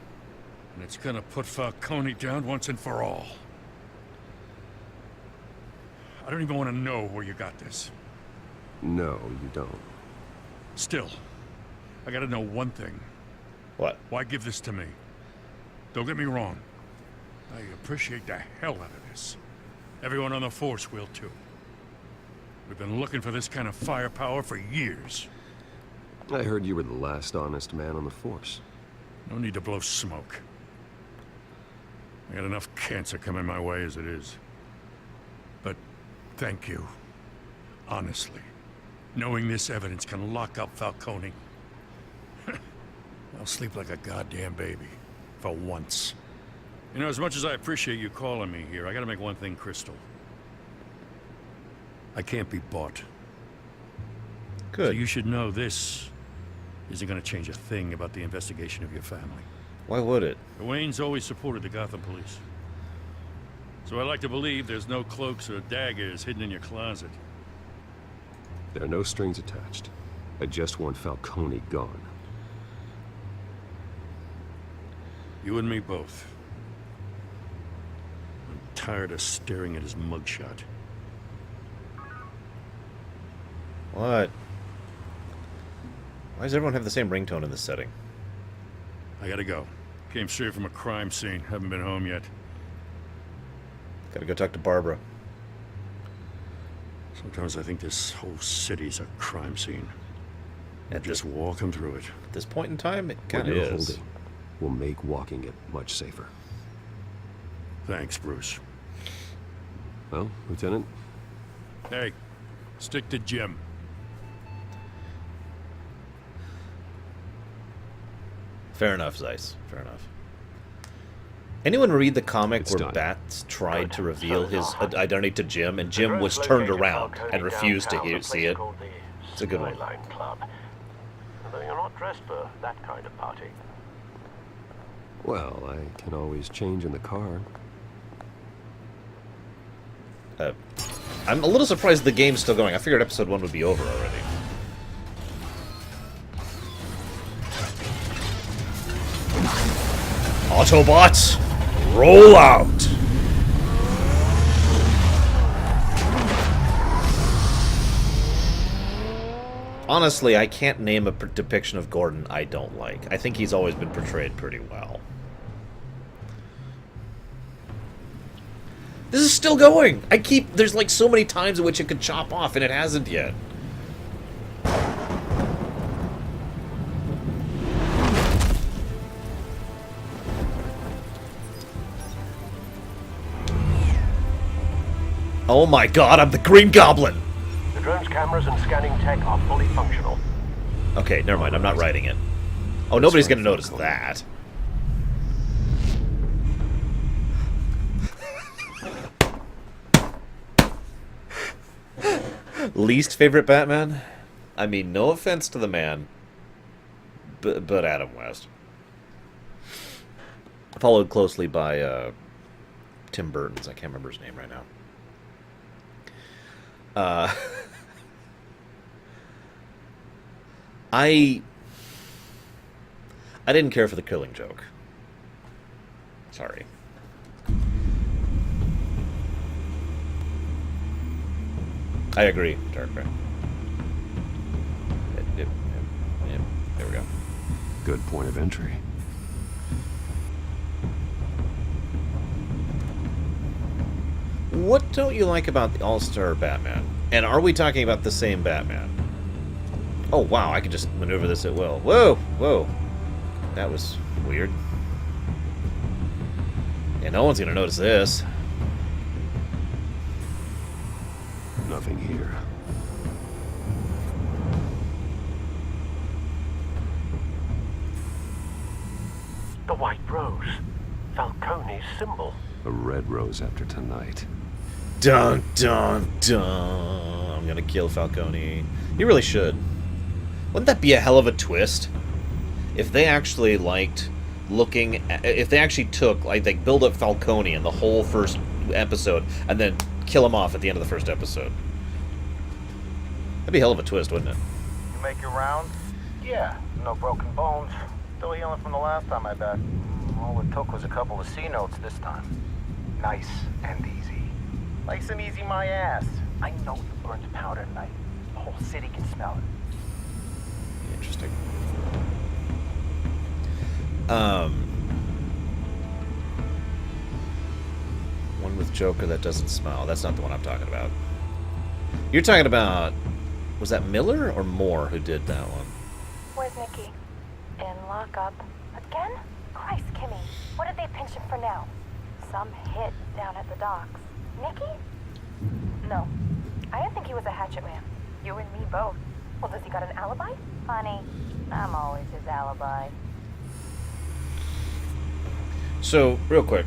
and it's gonna put Falcone down once and for all. I don't even want to know where you got this. No, you don't. Still, I gotta know one thing. What? Why give this to me? Don't get me wrong. I appreciate the hell out of this. Everyone on the force will too. We've been looking for this kind of firepower for years. I heard you were the last honest man on the force. No need to blow smoke. I got enough cancer coming my way as it is. But thank you. Honestly. Knowing this evidence can lock up Falcone. I'll sleep like a goddamn baby. For once. You know, as much as I appreciate you calling me here, I gotta make one thing crystal. I can't be bought. Good. So you should know this isn't gonna change a thing about the investigation of your family. Why would it? The Waynes always supported the Gotham police. So I like to believe there's no cloaks or daggers hidden in your closet. There are no strings attached. I just want Falcone gone. You and me both. I'm tired of staring at his mugshot. What? Why does everyone have the same ringtone in this setting? I gotta go. Came straight from a crime scene. Haven't been home yet. Gotta go talk to Barbara. Sometimes I think this whole city's a crime scene. And just walking through it. At this point in time, it kind What of you're is. holding will make walking it much safer. Thanks, Bruce. Well, Lieutenant? Hey, stick to Jim. Fair enough, Zeiss. Fair enough. Anyone read the comic It's where done. Bats tried to reveal his identity to Jim, and Jim was turned around and refused to see it? It's a good one. Skyline Club. Although you're not dressed for that kind of party. Well, I can always change in the car. I'm a little surprised the game's still going. I figured episode 1 would be over already. Autobots, roll out! Honestly, I can't name a depiction of Gordon I don't like. I think he's always been portrayed pretty well. This is still going! There's like so many times in which it could chop off, and it hasn't yet. Oh my god, I'm the Green Goblin! The drone's cameras and scanning tech are fully functional. Okay, never mind, I'm not writing it. Oh, nobody's gonna notice that. Least favorite Batman? I mean, no offense to the man, but Adam West. Followed closely by Tim Burton's. I can't remember his name right now. I didn't care for the Killing Joke. Sorry. I agree, Dark. Yep. There we go. Good point of entry. What don't you like about the All-Star Batman? And are we talking about the same Batman? Oh, wow, I can just maneuver this at will. Whoa, whoa. That was weird. Yeah, no one's gonna notice this. Nothing here. The White Rose. Falcone's symbol. A red rose after tonight. Dun, dun, dun. I'm gonna kill Falcone. You really should. Wouldn't that be a hell of a twist? If they actually liked looking at, if they actually took, like, they build up Falcone in the whole first episode and then kill him off at the end of the first episode. That'd be a hell of a twist, wouldn't it? You make your rounds? Yeah, no broken bones. Still healing from the last time I bet. All it took was a couple of C notes this time. Nice and easy. Nice and easy my ass. I know you burned powder tonight. The whole city can smell it. Interesting. One with Joker that doesn't smile. That's not the one I'm talking about. You're talking about... Was that Miller or Moore who did that one? Where's Nicky? In lockup. Again? Christ, Kimmy. What did they pinch him for now? Some hit down at the docks. Nicky? No. I didn't think he was a hatchet man. You and me both. Well, does he got an alibi? Honey, I'm always his alibi. So, real quick.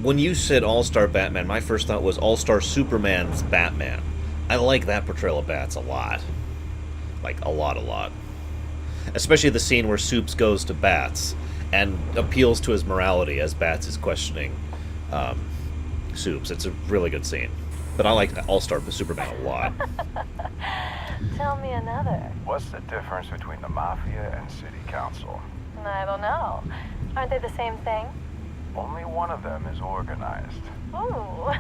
When you said All-Star Batman, my first thought was All-Star Superman's Batman. I like that portrayal of Bats a lot. Like, a lot. Especially the scene where Soups goes to Bats and appeals to his morality as Bats is questioning Soups. It's a really good scene. But I like All-Star Superman a lot. Tell me another. What's the difference between the Mafia and City Council? I don't know. Aren't they the same thing? Only one of them is organized. Ooh.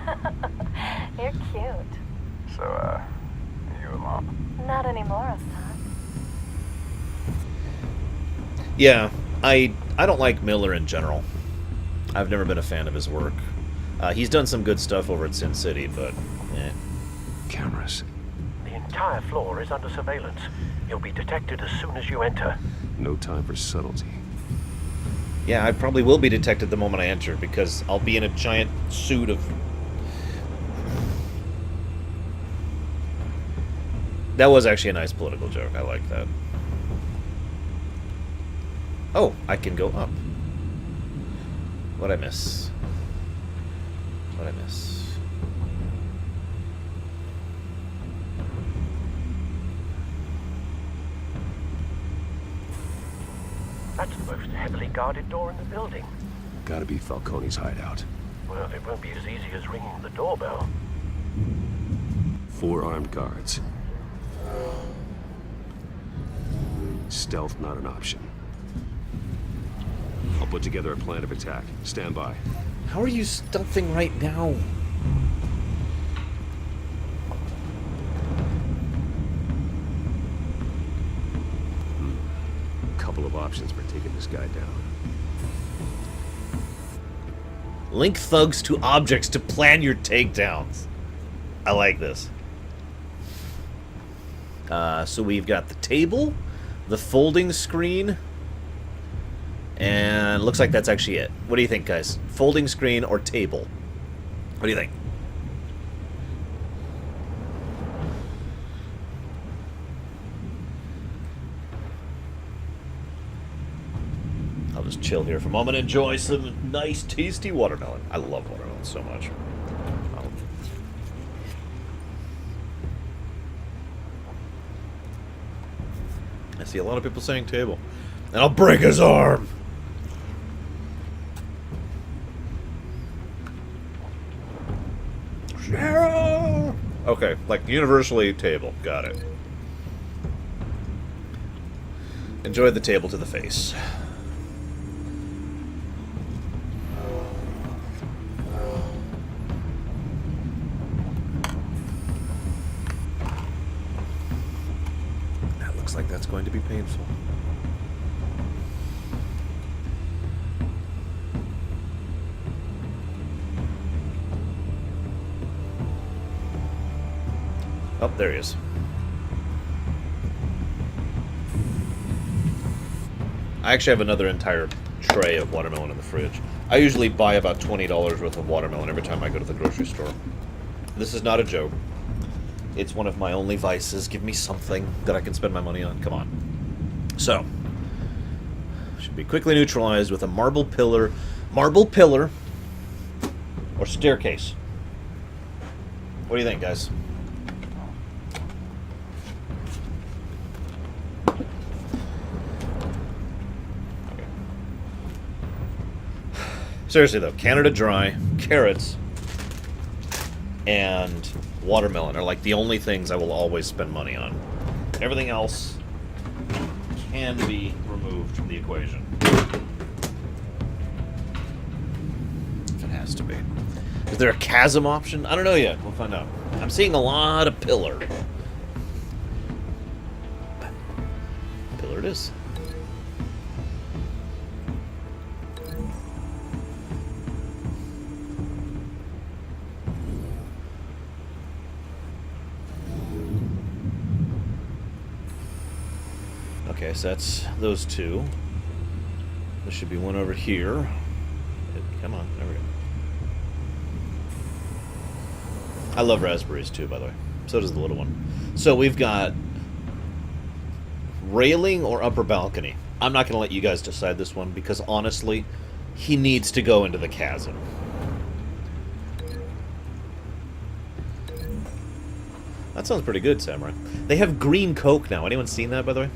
You're cute. So, you alone? Not anymore, son. Yeah, I don't like Miller in general. I've never been a fan of his work. He's done some good stuff over at Sin City, but Cameras. The entire floor is under surveillance. You'll be detected as soon as you enter. No time for subtlety. Yeah, I probably will be detected the moment I enter, because I'll be in a giant suit of... That was actually a nice political joke. I like that. Oh, I can go up. What'd I miss? What'd I miss? That's the most heavily guarded door in the building. Gotta be Falcone's hideout. Well, it won't be as easy as ringing the doorbell. 4 armed guards. Stealth not an option. I'll put together a plan of attack. Stand by. How are you stealthing right now? Couple of options for taking this guy down. Link thugs to objects to plan your takedowns. I like this. So we've got the table, the folding screen, and looks like that's actually it. What do you think, guys? Folding screen or table? What do you think? I'll just chill here for a moment and enjoy some nice, tasty watermelon. I love watermelon so much. I see a lot of people saying table. And I'll break his arm! Cheryl! Okay, like universally table. Got it. Enjoy the table to the face. That looks like that's going to be painful. Oh, there he is. I actually have another entire tray of watermelon in the fridge. I usually buy about $20 worth of watermelon every time I go to the grocery store. This is not a joke. It's one of my only vices. Give me something that I can spend my money on. Come on. So, should be quickly neutralized with a marble pillar, or staircase. What do you think, guys? Seriously though, Canada Dry, carrots, and watermelon are like the only things I will always spend money on. Everything else can be removed from the equation. If it has to be. Is there a chasm option? I don't know yet. We'll find out. I'm seeing a lot of pillar. Pillar it is. Okay, so that's those two. There should be one over here. Come on, there we go. I love raspberries too, by the way. So does the little one. So we've got railing or upper balcony. I'm not going to let you guys decide this one because honestly, he needs to go into the chasm. That sounds pretty good, Samurai. They have green Coke now. Anyone seen that, by the way?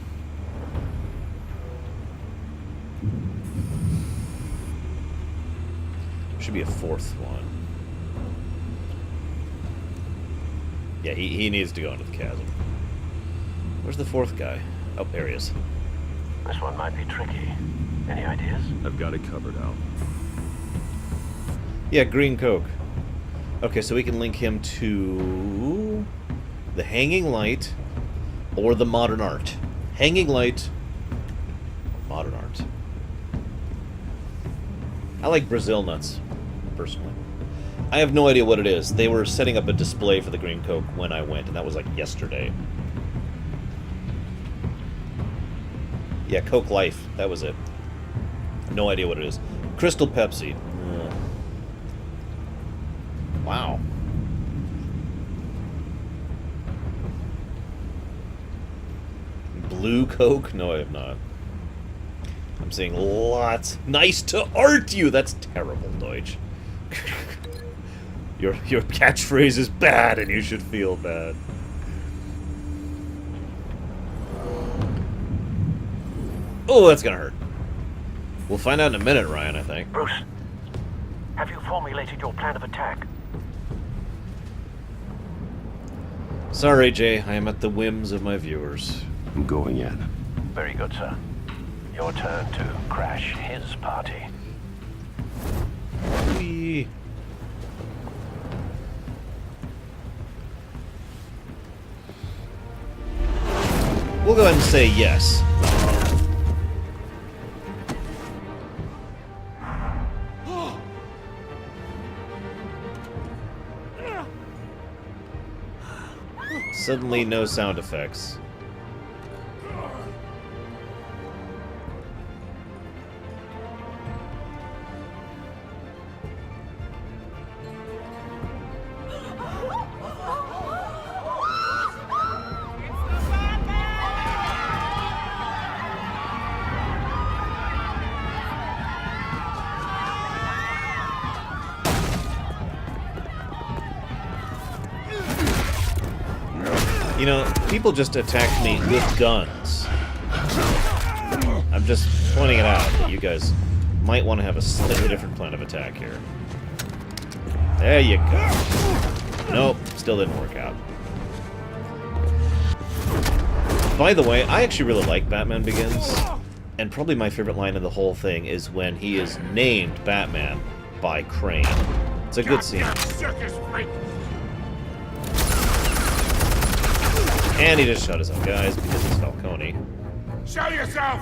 Should be a fourth one. Yeah, he needs to go into the chasm. Where's the fourth guy? Oh, there he is. This one might be tricky. Any ideas? I've got it covered, Al. Yeah, green Coke. Okay, so we can link him to the hanging light or the modern art. Hanging light, modern art. I like Brazil nuts, personally. I have no idea what it is. They were setting up a display for the green Coke when I went, and that was like yesterday. Yeah, Coke Life. That was it. No idea what it is. Crystal Pepsi. Wow. Blue Coke? No, I have not. I'm seeing lots. Nice to art you. That's terrible, Deutsch. Your catchphrase is bad, and you should feel bad. Oh, that's gonna hurt. We'll find out in a minute, Ryan, I think. Bruce, have you formulated your plan of attack? Sorry, Jay. I am at the whims of my viewers. I'm going in. Very good, sir. Your turn to crash his party. Whee. We'll go ahead and say yes. Suddenly, no sound effects. You know, people just attacked me with guns. I'm just pointing it out that you guys might want to have a slightly different plan of attack here. There you go. Nope, still didn't work out. By the way, I actually really like Batman Begins. And probably my favorite line of the whole thing is when he is named Batman by Crane. It's a good scene. And he just shot his own guys because he's Falcone. Show yourself!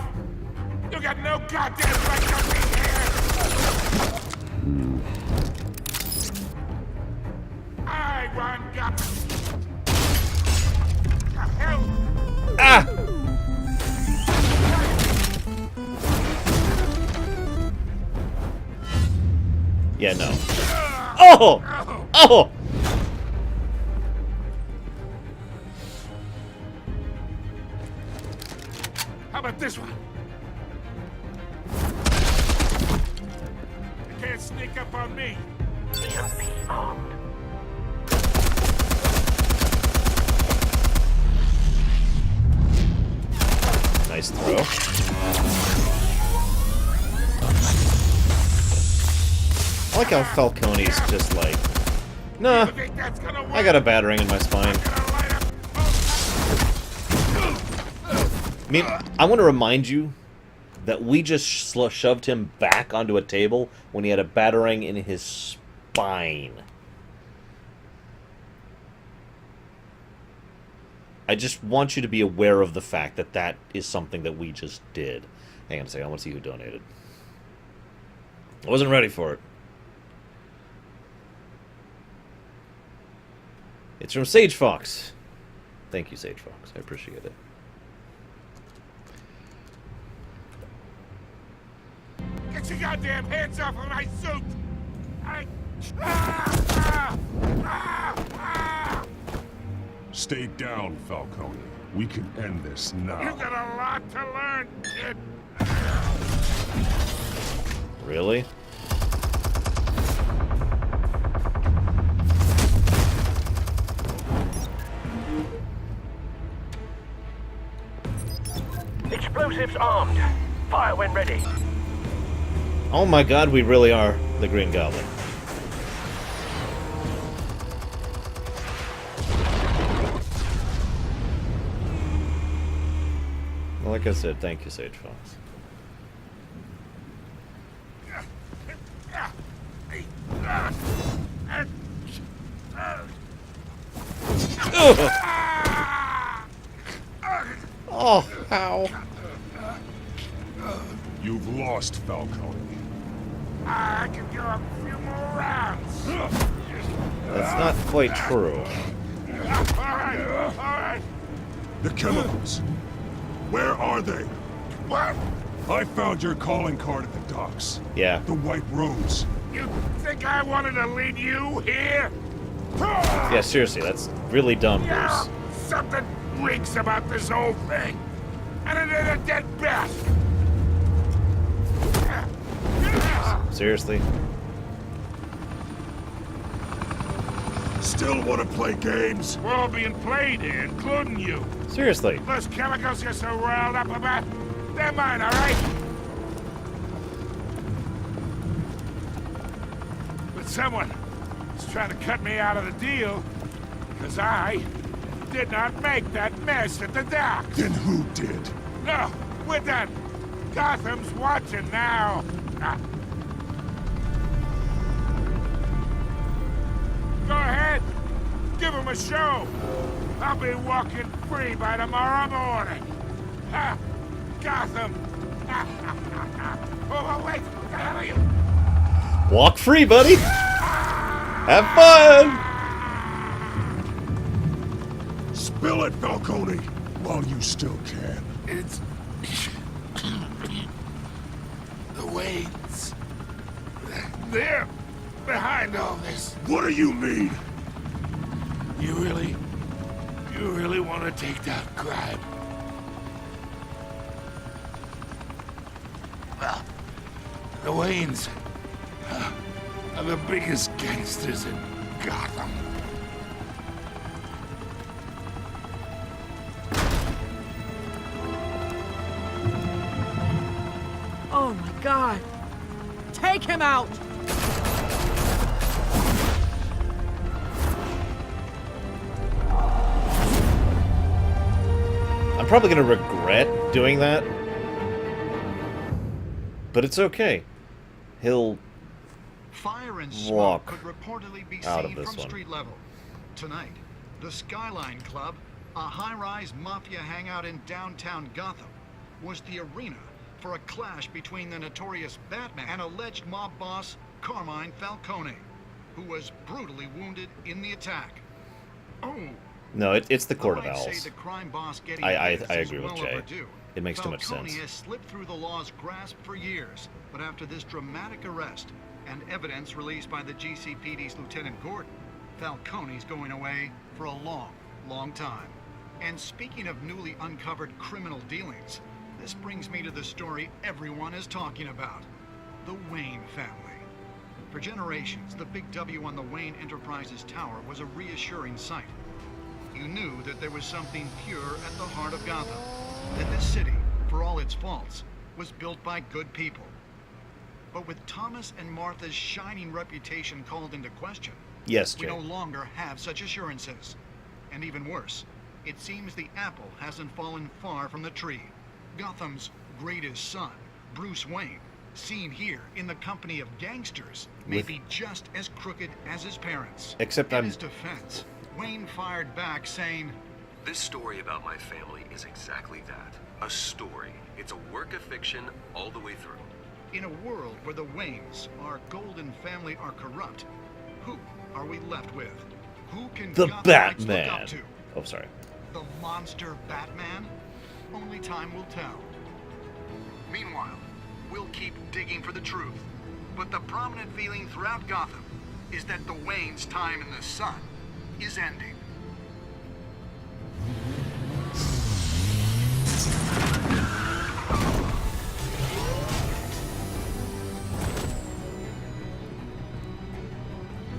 You got no goddamn right to be here! I want Gotham! Hell! Ah! Yeah, no. Oh! Oh! How about this one? You can't sneak up on me. EMP armed. Nice throw. I like how Falcone's just like, nah, I got a battering in my spine. I mean, I want to remind you that we just shoved him back onto a table when he had a battering in his spine. I just want you to be aware of the fact that that is something that we just did. Hang on a second, I want to see who donated. I wasn't ready for it. It's from Sage Fox. Thank you, Sage Fox. I appreciate it. Get your goddamn hands off of my suit! Stay down, Falcone. We can end this now. You got a lot to learn, kid. Really? Explosives armed. Fire when ready. Oh my god, we really are the Green Goblin. Well, like I said, thank you, Sage Fox. Oh, how? You've lost, Falcone. I can do a few more rounds. That's not quite true. All right. The chemicals. Where are they? What? I found your calling card at the docks. Yeah. The White Rose. You think I wanted to lead you here? Yeah, seriously, that's really dumb, Yeah, Bruce. something reeks about this whole thing. And it ain't a dead bat. Seriously? Still want to play games? We're all being played here, including you. Seriously. Those chemicals you're so riled up about, they're mine, all right? But someone is trying to cut me out of the deal because I did not make that mess at the docks. Then who did? No, we're done. Gotham's watching now. Go ahead. Give him a show. I'll be walking free by tomorrow morning. Ha! Gotham. Oh, wait. What the hell are you? Walk free, buddy. Have fun. Spill it, Falcone, while you still can. It's... the Waynes. They're behind all this. What do you mean? You really want to take down crime? Well, the Waynes are the biggest gangsters in Gotham. Oh my God! Take him out! I'm probably going to regret doing that. But it's okay. He'll Fire and walk smoke could reportedly be out of seen this from one. street level. Tonight, the Skyline Club, a high-rise mafia hangout in downtown Gotham, was the arena for a clash between the notorious Batman and alleged mob boss Carmine Falcone, who was brutally wounded in the attack. Oh. No, it's the Court of Though I'd say Owls. the crime boss getting I evidence is agree with well Jay. overdue. It makes too much Falcone sense. has slipped through the law's grasp for years, but after this dramatic arrest and evidence released by the GCPD's Lieutenant Gordon, Falcone's going away for a long, long time. And speaking of newly uncovered criminal dealings, this brings me to the story everyone is talking about: the Wayne family. For generations, the big W on the Wayne Enterprises tower was a reassuring sight. You knew that there was something pure at the heart of Gotham, that this city, for all its faults, was built by good people. But with Thomas and Martha's shining reputation called into question, Yes, we Jay. no longer have such assurances. And even worse, it seems the apple hasn't fallen far from the tree. Gotham's greatest son, Bruce Wayne, seen here in the company of gangsters, may With- be just as crooked as his parents. Except In I'm- his defense, Wayne fired back saying, This story about my family is exactly that. A story. It's a work of fiction all the way through. in a world where the Waynes, our golden family, are corrupt, who are we left with? Who can The Gothamites look Batman. up to? Oh, sorry. The monster Batman? Only time will tell. Meanwhile, we'll keep digging for the truth. But the prominent feeling throughout Gotham is that the Wayne's time in the sun is ending.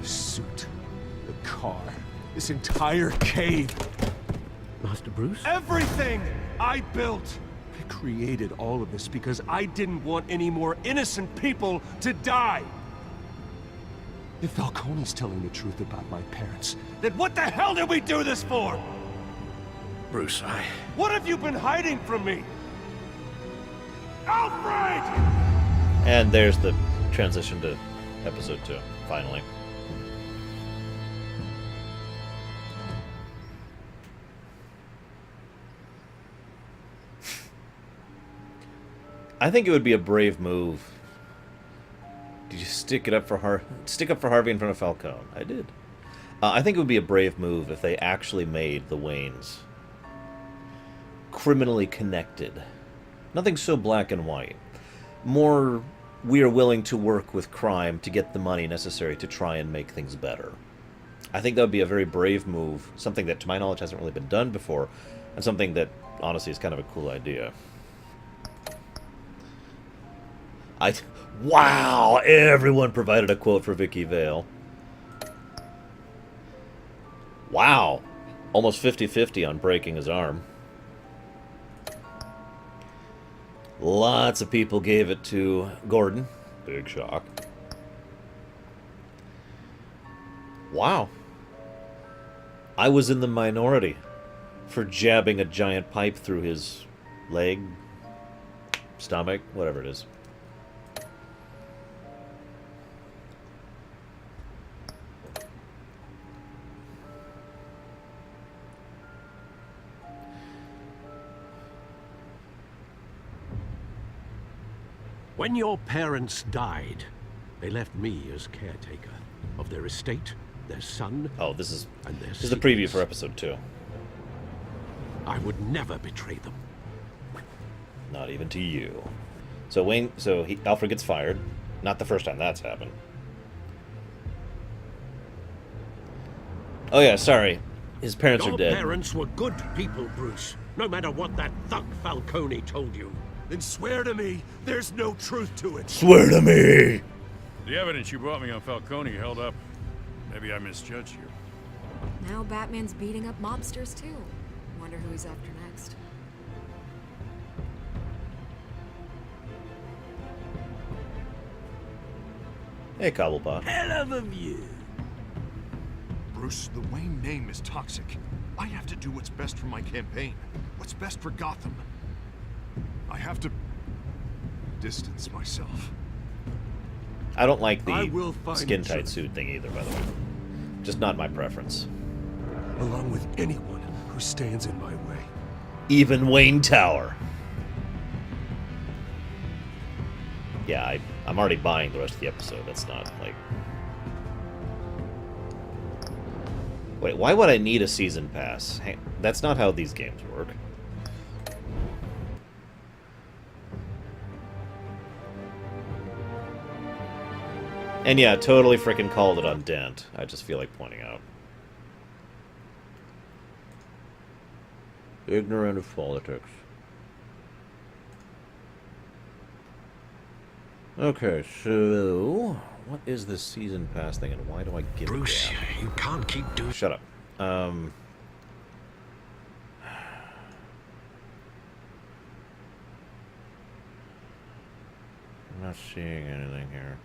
The suit, the car, this entire cave. Master Bruce? Everything I built. I created all of this because I didn't want any more innocent people to die. If Falcone's telling the truth about my parents, then what the hell did we do this for? Bruce, What have you been hiding from me? Alfred! And there's the transition to episode 2, finally. I think it would be a brave move. Did you stick up for Harvey in front of Falcone? I did. I think it would be a brave move if they actually made the Waynes criminally connected. Nothing so black and white. More, we are willing to work with crime to get the money necessary to try and make things better. I think that would be a very brave move, something that to my knowledge hasn't really been done before, and something that honestly is kind of a cool idea. Wow, everyone provided a quote for Vicky Vale. Wow, almost 50-50 on breaking his arm. Lots of people gave it to Gordon. Big shock. Wow. I was in the minority for jabbing a giant pipe through his leg, stomach, whatever it is. When your parents died, they left me as caretaker of their estate, their son, this is and the preview for episode 2. I would never betray them. Not even to you. So Alfred gets fired. Not the first time that's happened. Oh yeah, sorry. His parents are dead. Your parents were good people, Bruce. No matter what that thug Falcone told you. Then swear to me there's no truth to it. Swear to me! The evidence you brought me on Falcone held up. Maybe I misjudged you. Now Batman's beating up mobsters too. Wonder who he's after next. Hey, Cobblepot. Hell of a view. Bruce, the Wayne name is toxic. I have to do what's best for my campaign. What's best for Gotham. I have to distance myself. I don't like I the will find skin-tight truth. suit thing either, by the way. Just not my preference. Along with anyone who stands in my way. Even Wayne Tower. Yeah, I'm already buying the rest of the episode. That's not, like... Wait, why would I need a season pass? Hey, that's not how these games work. And yeah, totally freaking called it on Dent. I just feel like pointing out. Ignorant of politics. Okay, so... What is this season pass thing, and why do I give Bruce, it you can't keep doing... Shut up. I'm not seeing anything here.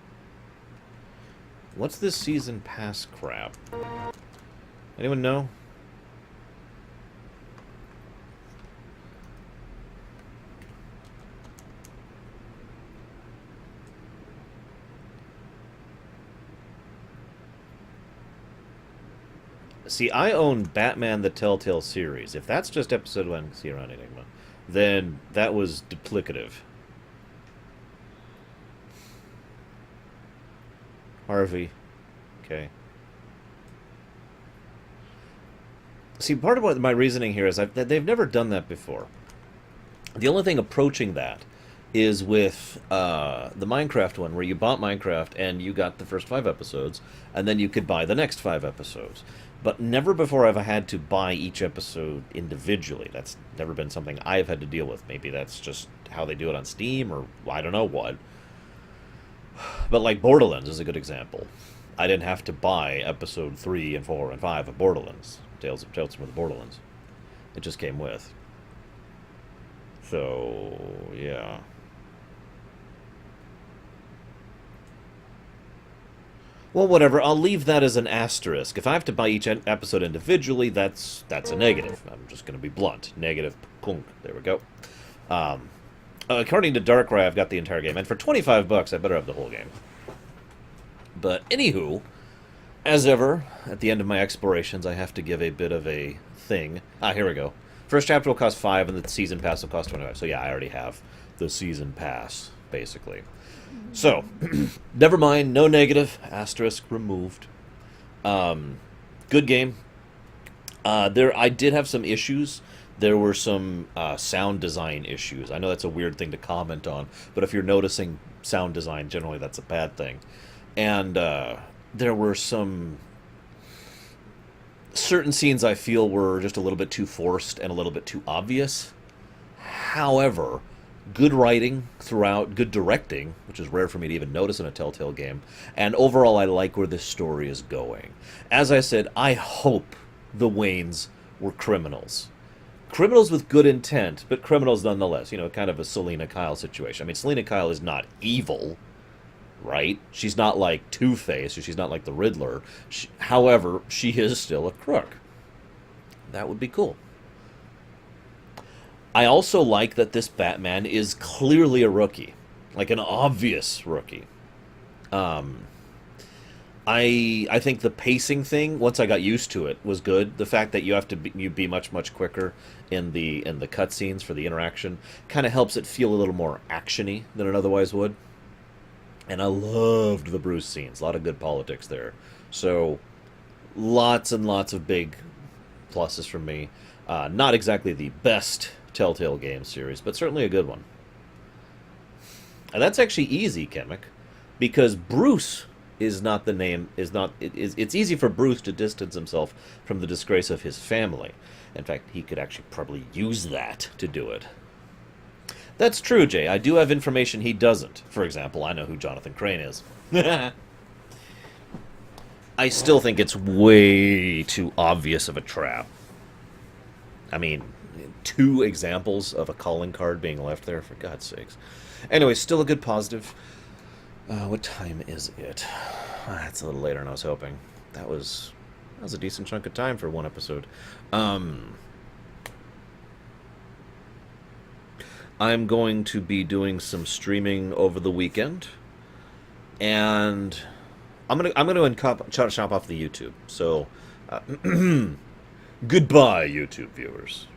What's this season pass crap? Anyone know? See, I own Batman the Telltale series. If that's just episode 1, see around Enigma, then that was duplicative. Harvey. Okay. See, part of what my reasoning here is that they've never done that before. The only thing approaching that is with the Minecraft one, where you bought Minecraft and you got the first 5 episodes, and then you could buy the next 5 episodes. But never before have I had to buy each episode individually. That's never been something I've had to deal with. Maybe that's just how they do it on Steam, or I don't know what. But like Borderlands is a good example. I didn't have to buy episode 3 and 4 and 5 of Borderlands. Tales from the Borderlands. It just came with. So, yeah. Well, whatever. I'll leave that as an asterisk. If I have to buy each episode individually, that's a negative. I'm just going to be blunt. Negative. Punk. There we go. According to Darkrai, I've got the entire game. And for $25, I better have the whole game. But anywho, as ever, at the end of my explorations, I have to give a bit of a thing. Here we go. First chapter will cost 5, and the season pass will cost 25. So yeah, I already have the season pass, basically. So, never mind, no negative, asterisk removed. Good game. I did have some issues. There were some sound design issues. I know that's a weird thing to comment on, but if you're noticing sound design, generally that's a bad thing. And there were some certain scenes I feel were just a little bit too forced and a little bit too obvious. However, good writing throughout, good directing, which is rare for me to even notice in a Telltale game, and overall I like where this story is going. As I said, I hope the Waynes were criminals. Criminals with good intent, but criminals nonetheless. You know, kind of a Selina Kyle situation. I mean, Selina Kyle is not evil, right? She's not like Two-Face, or she's not like the Riddler. However, she is still a crook. That would be cool. I also like that this Batman is clearly a rookie. Like an obvious rookie. I think the pacing thing, once I got used to it, was good. The fact that you have to be much quicker in the cutscenes for the interaction kind of helps it feel a little more actiony than it otherwise would. And I loved the Bruce scenes. A lot of good politics there. So, lots and lots of big pluses from me. Not exactly the best Telltale game series, but certainly a good one. And that's actually easy, Kemek, because Bruce is not the name, it's easy for Bruce to distance himself from the disgrace of his family. In fact, he could actually probably use that to do it. That's true, Jay. I do have information he doesn't. For example, I know who Jonathan Crane is. I still think it's way too obvious of a trap. I mean, 2 examples of a calling card being left there, for God's sakes. Anyway, still a good positive. What time is it? It's a little later than I was hoping. That was a decent chunk of time for one episode. I'm going to be doing some streaming over the weekend, and I'm gonna chop off the YouTube. So, goodbye, YouTube viewers.